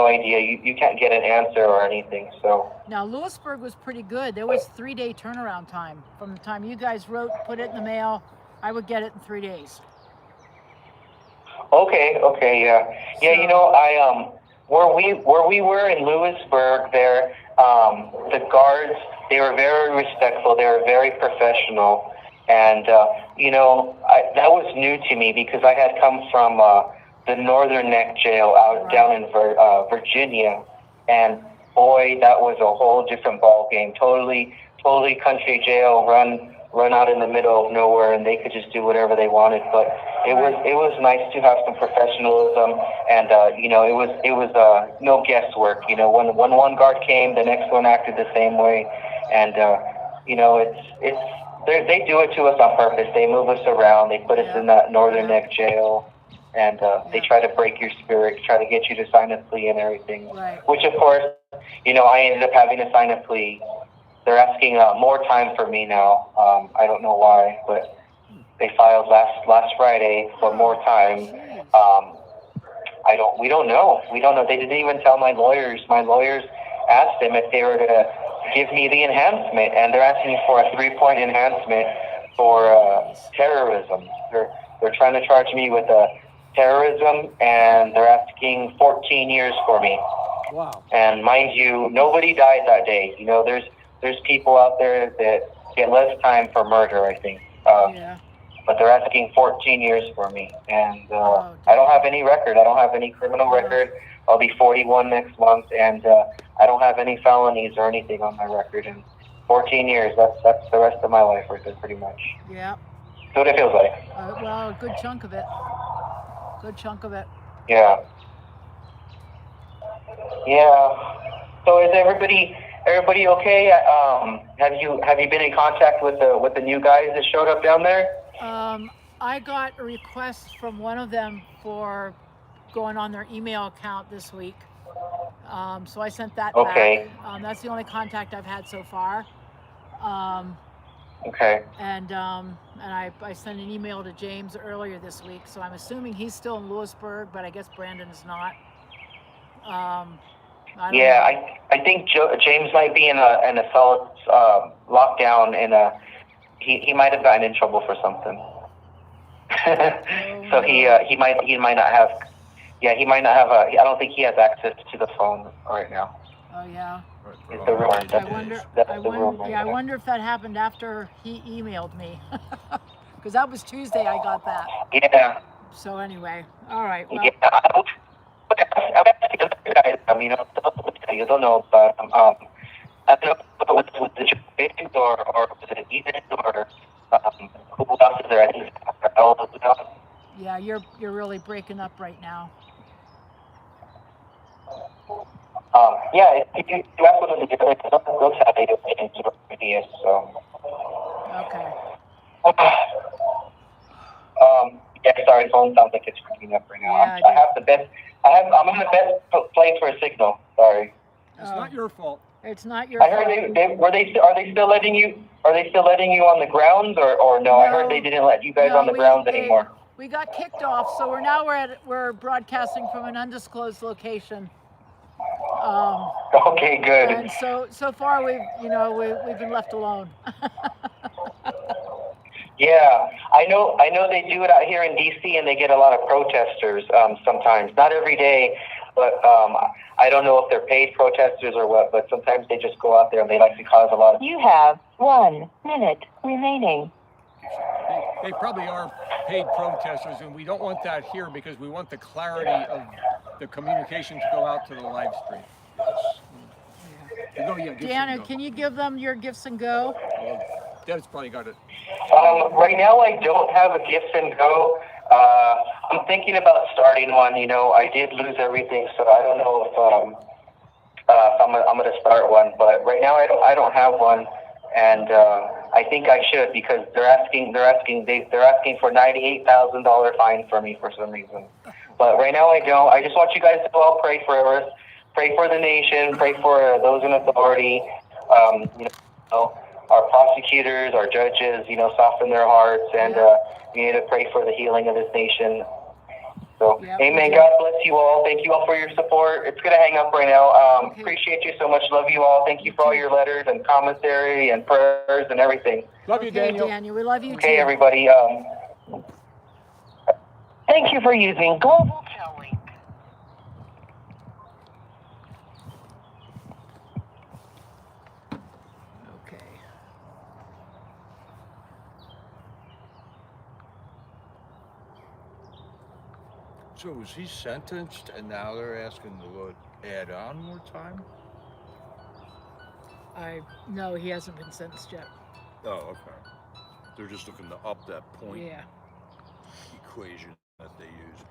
idea. You can't get an answer or anything. So now Lewisburg was pretty good. There was 3-day turnaround time from the time you guys wrote, put it in the mail. I would get it in 3 days. Okay, yeah. So, where we were in Lewisburg, there, the guards, they were very respectful. They were very professional. And, that was new to me because I had come from the Northern Neck Jail out down in Virginia. And, boy, that was a whole different ball game. Totally country jail, run out in the middle of nowhere, and they could just do whatever they wanted. But it was nice to have some professionalism, and, it was no guesswork. When one guard came, the next one acted the same way. And, they do it to us on purpose. They move us around. They put us in that Northern Neck Jail, and they try to break your spirit, try to get you to sign a plea and everything. Right. Which, of course, I ended up having to sign a plea. They're asking more time for me now. I don't know why, but they filed last Friday for more time. We don't know. They didn't even tell my lawyers. My lawyers asked them if they were going to give me the enhancement, and they're asking for a 3-point enhancement for terrorism. They're trying to charge me with terrorism, and they're asking 14 years for me. Wow. And mind you, nobody died that day. There's people out there that get less time for murder, I think. But they're asking 14 years for me, and I don't have any record. I don't have any criminal record. I'll be 41 next month, and I don't have any felonies or anything on my record. And 14 years, that's the rest of my life right there, pretty much. Yeah. That's what it feels like. Well, a good chunk of it. Yeah. So is everybody okay? Have you been in contact with the new guys that showed up down there? I got a request from one of them for going on their email account this week. So I sent that back. That's the only contact I've had so far. Okay. And I sent an email to James earlier this week, so I'm assuming he's still in Lewisburg, but I guess Brandon is not. I don't know. I think James might be in a solid lockdown, and he might have gotten in trouble for something. So no. he might not have. Yeah, he might not have I don't think he has access to the phone right now. Oh yeah. It's the rumor. I wonder if that happened after he emailed me, because that was Tuesday. I got that. Yeah. So anyway, all right. Well, I mean, you don't know, but I don't know was the Japan or was it Ethan or who else is there? I think yeah, you're really breaking up right now. Yeah, if you ask what the difference is, those have ideas, so. Okay. Yeah, sorry, phone sounds like it's breaking up right now. Yeah, I'm in the best place for a signal. Sorry. It's not your fault. It's not your I heard fault. are they still letting you on the grounds or no? I heard they didn't let you guys on the grounds anymore. We got kicked off, so we're broadcasting from an undisclosed location. Okay, good. And so far we've been left alone. Yeah, I know they do it out here in DC, and they get a lot of protesters sometimes. Not every day, but I don't know if they're paid protesters or what, but sometimes they just go out there and they like to cause a lot of... You have 1 minute remaining. They probably are paid protesters, and we don't want that here because we want the clarity of the communication to go out to the live stream. Deanna, can you give them your gifts and go? Deb's probably got it. Right now, I don't have a gifts and go. I'm thinking about starting one. You know, I did lose everything, so I don't know if I'm going to start one. But right now, I don't have one, and I think I should because they're asking for $98,000 fine for me for some reason. But right now, I don't. I just want you guys to all pray for us, pray for the nation, pray for those in authority. Our prosecutors, our judges, soften their hearts, and we need to pray for the healing of this nation. So, amen. God bless you all. Thank you all for your support. It's going to hang up right now. Appreciate you so much. Love you all. Thank you for all your letters and commentary and prayers and everything. Love you, Daniel. Daniel, we love you too. Okay, everybody. Thank you for using Global Telling. Okay. So was he sentenced and now they're asking to add on more time? No, he hasn't been sentenced yet. Oh, okay. They're just looking to up that point Yeah. equation that they use.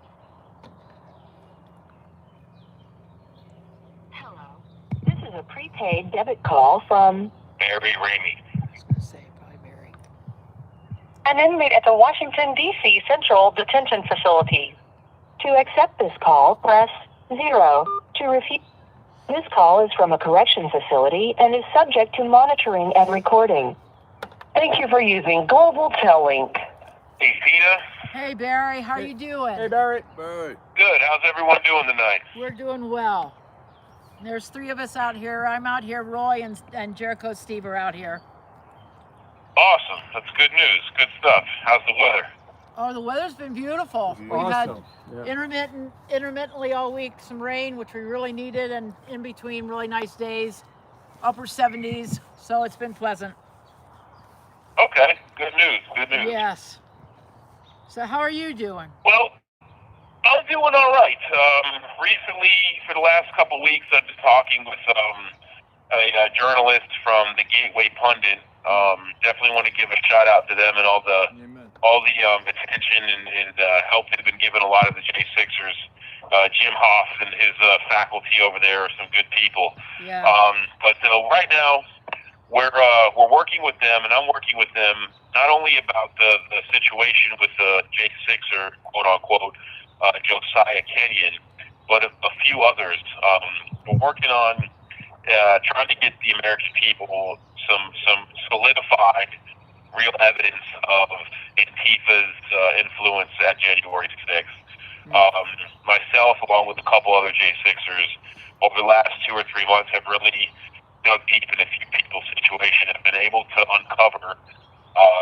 Hello. This is a prepaid debit call from Barry Ramey. I was going to say probably Mary. an inmate at the Washington, D.C. Central Detention Facility. To accept this call, press 0. To refuse. This call is from a correction facility and is subject to monitoring and recording. Thank you for using Global Tellink. Hey, Peter. Hey Barry, how are you doing? Hey, Barrett. Hey. Good. How's everyone doing tonight? We're doing well. There's 3 of us out here. I'm out here. Roy and Jericho Steve are out here. Awesome. That's good news. Good stuff. How's the weather? Oh, the weather's been beautiful. We've Awesome. had intermittently all week some rain, which we really needed, and in between really nice days, upper 70s. So it's been pleasant. Okay. Good news. Good news. Yes. So how are you doing? Well, I'm doing all right. Recently, for the last couple of weeks, I've been talking with a journalist from the Gateway Pundit. Definitely want to give a shout out to them and all the attention and help they've been giving a lot of the J6ers. Jim Hoff and his faculty over there are some good people. Yeah. But right now, we're working with them, and I'm working with them not only about the situation with the J6er, quote unquote, Josiah Kenyon, but a few others. We're working on trying to get the American people some solidified real evidence of Antifa's influence at January 6th. Myself, along with a couple other J6ers, over the last 2 or 3 months, have really dug deep in a few people's situation and been able to uncover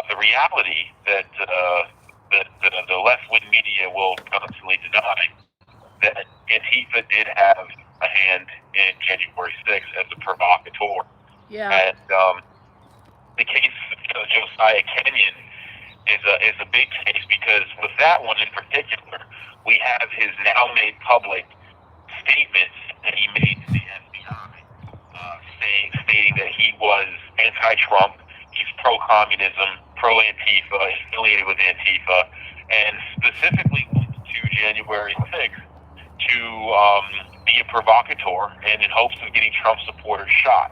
the reality that the left-wing media will constantly deny, that Antifa did have a hand in January 6th as a provocateur. Yeah. And the case of Josiah Kenyon is a big case, because with that one in particular, we have his now made public statements that he made to the FBI, stating that he was anti-Trump, he's pro-communism, pro-Antifa, affiliated with Antifa, and specifically went to January 6th to be a provocateur and in hopes of getting Trump supporters shot.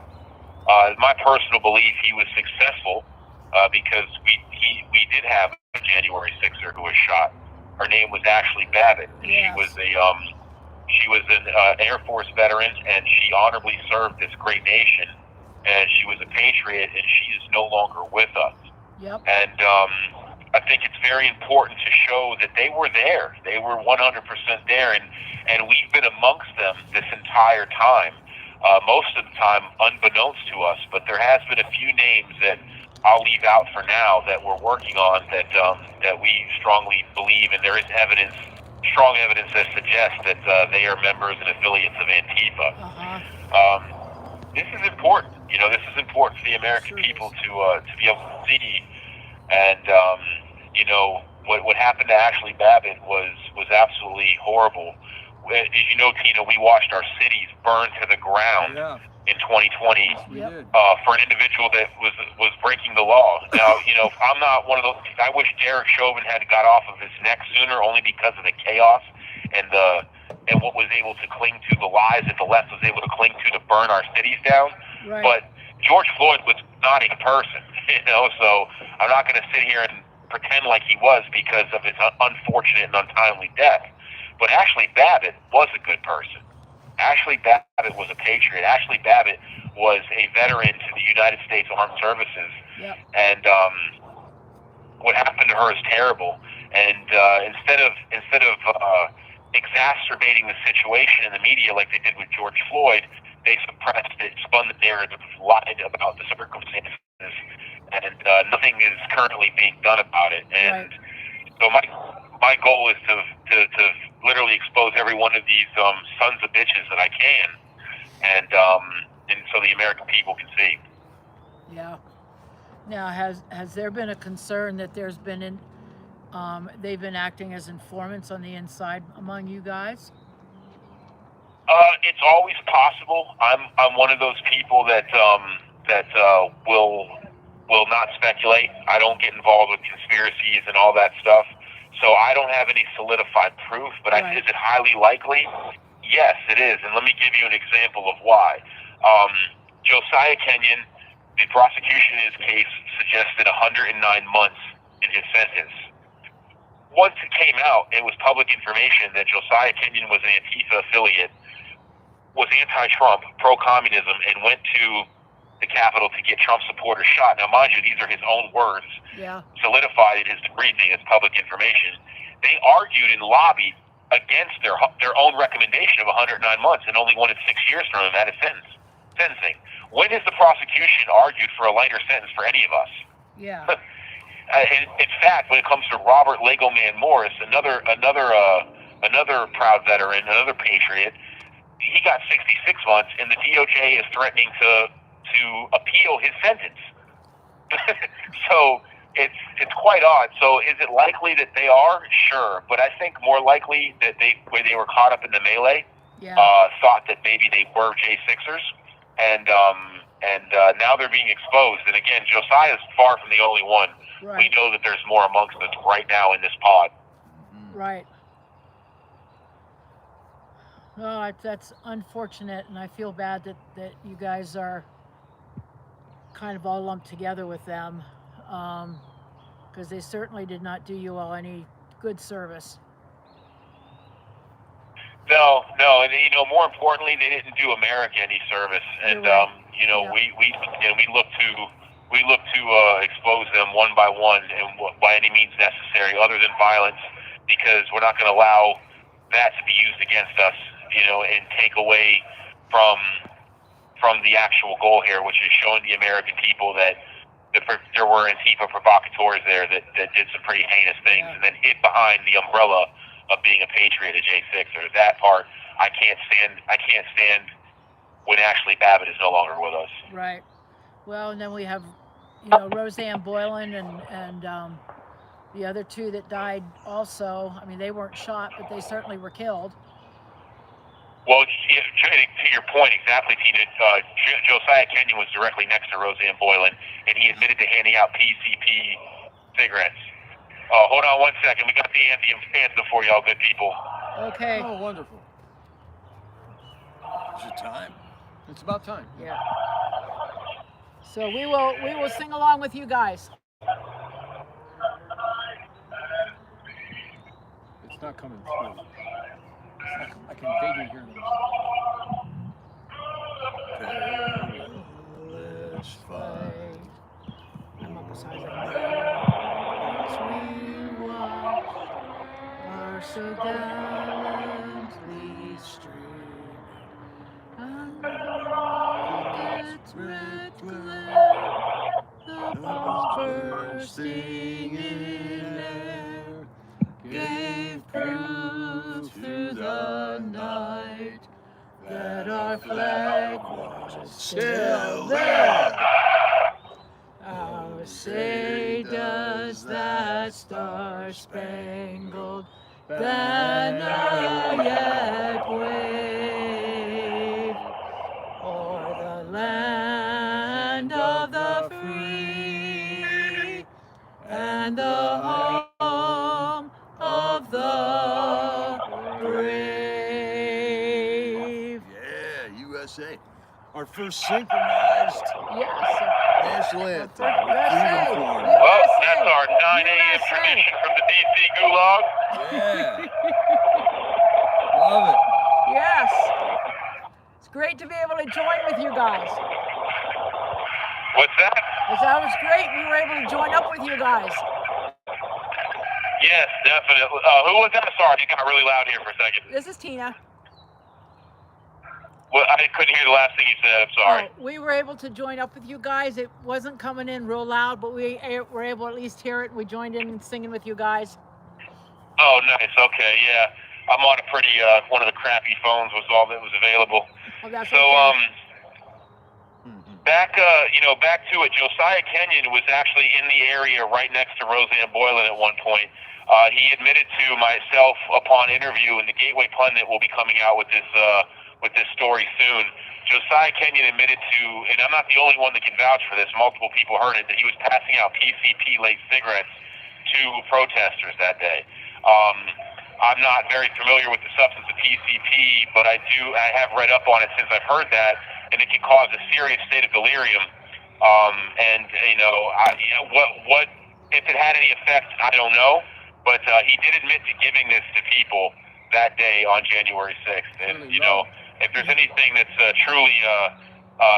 My personal belief, he was successful because we did have a January 6er who was shot. Her name was Ashley Babbitt. Yes. She was an Air Force veteran, and she honorably served this great nation. And she was a patriot, and she is no longer with us. Yep. And I think it's very important to show that they were there. They were 100% there, and we've been amongst them this entire time. Most of the time unbeknownst to us, but there has been a few names that I'll leave out for now that we're working on that we strongly believe, and there is strong evidence that suggests that they are members and affiliates of Antifa. This is important. This is important for the American people to be able to see. And what happened to Ashley Babbitt was absolutely horrible. As you know, Tina, we watched our cities burn to the ground in 2020 for an individual that was breaking the law. Now, I'm not one of those. I wish Derek Chauvin had got off of his neck sooner, only because of the chaos and what was able to cling to, the lies that the left was able to cling to burn our cities down. Right. But George Floyd was not a person, so I'm not going to sit here and pretend like he was because of his unfortunate and untimely death. But Ashley Babbitt was a good person. Ashley Babbitt was a patriot. Ashley Babbitt was a veteran to the United States Armed Services. Yep. And what happened to her is terrible. And instead of exacerbating the situation in the media like they did with George Floyd, they suppressed it, spun the narrative, lied about the circumstances, and nothing is currently being done about it. And so my goal is to literally expose every one of these sons of bitches that I can, and so the American people can see. Yeah. Now, has there been a concern that there's been they've been acting as informants on the inside among you guys? It's always possible. I'm one of those people that will not speculate. I don't get involved with conspiracies and all that stuff. So I don't have any solidified proof, but is it highly likely? Yes, it is. And let me give you an example of why. Josiah Kenyon, the prosecution in his case suggested 109 months in his sentence. Once it came out, it was public information that Josiah Kenyon was an Antifa affiliate, was anti-Trump, pro-communism, and went to the Capitol to get Trump supporters shot. Now, mind you, these are his own words, solidified in his briefing as public information. They argued and lobbied against their own recommendation of 109 months and only wanted 6 years from him at his sentencing. When has the prosecution argued for a lighter sentence for any of us? Yeah. In fact, when it comes to Robert Lego Man Morris, another proud veteran, another patriot, he got 66 months, and the DOJ is threatening to appeal his sentence. So it's quite odd. So is it likely that they are? Sure, but I think more likely that they were caught up in the melee, thought that maybe they were J6ers, and now they're being exposed. And again, Josiah's far from the only one. Right. We know that there's more amongst us right now in this pod. Right. No, that's unfortunate, and I feel bad that you guys are kind of all lumped together with them, because they certainly did not do you all any good service. No, and more importantly, they didn't do America any service. And right. we look to to expose them one by one and by any means necessary other than violence, because we're not going to allow that to be used against us, and take away from the actual goal here, which is showing the American people that there were Antifa provocateurs there that did some pretty heinous things, and then hid behind the umbrella of being a patriot, a J6er. That part I can't stand when Ashley Babbitt is no longer with us. Right. Well, and then we have, Roseanne Boylan and the other two that died also. I mean, they weren't shot, but they certainly were killed. Well, to your point, exactly, Tina. Josiah Kenyon was directly next to Roseanne Boylan, and he admitted to handing out PCP cigarettes. Hold on 1 second. We got the anthem for y'all, good people. Okay. Oh, wonderful. Is it time? It's about time. Yeah. So we will sing along with you guys. It's not coming through. I can vaguely hear them. Perilous fight. I'm up beside we watched are so gallantly streaming, and the rocket's red glare, the bombs bursting in air, gave proof through the night that our flag was still there. How say does that star-spangled banner yet wave o'er the land of the free and the home of the brave? Yeah, USA. Our first synchronized national anthem. USA. Well, that's our 9 a.m. tradition from the D.C. Gulag. Yeah. Love it. Yes. It's great to be able to join with you guys. What's that? That was great. We were able to join up with you guys. Yes, definitely. Who was that? Sorry, you got really loud here for a second. This is Tina. Well, I couldn't hear the last thing you said. I'm sorry. Oh, we were able to join up with you guys. It wasn't coming in real loud, but we were able to at least hear it. We joined in and singing with you guys. Oh, nice. Okay, yeah. I'm on a pretty one of the crappy phones was all that was available. Oh, that's So, okay. back to it. Josiah Kenyon was actually in the area right next to Roseanne Boylan at one point. He admitted to myself upon interview, and the Gateway Pundit will be coming out with this story soon. Josiah Kenyon admitted to, and I'm not the only one that can vouch for this, multiple people heard it, that he was passing out PCP-laced cigarettes to protesters that day. I'm not very familiar with the substance of PCP, but I have read up on it since I've heard that, and it can cause a serious state of delirium. What if it had any effect, I don't know, but he did admit to giving this to people that day on January 6th. And, if there's anything that's truly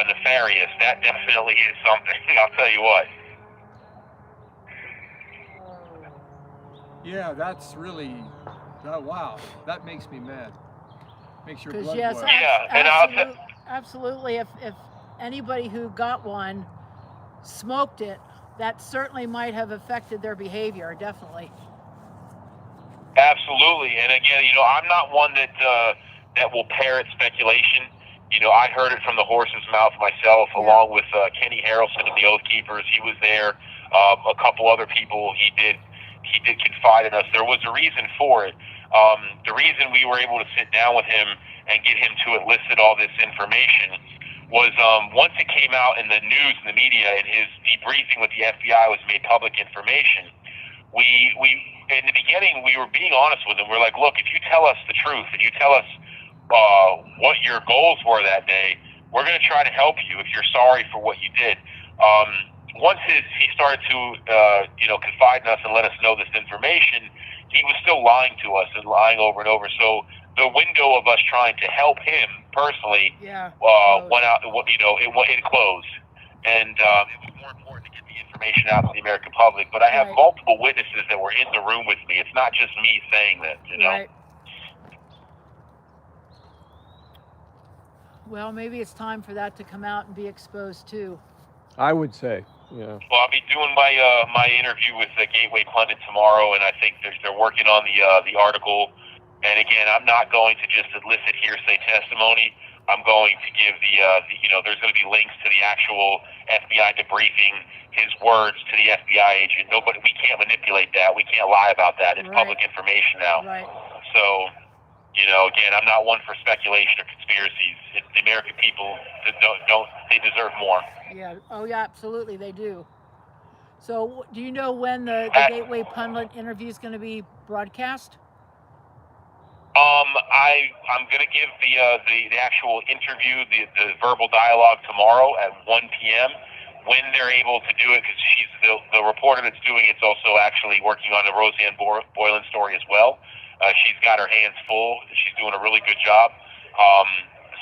nefarious, that definitely is something. I'll tell you what. Yeah, that's really, wow, that makes me mad. Makes your blood Yes, boil. Yeah, absolutely. If anybody who got one smoked it, that certainly might have affected their behavior, definitely. Absolutely, and again, I'm not one that will parrot speculation. I heard it from the horse's mouth myself, along with Kenny Harrelson of the Oath Keepers. He was there. A couple other people. He did confide in us. There was a reason for it. The reason we were able to sit down with him and get him to elicit all this information was once it came out in the news and the media, and his debriefing with the FBI was made public information. We in the beginning, we were being honest with him. We're like, look, if you tell us the truth and you tell us what your goals were that day, we're going to try to help you if you're sorry for what you did. Once he started to confide in us and let us know this information, he was still lying to us and lying over and over. So the window of us trying to help him personally went out. It closed, and it was more important to get the information information out to the American public, but I have Right. multiple witnesses that were in the room with me. It's not just me saying that, you know. Right. Well, maybe it's time for that to come out and be exposed too. I would say, yeah. Well, I'll be doing my interview with the Gateway Pundit tomorrow, and I think they're working on the article. And again, I'm not going to just elicit hearsay testimony. I'm going to give there's going to be links to the actual FBI debriefing, his words to the FBI agent. We can't manipulate that. We can't lie about that. It's Right. public information now. Right. So, again, I'm not one for speculation or conspiracies. The American people they deserve more. Yeah. Oh, yeah. Absolutely, they do. So, do you know when the Gateway Pundit interview is going to be broadcast? I'm going to give the actual interview, the verbal dialogue tomorrow at 1 p.m. When they're able to do it, because she's the reporter that's doing it's also actually working on the Roseanne Boylan story as well. She's got her hands full. She's doing a really good job.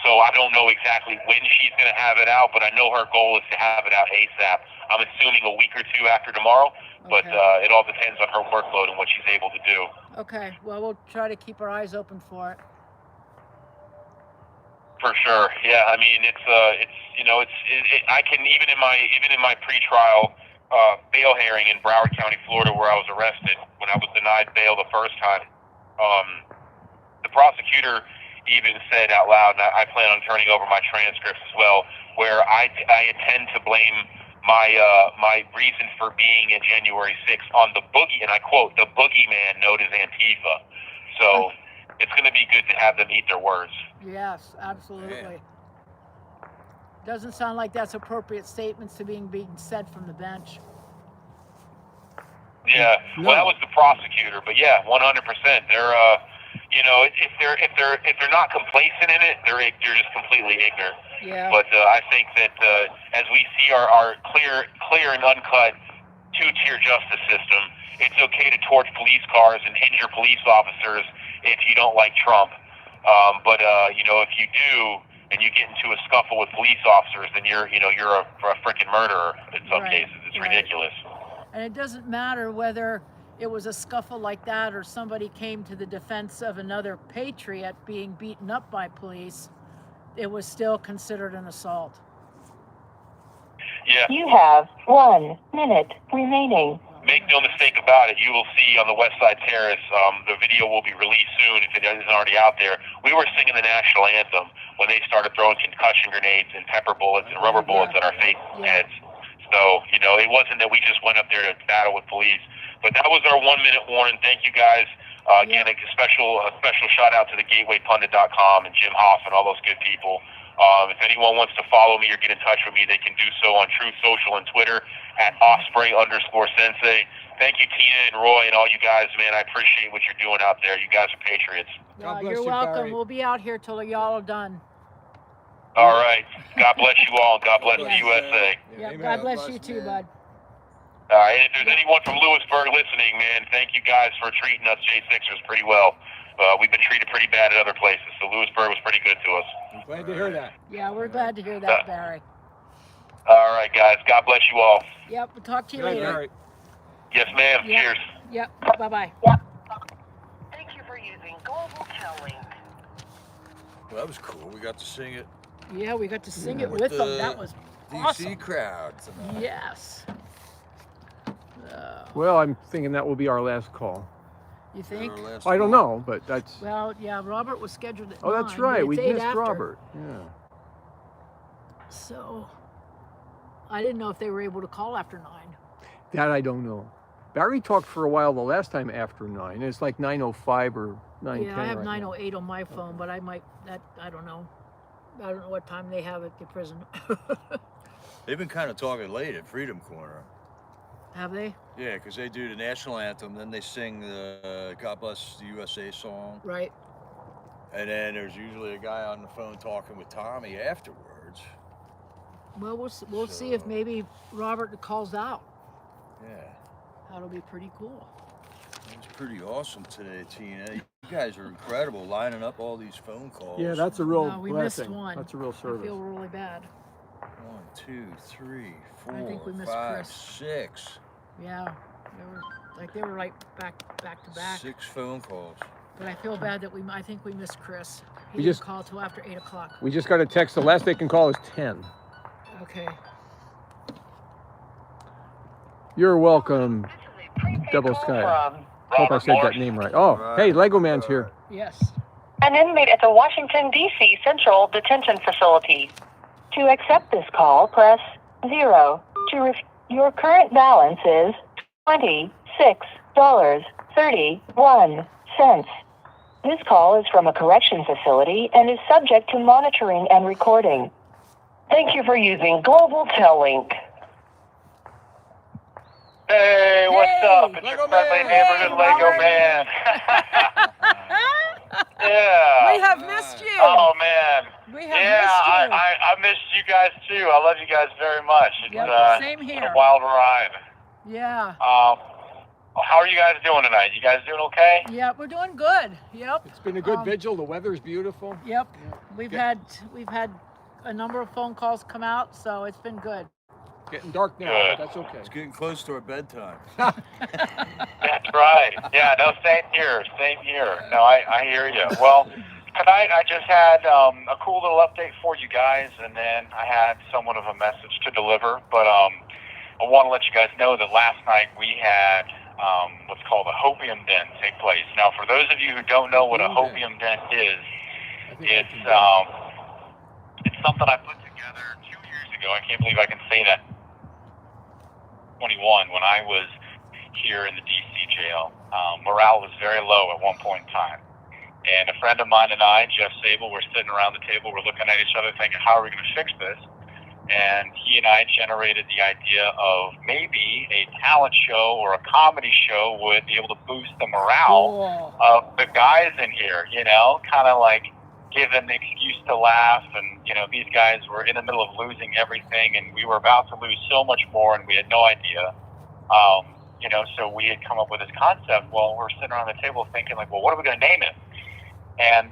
So I don't know exactly when she's going to have it out, but I know her goal is to have it out ASAP. I'm assuming a week or two after tomorrow, but Okay. it all depends on her workload and what she's able to do. Okay. Well, we'll try to keep our eyes open for it. For sure, yeah. I mean, I can even in my pretrial bail hearing in Broward County, Florida, where I was arrested when I was denied bail the first time. The prosecutor even said out loud, and I plan on turning over my transcripts as well, where I intend to blame my reason for being in January 6th on the boogie, and I quote, the boogeyman known as Antifa. So it's going to be good to have them eat their words. Yes, absolutely. Doesn't sound like that's appropriate statements to being said from the bench. Yeah, well, that was the prosecutor, but yeah, 100%. They're, if they're not complacent in it, they're just completely ignorant. Yeah. But I think that as we see our clear and uncut two-tier justice system, it's okay to torch police cars and injure police officers if you don't like Trump. But if you do and you get into a scuffle with police officers, then you're a freaking murderer in some cases. It's ridiculous. And it doesn't matter whether it was a scuffle like that or somebody came to the defense of another patriot being beaten up by police. It was still considered an assault. Yeah. You have 1 minute remaining. Make no mistake about it, you will see on the West Side Terrace, the video will be released soon if it isn't already out there. We were singing the national anthem when they started throwing concussion grenades and pepper bullets and rubber bullets at our heads. So, it wasn't that we just went up there to battle with police. But that was our 1 minute warning. Thank you guys. Again, a special shout out to the GatewayPundit.com and Jim Hoff and all those good people. If anyone wants to follow me or get in touch with me, they can do so on Truth Social and Twitter at @Osprey_Sensei. Thank you, Tina and Roy and all you guys, man. I appreciate what you're doing out there. You guys are patriots. You're welcome. We'll be out here till y'all are done. All right. God bless you all, and God bless the USA. Yeah, God bless you too, bud. All right. If there's anyone from Lewisburg listening, man, thank you guys for treating us J6ers pretty well. We've been treated pretty bad at other places, so Lewisburg was pretty good to us. I'm glad to hear that. Yeah, we're glad to hear that, Barry. All right, guys. God bless you all. Yep, we'll talk to you Good, later. Barry. Yes, ma'am. Yep. Cheers. Yep, bye-bye. Thank you for using Global Telling. Well, that was cool. We got to sing it. Yeah, we got to sing it with them. That was awesome. DC crowd tonight. Yes. Well, I'm thinking that will be our last call. You think? I don't know, but that's... Well, yeah, Robert was scheduled at 9. Oh, that's but right. it's We 8 missed after. Robert. Yeah. So, I didn't know if they were able to call after 9. That I don't know. Barry talked for a while the last time after 9. It's like 9:05 or 9:10. Yeah, I have right now. 9:08 on my phone, but I don't know. I don't know what time they have at the prison. They've been kind of talking late at Freedom Corner. Have they? Yeah, because they do the national anthem, then they sing the God Bless the USA song. Right. And then there's usually a guy on the phone talking with Tommy afterwards. Well, we'll see if maybe Robert calls out. Yeah. That'll be pretty cool. It was pretty awesome today, Tina. You guys are incredible, lining up all these phone calls. Yeah, that's a real No, we blessing. missed one. That's a real I service. feel really bad. 1, 2, 3, I think we 4, missed 5, Chris. 6. Yeah, they were right back to back. 6 phone calls. But I feel bad that I think we missed Chris. He We didn't just- call till after 8 o'clock. We just got a text. The last they can call is 10. Okay. You're welcome, Double Sky. Hope I said that name right. Oh, hey, Lego Man's here. Yes. An inmate at the Washington, D.C. Central Detention Facility. To accept this call, press 0. Your current balance is $26.31. This call is from a correction facility and is subject to monitoring and recording. Thank you for using Global Tel-Link. Hey, what's up? It's Lego your friendly Man. neighborhood Hey, Lego Robert. Man. Yeah. We have missed you. Oh man. We have Yeah, missed you. I missed you guys too. I love you guys very much. It's, Yep, same it's here. a wild ride. Yeah. How are you guys doing tonight? You guys doing okay? Yeah, we're doing good. Yep. It's been a good vigil. The weather's beautiful. Yep. We've had a number of phone calls come out, so it's been good. Getting dark now, Good. but that's okay. It's getting close to our bedtime. That's right. Yeah, no, same here. Same here. No, I hear you. Well, tonight I just had a cool little update for you guys, and then I had somewhat of a message to deliver. But I want to let you guys know that last night we had what's called a hopium den take place. Now, for those of you who don't know what a hopium den is, it's something I put together 2 years ago. I can't believe I can say that. 21, when I was here in the DC jail, morale was very low at one point in time. And a friend of mine and I, Jeff Sable, were sitting around the table, we're looking at each other thinking, how are we going to fix this? And he and I generated the idea of maybe a talent show or a comedy show would be able to boost the morale of the guys in here, you know, kind of like give an excuse to laugh. And, you know, these guys were in the middle of losing everything, and we were about to lose so much more, and we had no idea. You know, so we had come up with this concept. Well, we're sitting around the table thinking, like, well, what are we going to name it? And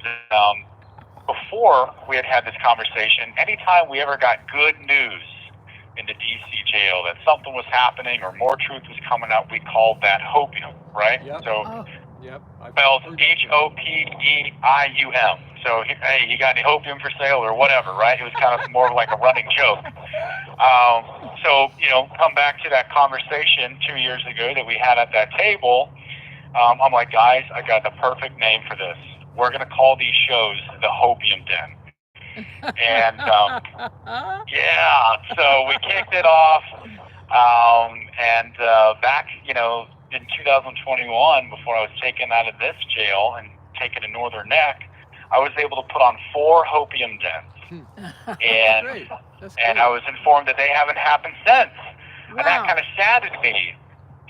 before we had this conversation, anytime we ever got good news in the DC jail that something was happening or more truth was coming out, we called that hopium, right? Yep. So Yep. spelled HOPEIUM. So, hey, you got any hopium for sale or whatever, right? It was kind of more like a running joke. So, you know, come back to that conversation 2 years ago that we had at that table. I'm like, guys, I got the perfect name for this. We're going to call these shows the Hopium Den. And, yeah, so we kicked it off. Back, you know, in 2021, before I was taken out of this jail and taken to Northern Neck, I was able to put on 4 Hopium Dens. And and I was informed that they haven't happened since. Wow. And that kind of saddened me.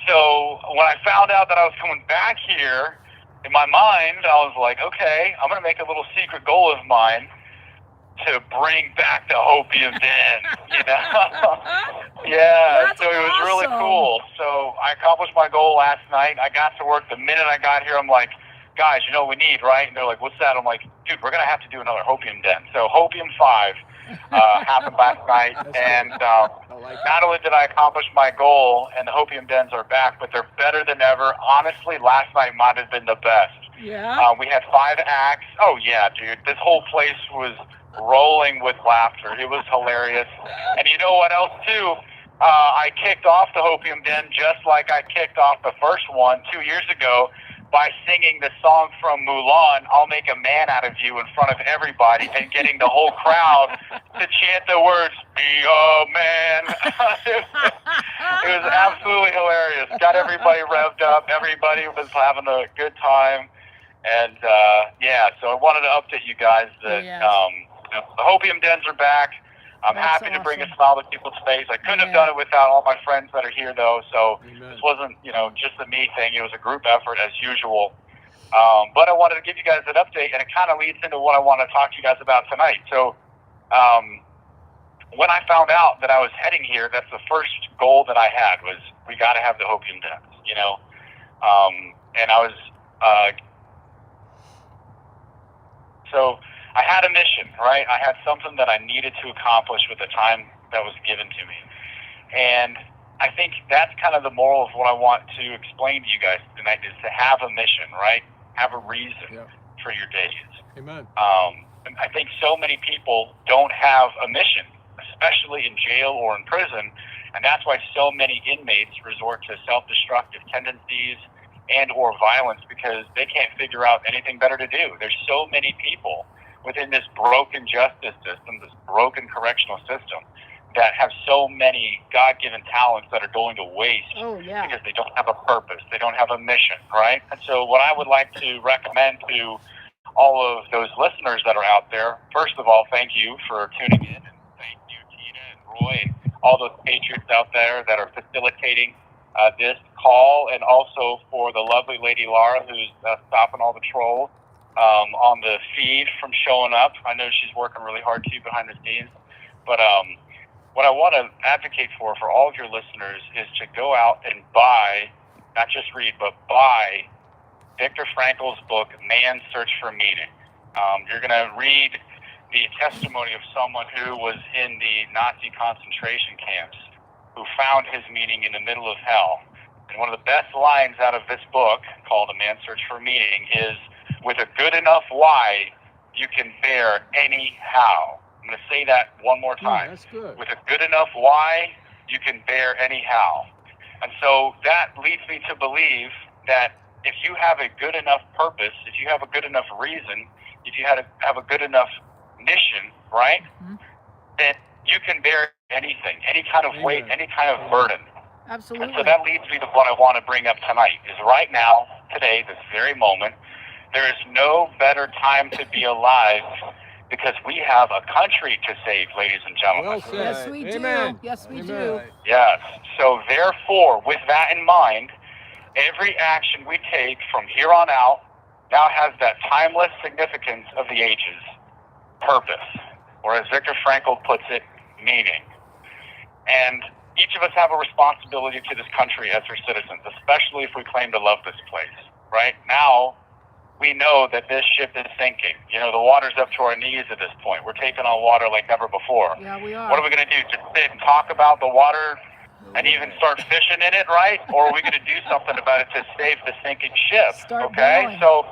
So when I found out that I was coming back here, in my mind, I was like, okay, I'm going to make a little secret goal of mine to bring back the Hopium Den, you know? Yeah, That's so it was really awesome. cool. So I accomplished my goal last night. I got to work the minute I got here. I'm like, guys, you know what we need, right? And they're like, what's that? I'm like, dude, we're going to have to do another Hopium Den. So Hopium 5 happened last night. And not only did I accomplish my goal and the Hopium Dens are back, but they're better than ever. Honestly, last night might have been the best. Yeah. We had 5 acts. Oh, yeah, dude. This whole place was rolling with laughter. It was hilarious. And you know what else, too? I kicked off the Hopium Den just like I kicked off the first one 2 years ago by singing the song from Mulan, I'll Make a Man Out of You, in front of everybody and getting the whole crowd to chant the words, be a man. It was absolutely hilarious. Got everybody revved up. Everybody was having a good time. And, yeah, so I wanted to update you guys that the Hopium Dens are back. I'm That's happy to bring a awesome. smile to people's face. I couldn't have done it without all my friends that are here, though. So this wasn't, you know, just a me thing. It was a group effort as usual. But I wanted to give you guys an update, and it kind of leads into what I want to talk to you guys about tonight. So when I found out that I was heading here, that's the first goal that I had was we got to have the Hopium Dens, you know. And I was so I had a mission, right? I had something that I needed to accomplish with the time that was given to me. And I think that's kind of the moral of what I want to explain to you guys tonight, is to have a mission, right? Have a reason for your days. Amen. And I think so many people don't have a mission, especially in jail or in prison, and that's why so many inmates resort to self-destructive tendencies and or violence, because they can't figure out anything better to do. There's so many people within this broken justice system, this broken correctional system, that have so many God-given talents that are going to waste because they don't have a purpose, they don't have a mission, right? And so what I would like to recommend to all of those listeners that are out there, first of all, thank you for tuning in, and thank you, Tina and Roy, and all those Patriots out there that are facilitating this call, and also for the lovely lady Laura, who's stopping all the trolls on the feed from showing up. I know she's working really hard too behind the scenes. But what I want to advocate for all of your listeners is to go out and buy, not just read, but buy Viktor Frankl's book, Man's Search for Meaning. You're going to read the testimony of someone who was in the Nazi concentration camps, who found his meaning in the middle of hell. And one of the best lines out of this book, called A Man's Search for Meaning, is, with a good enough why, you can bear any how. I'm going to say that one more time. That's good. With a good enough why, you can bear any how. And so that leads me to believe that if you have a good enough purpose, if you have a good enough reason, if you have a good enough mission, right, then you can bear anything, any kind of weight, any kind of burden. Absolutely. And so that leads me to what I want to bring up tonight, is right now, today, this very moment, there is no better time to be alive, because we have a country to save, ladies and gentlemen. Well said. Yes, we Amen. do. Yes, we Amen. do. Yes. So therefore, with that in mind, every action we take from here on out now has that timeless significance of the ages, purpose, or as Viktor Frankl puts it, meaning. And each of us have a responsibility to this country as her citizens, especially if we claim to love this place. Right now, we know that this ship is sinking. You know, the water's up to our knees at this point. We're taking on water like never before. Yeah, we are. What are we going to do? Just sit and talk about the water and even start fishing in it, right? Or are we going to do something about it to save the sinking ship? Start okay? bailing. So,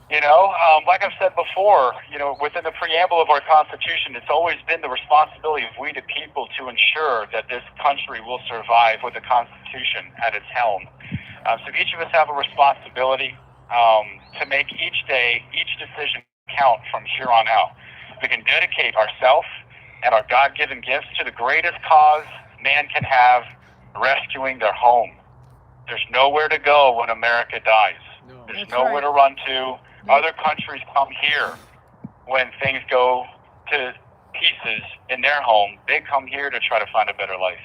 you know, like I've said before, you know, within the preamble of our Constitution, it's always been the responsibility of we the people to ensure that this country will survive with the Constitution at its helm. So each of us have a responsibility to make each day, each decision count from here on out. We can dedicate ourselves and our God-given gifts to the greatest cause man can have, rescuing their home. There's nowhere to go when America dies. No. There's That's nowhere right. to run to. Other countries come here when things go to pieces in their home. They come here to try to find a better life.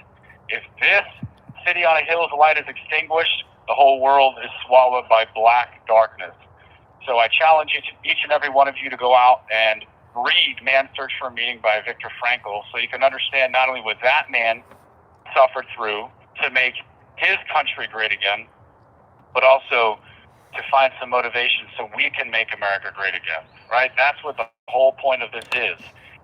If this city on a hill's light is extinguished, the whole world is swallowed by black darkness. So I challenge each and every one of you to go out and read Man's Search for Meaning by Viktor Frankl, so you can understand not only what that man suffered through to make his country great again, but also to find some motivation so we can make America great again, right? That's what the whole point of this is.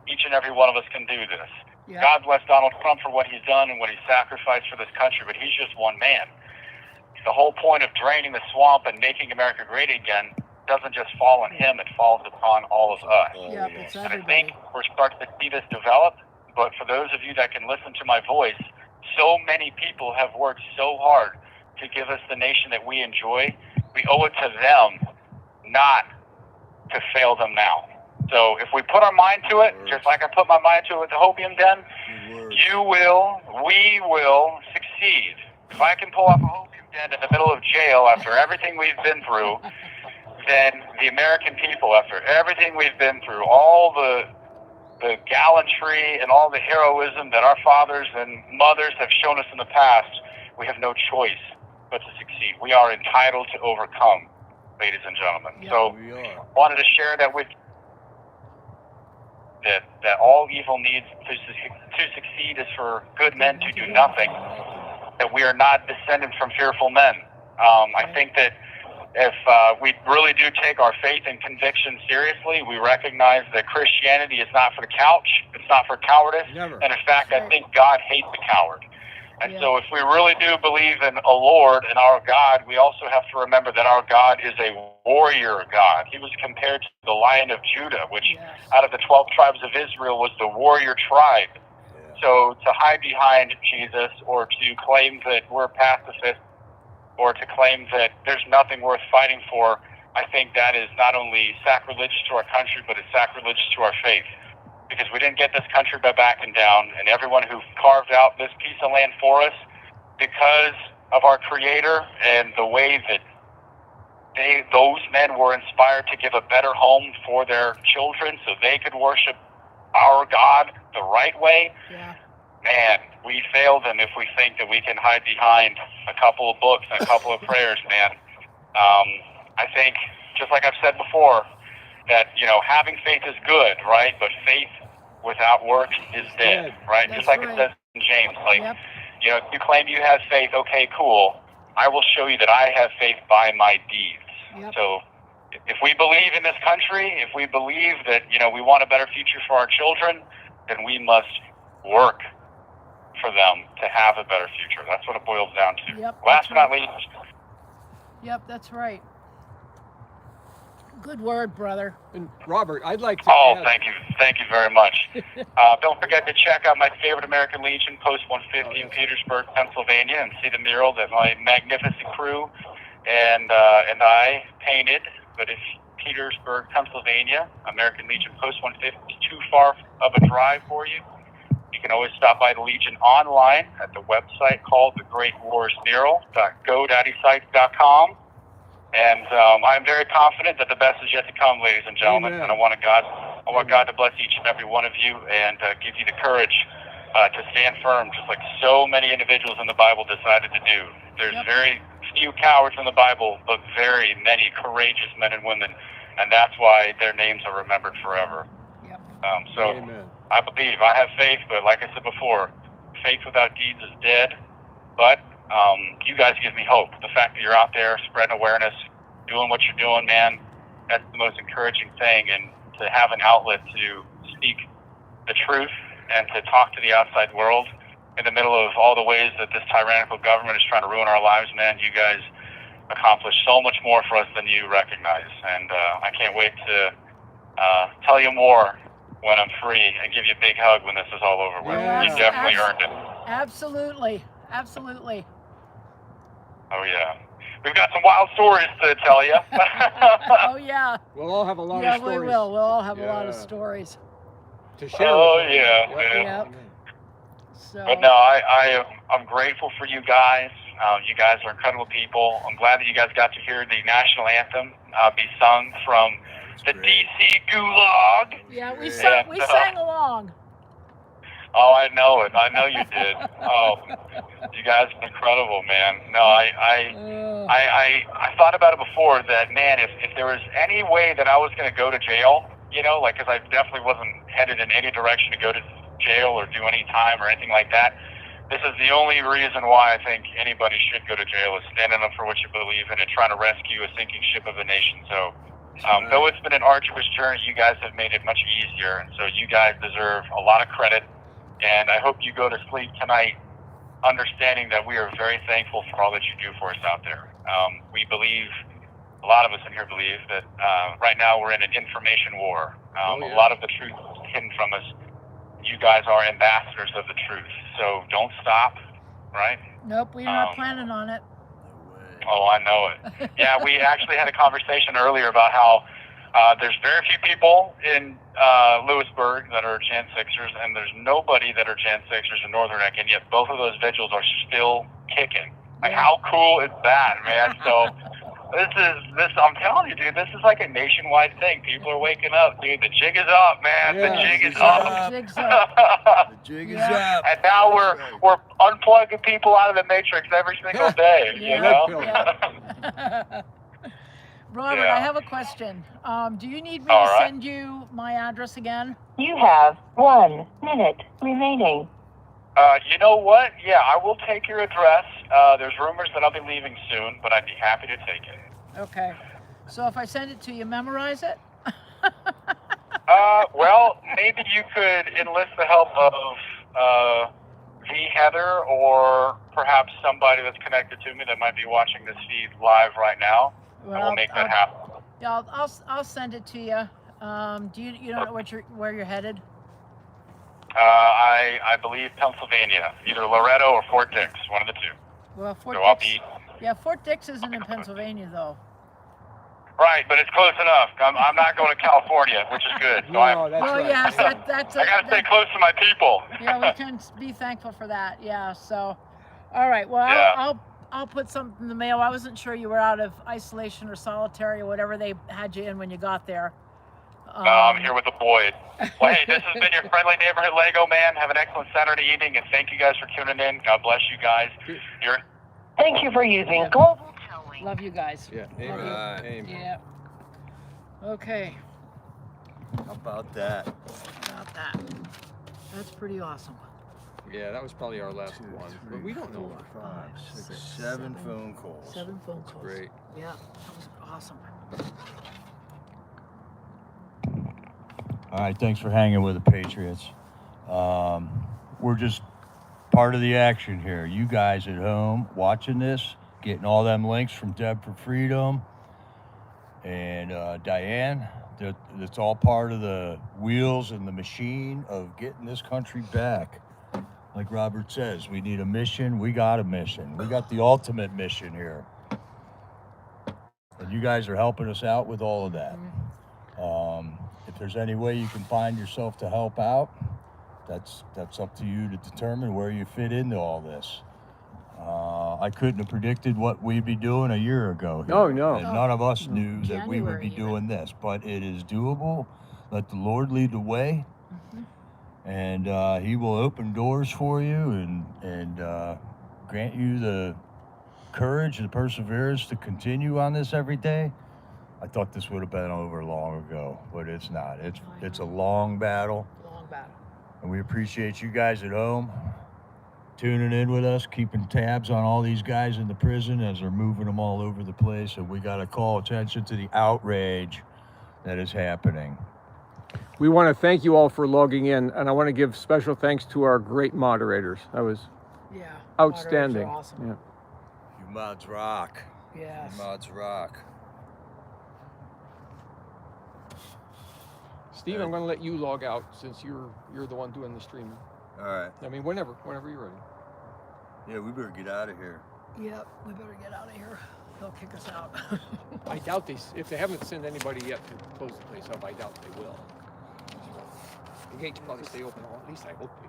Each and every one of us can do this. Yeah. God bless Donald Trump for what he's done and what he's sacrificed for this country, but he's just one man. The whole point of draining the swamp and making America great again doesn't just fall on him, it falls upon all of us. Yeah, it's And I everybody. think we're starting to see this develop, but for those of you that can listen to my voice, so many people have worked so hard to give us the nation that we enjoy. We owe it to them not to fail them now. So if we put our mind to it, just like I put my mind to it with the Hopium Den, we will succeed. If I can pull off a Hopium Den in the middle of jail after everything we've been through, then the American people, after everything we've been through, all the gallantry and all the heroism that our fathers and mothers have shown us in the past, we have no choice but to succeed. We are entitled to overcome, ladies and gentlemen. Yeah. So We are. wanted to share that with you, that all evil needs to succeed is for good men to do nothing, that we are not descended from fearful men. I think that if we really do take our faith and conviction seriously, we recognize that Christianity is not for the couch, it's not for cowardice, Never. and in fact, I think God hates the coward. And Yeah. so if we really do believe in a Lord and our God, we also have to remember that our God is a warrior God. He was compared to the Lion of Judah, which Yes. out of the 12 tribes of Israel was the warrior tribe. So to hide behind Jesus or to claim that we're pacifists or to claim that there's nothing worth fighting for, I think that is not only sacrilegious to our country, but it's sacrilegious to our faith. Because we didn't get this country by backing down, and everyone who carved out this piece of land for us, because of our Creator and the way that those men were inspired to give a better home for their children so they could worship our God the right way. Yeah. Man, we fail them if we think that we can hide behind a couple of books and a couple of prayers, man. I think, just like I've said before, that, having faith is good, right? But faith without works is dead, right? That's Just like right. it says in James, Yep. You claim you have faith, okay, cool. I will show you that I have faith by my deeds. Yep. So if we believe in this country, if we believe that, we want a better future for our children, then we must work for them to have a better future. That's what it boils down to. Yep, Last that's but not right. least, Yep, that's right. Good word, brother. And Robert, I'd like to oh, add, thank you very much. Don't forget to check out my favorite American Legion, Post 150 in Petersburg, Pennsylvania, and see the mural that my magnificent crew and I painted. But if Petersburg, Pennsylvania, American Legion Post 150 is too far of a drive for you, you can always stop by the Legion online at the website called thegreatwarsmural.godaddysites.com. And I'm very confident that the best is yet to come, ladies and gentlemen. Amen. And I want God to bless each and every one of you and give you the courage to stand firm, just like so many individuals in the Bible decided to do. There's Yep. very few cowards in the Bible, but very many courageous men and women, and that's why their names are remembered forever. Yep. So Amen. I believe, I have faith, but like I said before, faith without deeds is dead. But you guys give me hope. The fact that you're out there spreading awareness, doing what you're doing, man, that's the most encouraging thing. And to have an outlet to speak the truth and to talk to the outside world in the middle of all the ways that this tyrannical government is trying to ruin our lives, man, you guys accomplish so much more for us than you recognize. And I can't wait to tell you more when I'm free and give you a big hug when this is all over with. Yeah. You definitely earned it. Absolutely. Absolutely. Oh, yeah. We've got some wild stories to tell you. Oh, yeah. We'll all have a lot Yeah, of stories. we will. We'll all have a lot of Yeah. stories. To share Oh, with yeah, you. yeah. Yep. So, But no, I'm grateful for you guys. You guys are incredible people. I'm glad that you guys got to hear the national anthem be sung from the DC Gulag. yeah, we And, sang along. Oh, I know it. I know you did. Oh, you guys are incredible, man. No, I thought about it before that, man, if there was any way that I was going to go to jail, because I definitely wasn't headed in any direction to go to jail or do any time or anything like that. This is the only reason why I think anybody should go to jail, is standing up for what you believe in and trying to rescue a sinking ship of a nation. So, though it's been an arduous journey, you guys have made it much easier. And so you guys deserve a lot of credit. And I hope you go to sleep tonight understanding that we are very thankful for all that you do for us out there. We believe, a lot of us in here believe, that right now we're in an information war. A lot of the truth is hidden from us. You guys are ambassadors of the truth. So don't stop, right? Nope, we're not planning on it. Oh, I know it. Yeah, we actually had a conversation earlier about how there's very few people in Lewisburg that are Jan 6ers, and there's nobody that are Jan 6ers in Northern Neck, and yet both of those vigils are still kicking. Like, how cool is that, man? So this I'm telling you, dude, this is like a nationwide thing. People are waking up, dude. The jig is up, man. Yeah, the jig is The up. jig's up. The jig is Yeah. up. And now we're unplugging people out of the matrix every single day, you Yeah, know? yeah. Robert, Yeah. I have a question. Do you need me All to right. send you my address again? You have 1 minute remaining. You know what? Yeah, I will take your address. There's rumors that I'll be leaving soon, but I'd be happy to take it. Okay. So if I send it to you, memorize it? Well, maybe you could enlist the help of V. Heather, or perhaps somebody that's connected to me that might be watching this feed live right now, and we'll make that happen. Yeah, I'll send it to you. Do you don't know where you're headed? I believe Pennsylvania, either Loretto or Fort Dix, one of the two. Well, Fort So Dix. Yeah, Fort Dix isn't in Pennsylvania though. Right, but it's close enough. I'm not going to California, which is good. So No, that's Well, right. yes, that's. I got to stay close to my people. Yeah, we can be thankful for that. Yeah. So, all right. Well, Yeah. I'll put something in the mail. I wasn't sure you were out of isolation or solitary or whatever they had you in when you got there. I'm here with the boys. Well, hey, this has been your friendly neighborhood Lego man. Have an excellent Saturday evening, and thank you guys for tuning in. God bless you guys. Thank you for using Global Towing. Love you guys. Yeah. Love you. Amen. Yeah. Okay. How about that? About that. That's pretty awesome. Yeah, that was probably our last one. But we don't know. 5, 6, 7 phone calls. 7 phone calls. Great. Yeah, that was awesome. All right, thanks for hanging with the Patriots. We're just part of the action here. You guys at home watching this, getting all them links from Deb for Freedom and Diane. That's all part of the wheels and the machine of getting this country back. Like Robert says, we need a mission. We got a mission. We got the ultimate mission here. And you guys are helping us out with all of that. If there's any way you can find yourself to help out, that's up to you to determine where you fit into all this. I couldn't have predicted what we'd be doing a year ago here. Oh, no. And none of us knew that we would January be even. doing this, but it is doable. Let the Lord lead the way, and He will open doors for you and grant you the courage and perseverance to continue on this every day. I thought this would have been over long ago, but it's not. It's a long battle. Long battle. And we appreciate you guys at home tuning in with us, keeping tabs on all these guys in the prison as they're moving them all over the place. And we got to call attention to the outrage that is happening. We want to thank you all for logging in, and I want to give special thanks to our great moderators. That was Yeah. outstanding. Moderators are awesome. Yeah. You mods rock. Yes. You mods rock. Steve, I'm going to let you log out since you're the one doing the streaming. All right. I mean, whenever you're ready. Yeah, we better get out of here. Yep. We better get out of here. They'll kick us out. I doubt if they haven't sent anybody yet to close the place up, I doubt they will. The gates probably stay open, or at least I hope they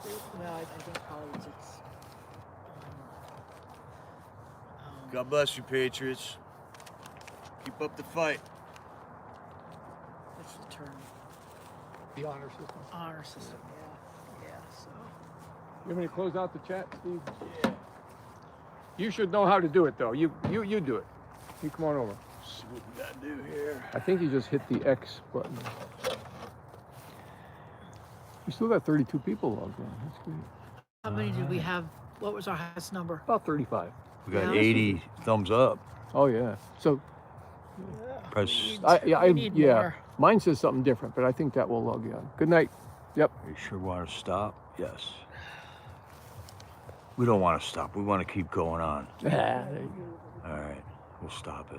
stay open. No, I think probably it's. God bless you, Patriots. Keep up the fight. What's the term? The honor system. Honor system. Yeah. So. You want me to close out the chat, Steve? Yeah. You should know how to do it, though. You do it. You come on over. See what we gotta do here. I think you just hit the X button. We still got 32 people logged in. That's great. How many did we have? What was our highest number? About 35. We got Yeah. 80 thumbs up. Oh yeah. So Press. We need more. Mine says something different, but I think that will log you on. Good night. Yep. You sure want to stop? Yes. We don't want to stop. We want to keep going on. There you go. All right. We'll stop it.